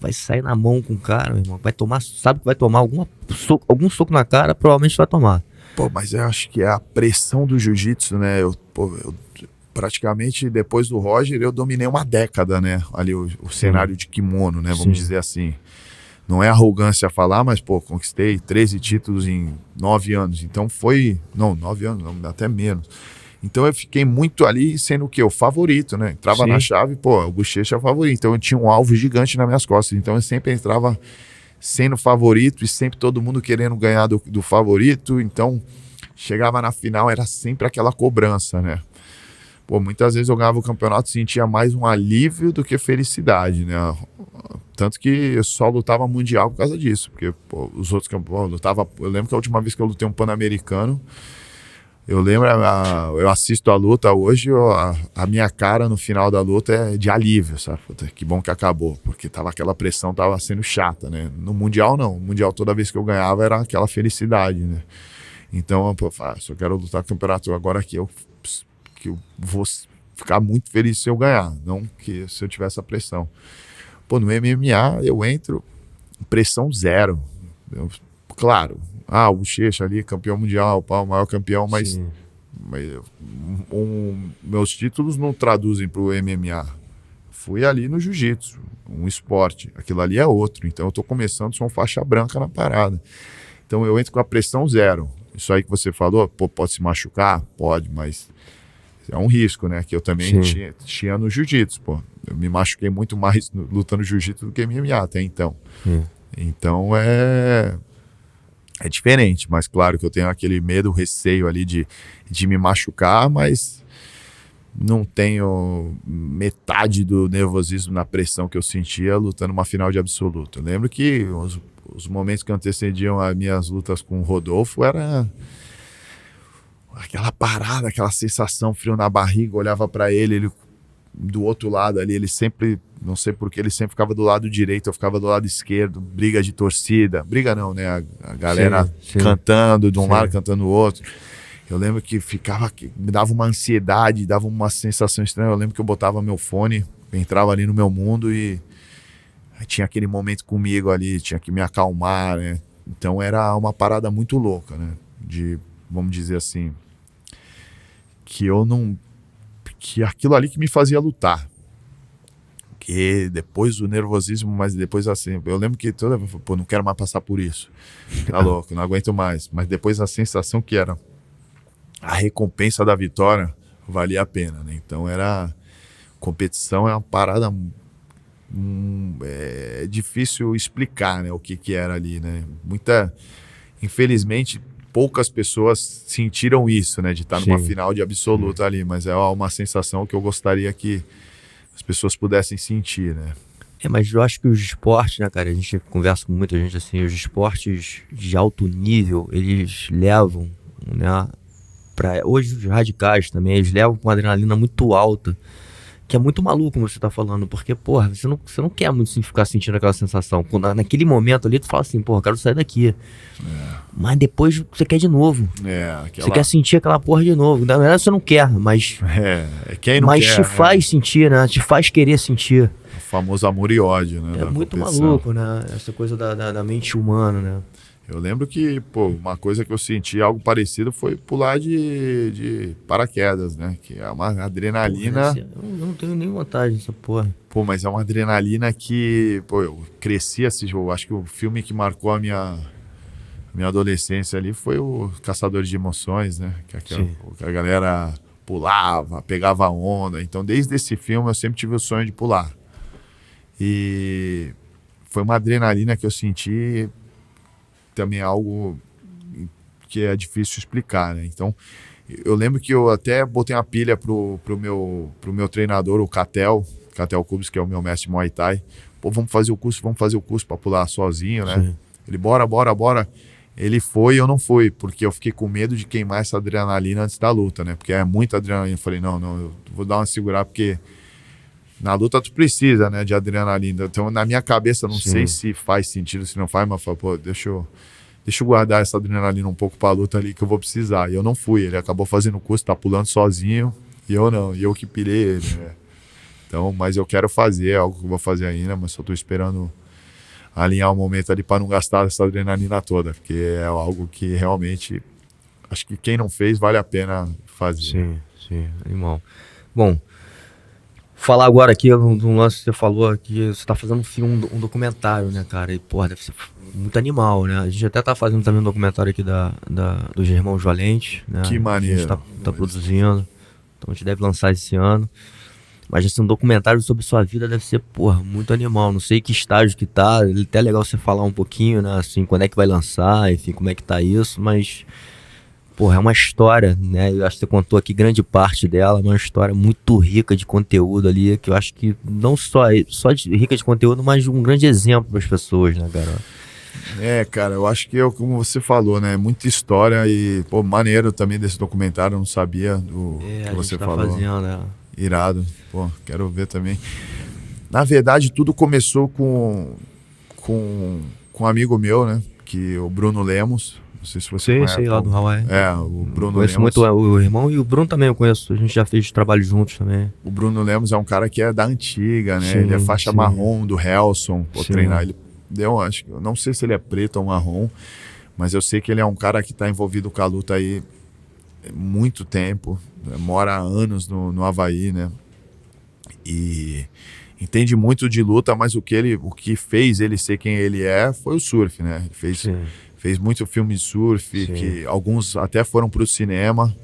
vai sair na mão com o cara, meu irmão, vai tomar, sabe que vai tomar algum soco na cara, provavelmente vai tomar. Pô, mas eu acho que é a pressão do jiu-jitsu, né? Eu praticamente, depois do Roger, eu dominei uma década, né? Ali o cenário de kimono, né? Vamos dizer assim. Não é arrogância falar, mas, pô, conquistei 13 títulos em 9 anos. Então foi... Não, 9 anos, não, até menos. Então eu fiquei muito ali sendo o quê? O favorito, né? Entrava na chave, pô, o Bochecha é o favorito. Então eu tinha um alvo gigante nas minhas costas. Então eu sempre entrava sendo favorito e sempre todo mundo querendo ganhar do favorito. Então chegava na final, era sempre aquela cobrança, né? Pô, muitas vezes eu ganhava o campeonato e sentia mais um alívio do que felicidade, né? Tanto que eu só lutava mundial por causa disso. Porque, pô, os outros campeões, eu lembro que a última vez que eu lutei um Pan-Americano, eu lembro, eu assisto a luta hoje, a minha cara no final da luta é de alívio, sabe? Puta, que bom que acabou, porque aquela pressão tava sendo chata, né? No Mundial não, no Mundial toda vez que eu ganhava era aquela felicidade, né? Então, pô, só quero lutar no campeonato agora que eu vou ficar muito feliz se eu ganhar, não que se eu tivesse a pressão. Pô, no MMA eu entro pressão zero. Claro, o Bochecha ali, campeão mundial, o maior campeão, mas meus títulos não traduzem para o MMA. Fui ali no jiu-jitsu, um esporte, aquilo ali é outro, então eu tô começando, sou um faixa branca na parada. Então eu entro com a pressão zero. Isso aí que você falou, pô, pode se machucar? Pode, mas é um risco, né? Que eu também tinha no jiu-jitsu, pô. Eu me machuquei muito mais lutando jiu-jitsu do que MMA até então. Então é diferente, mas claro que eu tenho aquele medo, receio ali de me machucar, mas não tenho metade do nervosismo na pressão que eu sentia lutando uma final de absoluto. Eu lembro que os momentos que antecediam as minhas lutas com o Rodolfo era aquela parada, aquela sensação, frio na barriga, olhava pra ele do outro lado ali, ele sempre, não sei porquê, ele sempre ficava do lado direito, eu ficava do lado esquerdo, briga de torcida, briga não, né, a galera cantando de um lado, cantando do outro. Eu lembro que me dava uma ansiedade, dava uma sensação estranha. Eu lembro que eu botava meu fone, entrava ali no meu mundo e tinha aquele momento comigo ali, tinha que me acalmar, né? Então era uma parada muito louca, né? Vamos dizer assim, que aquilo ali que me fazia lutar. Que depois o nervosismo, mas depois assim, eu lembro que toda vez, pô, não quero mais passar por isso. Tá louco, não aguento mais. Mas depois a sensação que era a recompensa da vitória valia a pena, né? Então competição é uma parada é difícil explicar, né, o que era ali, né? Infelizmente poucas pessoas sentiram isso, né, de estar numa final de absoluta ali, mas é uma sensação que eu gostaria que as pessoas pudessem sentir, né? Mas eu acho que os esportes, né, cara, a gente conversa com muita gente assim, os esportes de alto nível, eles levam, né, hoje os radicais também, eles levam com uma adrenalina muito alta, que é muito maluco, como você tá falando, porque, porra, você não quer muito ficar sentindo aquela sensação. Naquele momento ali, tu fala assim, porra, eu quero sair daqui. Mas depois você quer de novo. Você quer sentir aquela porra de novo. Na verdade, você não quer, mas... quem não mas quer, te faz sentir, né? Te faz querer sentir. O famoso amor e ódio, né? É muito maluco, né? Essa coisa da mente humana, né? Eu lembro que, pô, uma coisa que eu senti algo parecido foi pular de paraquedas, né? Que é uma adrenalina... Porra, eu não tenho nem vontade dessa porra. Pô, mas é uma adrenalina que... Pô, eu cresci assistindo... Eu acho que o filme que marcou a minha adolescência ali foi o Caçadores de Emoções, né? Que a galera pulava, pegava onda. Então, desde esse filme, eu sempre tive o sonho de pular. E foi uma adrenalina que eu senti... também é algo que é difícil explicar, né? Então, eu lembro que eu até botei uma pilha pro meu treinador, o Catel Cubes, que é o meu mestre Muay Thai. Pô, vamos fazer o curso para pular sozinho, né? Sim. Ele, bora. Ele foi e eu não fui, porque eu fiquei com medo de queimar essa adrenalina antes da luta, né? Porque é muita adrenalina. Eu falei, não, eu vou dar uma segurada, porque na luta tu precisa, né, de adrenalina. Então, na minha cabeça, não sei se faz sentido, se não faz, mas falei, pô, deixa eu guardar essa adrenalina um pouco pra luta ali que eu vou precisar. E eu não fui, ele acabou fazendo o curso, tá pulando sozinho, e eu não, e eu que pilhei ele, né? Então, mas eu quero fazer, é algo que eu vou fazer ainda, mas só tô esperando alinhar o momento ali pra não gastar essa adrenalina toda, porque é algo que realmente, acho que quem não fez vale a pena fazer. Sim, irmão. Bom, falar agora aqui num lance que você falou que você tá fazendo um documentário, né, cara? E, porra, deve ser muito animal, né? A gente até tá fazendo também um documentário aqui dos Irmãos Valentes, né? Que maneiro. A gente tá produzindo, então a gente deve lançar esse ano. Mas assim, um documentário sobre sua vida deve ser, porra, muito animal. Não sei que estágio que tá, é até legal você falar um pouquinho, né? Assim, quando é que vai lançar, enfim, como é que tá isso, mas... Porra, é uma história, né? Eu acho que você contou aqui grande parte dela, uma história muito rica de conteúdo ali, que eu acho que não só rica de conteúdo, mas um grande exemplo para as pessoas, né, cara? Cara, eu acho que como você falou, né? Muita história e, pô, maneiro também desse documentário, eu não sabia do que você falou. Fazendo, né? Irado, pô, quero ver também. Na verdade, tudo começou com um amigo meu, né? Que o Bruno Lemos, Não sei se você Sei, conhece. sei lá do Hawaii. O Bruno Conheço Lemos. muito o irmão e o Bruno também eu conheço. A gente já fez trabalho juntos também. O Bruno Lemos é um cara que é da antiga, né? Sim, Ele é faixa sim. marrom do Helson. Pô, Sim. treinar ele deu, acho que eu não sei se ele é preto ou marrom, mas eu sei que ele é um cara que está envolvido com a luta aí há muito tempo, né? Mora há anos no Havaí, né? E entende muito de luta, mas o que fez ele ser quem ele é foi o surf, né? Ele fez muito filme de surf, Sim. que alguns até foram para o cinema,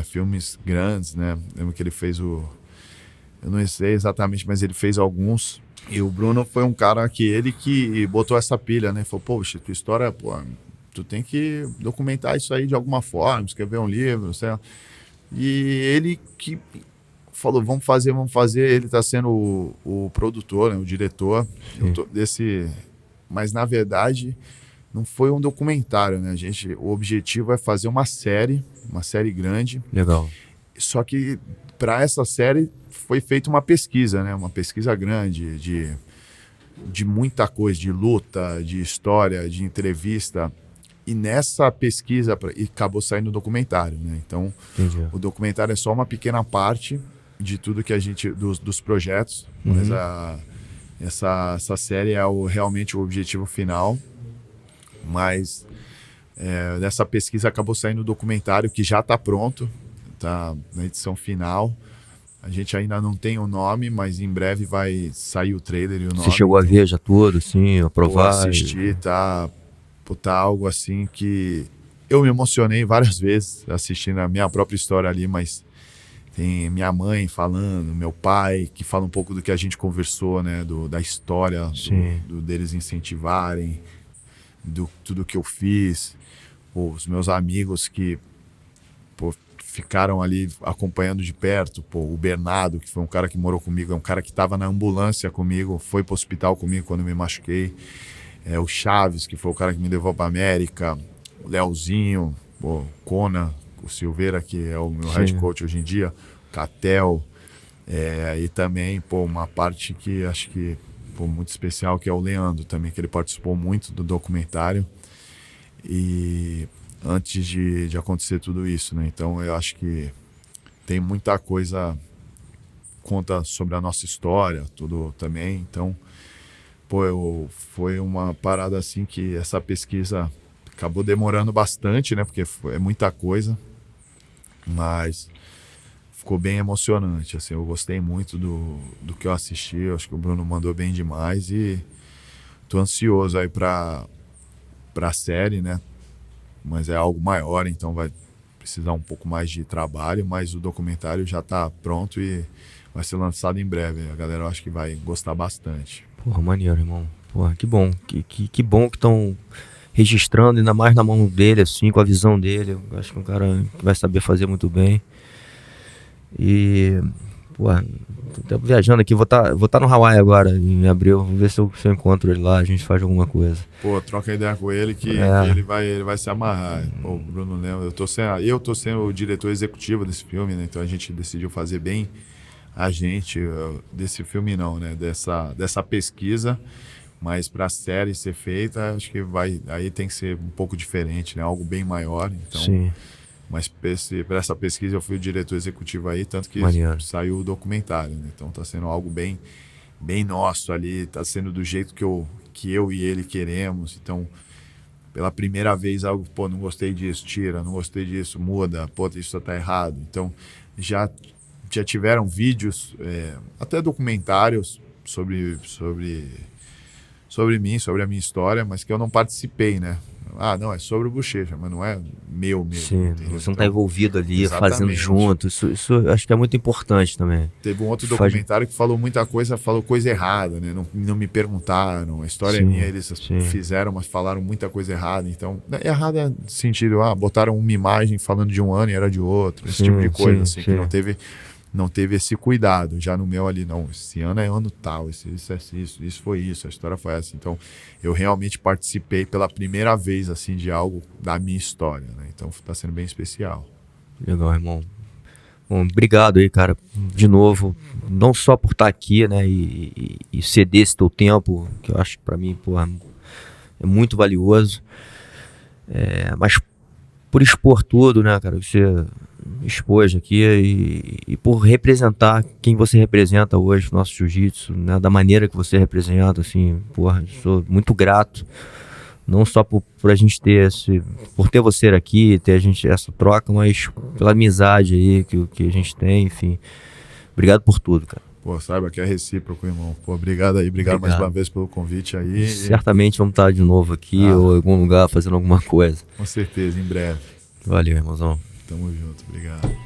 filmes grandes, né? Lembro que ele fez eu não sei exatamente, mas ele fez alguns. E o Bruno foi um cara que botou essa pilha, né? Falou, poxa, tua história, pô, tu tem que documentar isso aí de alguma forma, escrever um livro, sei lá. E ele que falou, vamos fazer. Ele tá sendo o produtor, né? O diretor desse... Mas, na verdade, não foi um documentário, né, gente? O objetivo é fazer uma série grande. Legal. Só que, para essa série, foi feita uma pesquisa, né? Uma pesquisa grande de muita coisa, de luta, de história, de entrevista. E nessa pesquisa acabou saindo o documentário, né? Então, Entendi. o documentário é só uma pequena parte de tudo que a gente... dos projetos. Mas essa série é realmente o objetivo final. Mas nessa pesquisa acabou saindo o documentário que já está pronto. Tá na edição final. A gente ainda não tem o nome, mas em breve vai sair o trailer e o nome. Você chegou a ver já tudo, assim, aprovar? Vou assistir, tá algo assim que eu me emocionei várias vezes assistindo a minha própria história ali, mas tem minha mãe falando, meu pai, que fala um pouco do que a gente conversou, né, da história, deles incentivarem, tudo que eu fiz, os meus amigos que ficaram ali acompanhando de perto, o Bernardo, que foi um cara que morou comigo, é um cara que estava na ambulância comigo, foi para o hospital comigo quando eu me machuquei, o Chaves, que foi o cara que me levou para América, o Leozinho, o Conan, o Silveira, que é o meu head coach hoje em dia, o Catel, e também uma parte que acho que muito especial, que é o Leandro também, que ele participou muito do documentário e antes de acontecer tudo isso, né? Então eu acho que tem muita coisa, conta sobre a nossa história, tudo também. Então, foi uma parada assim que essa pesquisa acabou demorando bastante, né? Porque é muita coisa, mas ficou bem emocionante, assim. Eu gostei muito do que eu assisti, eu acho que o Bruno mandou bem demais e tô ansioso aí pra série, né? Mas é algo maior, então vai precisar um pouco mais de trabalho, mas o documentário já está pronto e vai ser lançado em breve. A galera eu acho que vai gostar bastante. Porra, maneiro, irmão. Porra, que bom. Que bom que estão registrando, ainda mais na mão dele, assim, com a visão dele. Eu acho que é um cara que vai saber fazer muito bem. E, porra, tô viajando aqui, vou tá no Hawaii agora, em abril, vou ver se eu encontro ele lá, a gente faz alguma coisa. Troca ideia com ele que ele vai se amarrar. O Bruno Lemos, eu tô sendo o diretor executivo desse filme, né? Então a gente decidiu fazer bem desse filme não, né? Dessa pesquisa, mas para a série ser feita, acho que aí tem que ser um pouco diferente, né? Algo bem maior, então... Sim. Mas para essa pesquisa eu fui o diretor executivo aí, tanto que saiu o documentário, né? Então tá sendo algo bem, bem nosso ali, tá sendo do jeito que eu e ele queremos. Então, pela primeira vez, algo, não gostei disso, tira, não gostei disso, muda, isso tá errado. Então, já tiveram vídeos, até documentários sobre mim, sobre a minha história, mas que eu não participei, né? Não, é sobre o Bochecha, mas não é meu mesmo. Sim, entendeu? você não está envolvido ali, exatamente. Fazendo junto, isso eu acho que é muito importante também. Teve um outro documentário que falou muita coisa, falou coisa errada, né? Não me perguntaram, a história é minha, eles fizeram, mas falaram muita coisa errada. Então, errada no sentido, botaram uma imagem falando de um ano e era de outro, esse tipo de coisa, assim, que não teve esse cuidado. Já no meu ali, não, esse ano é ano tal, isso foi isso, a história foi essa. Então, eu realmente participei pela primeira vez, assim, de algo da minha história, né? Então, tá sendo bem especial. Legal, irmão. Bom, obrigado aí, cara, de novo, não só por estar aqui, né, e ceder esse teu tempo, que eu acho que pra mim, é muito valioso. Mas por expor tudo, né, cara, que você expôs aqui e por representar quem você representa hoje, o nosso jiu-jitsu, né, da maneira que você representa, assim, porra, sou muito grato, não só por a gente ter por ter você aqui, ter essa troca, mas pela amizade aí que a gente tem, enfim. Obrigado por tudo, cara. Pô, saiba que é recíproco, irmão. Pô, obrigado aí, obrigado mais uma vez pelo convite aí. Certamente vamos estar de novo aqui ou em algum lugar fazendo alguma coisa. Com certeza, em breve. Valeu, irmãozão. Tamo junto, obrigado.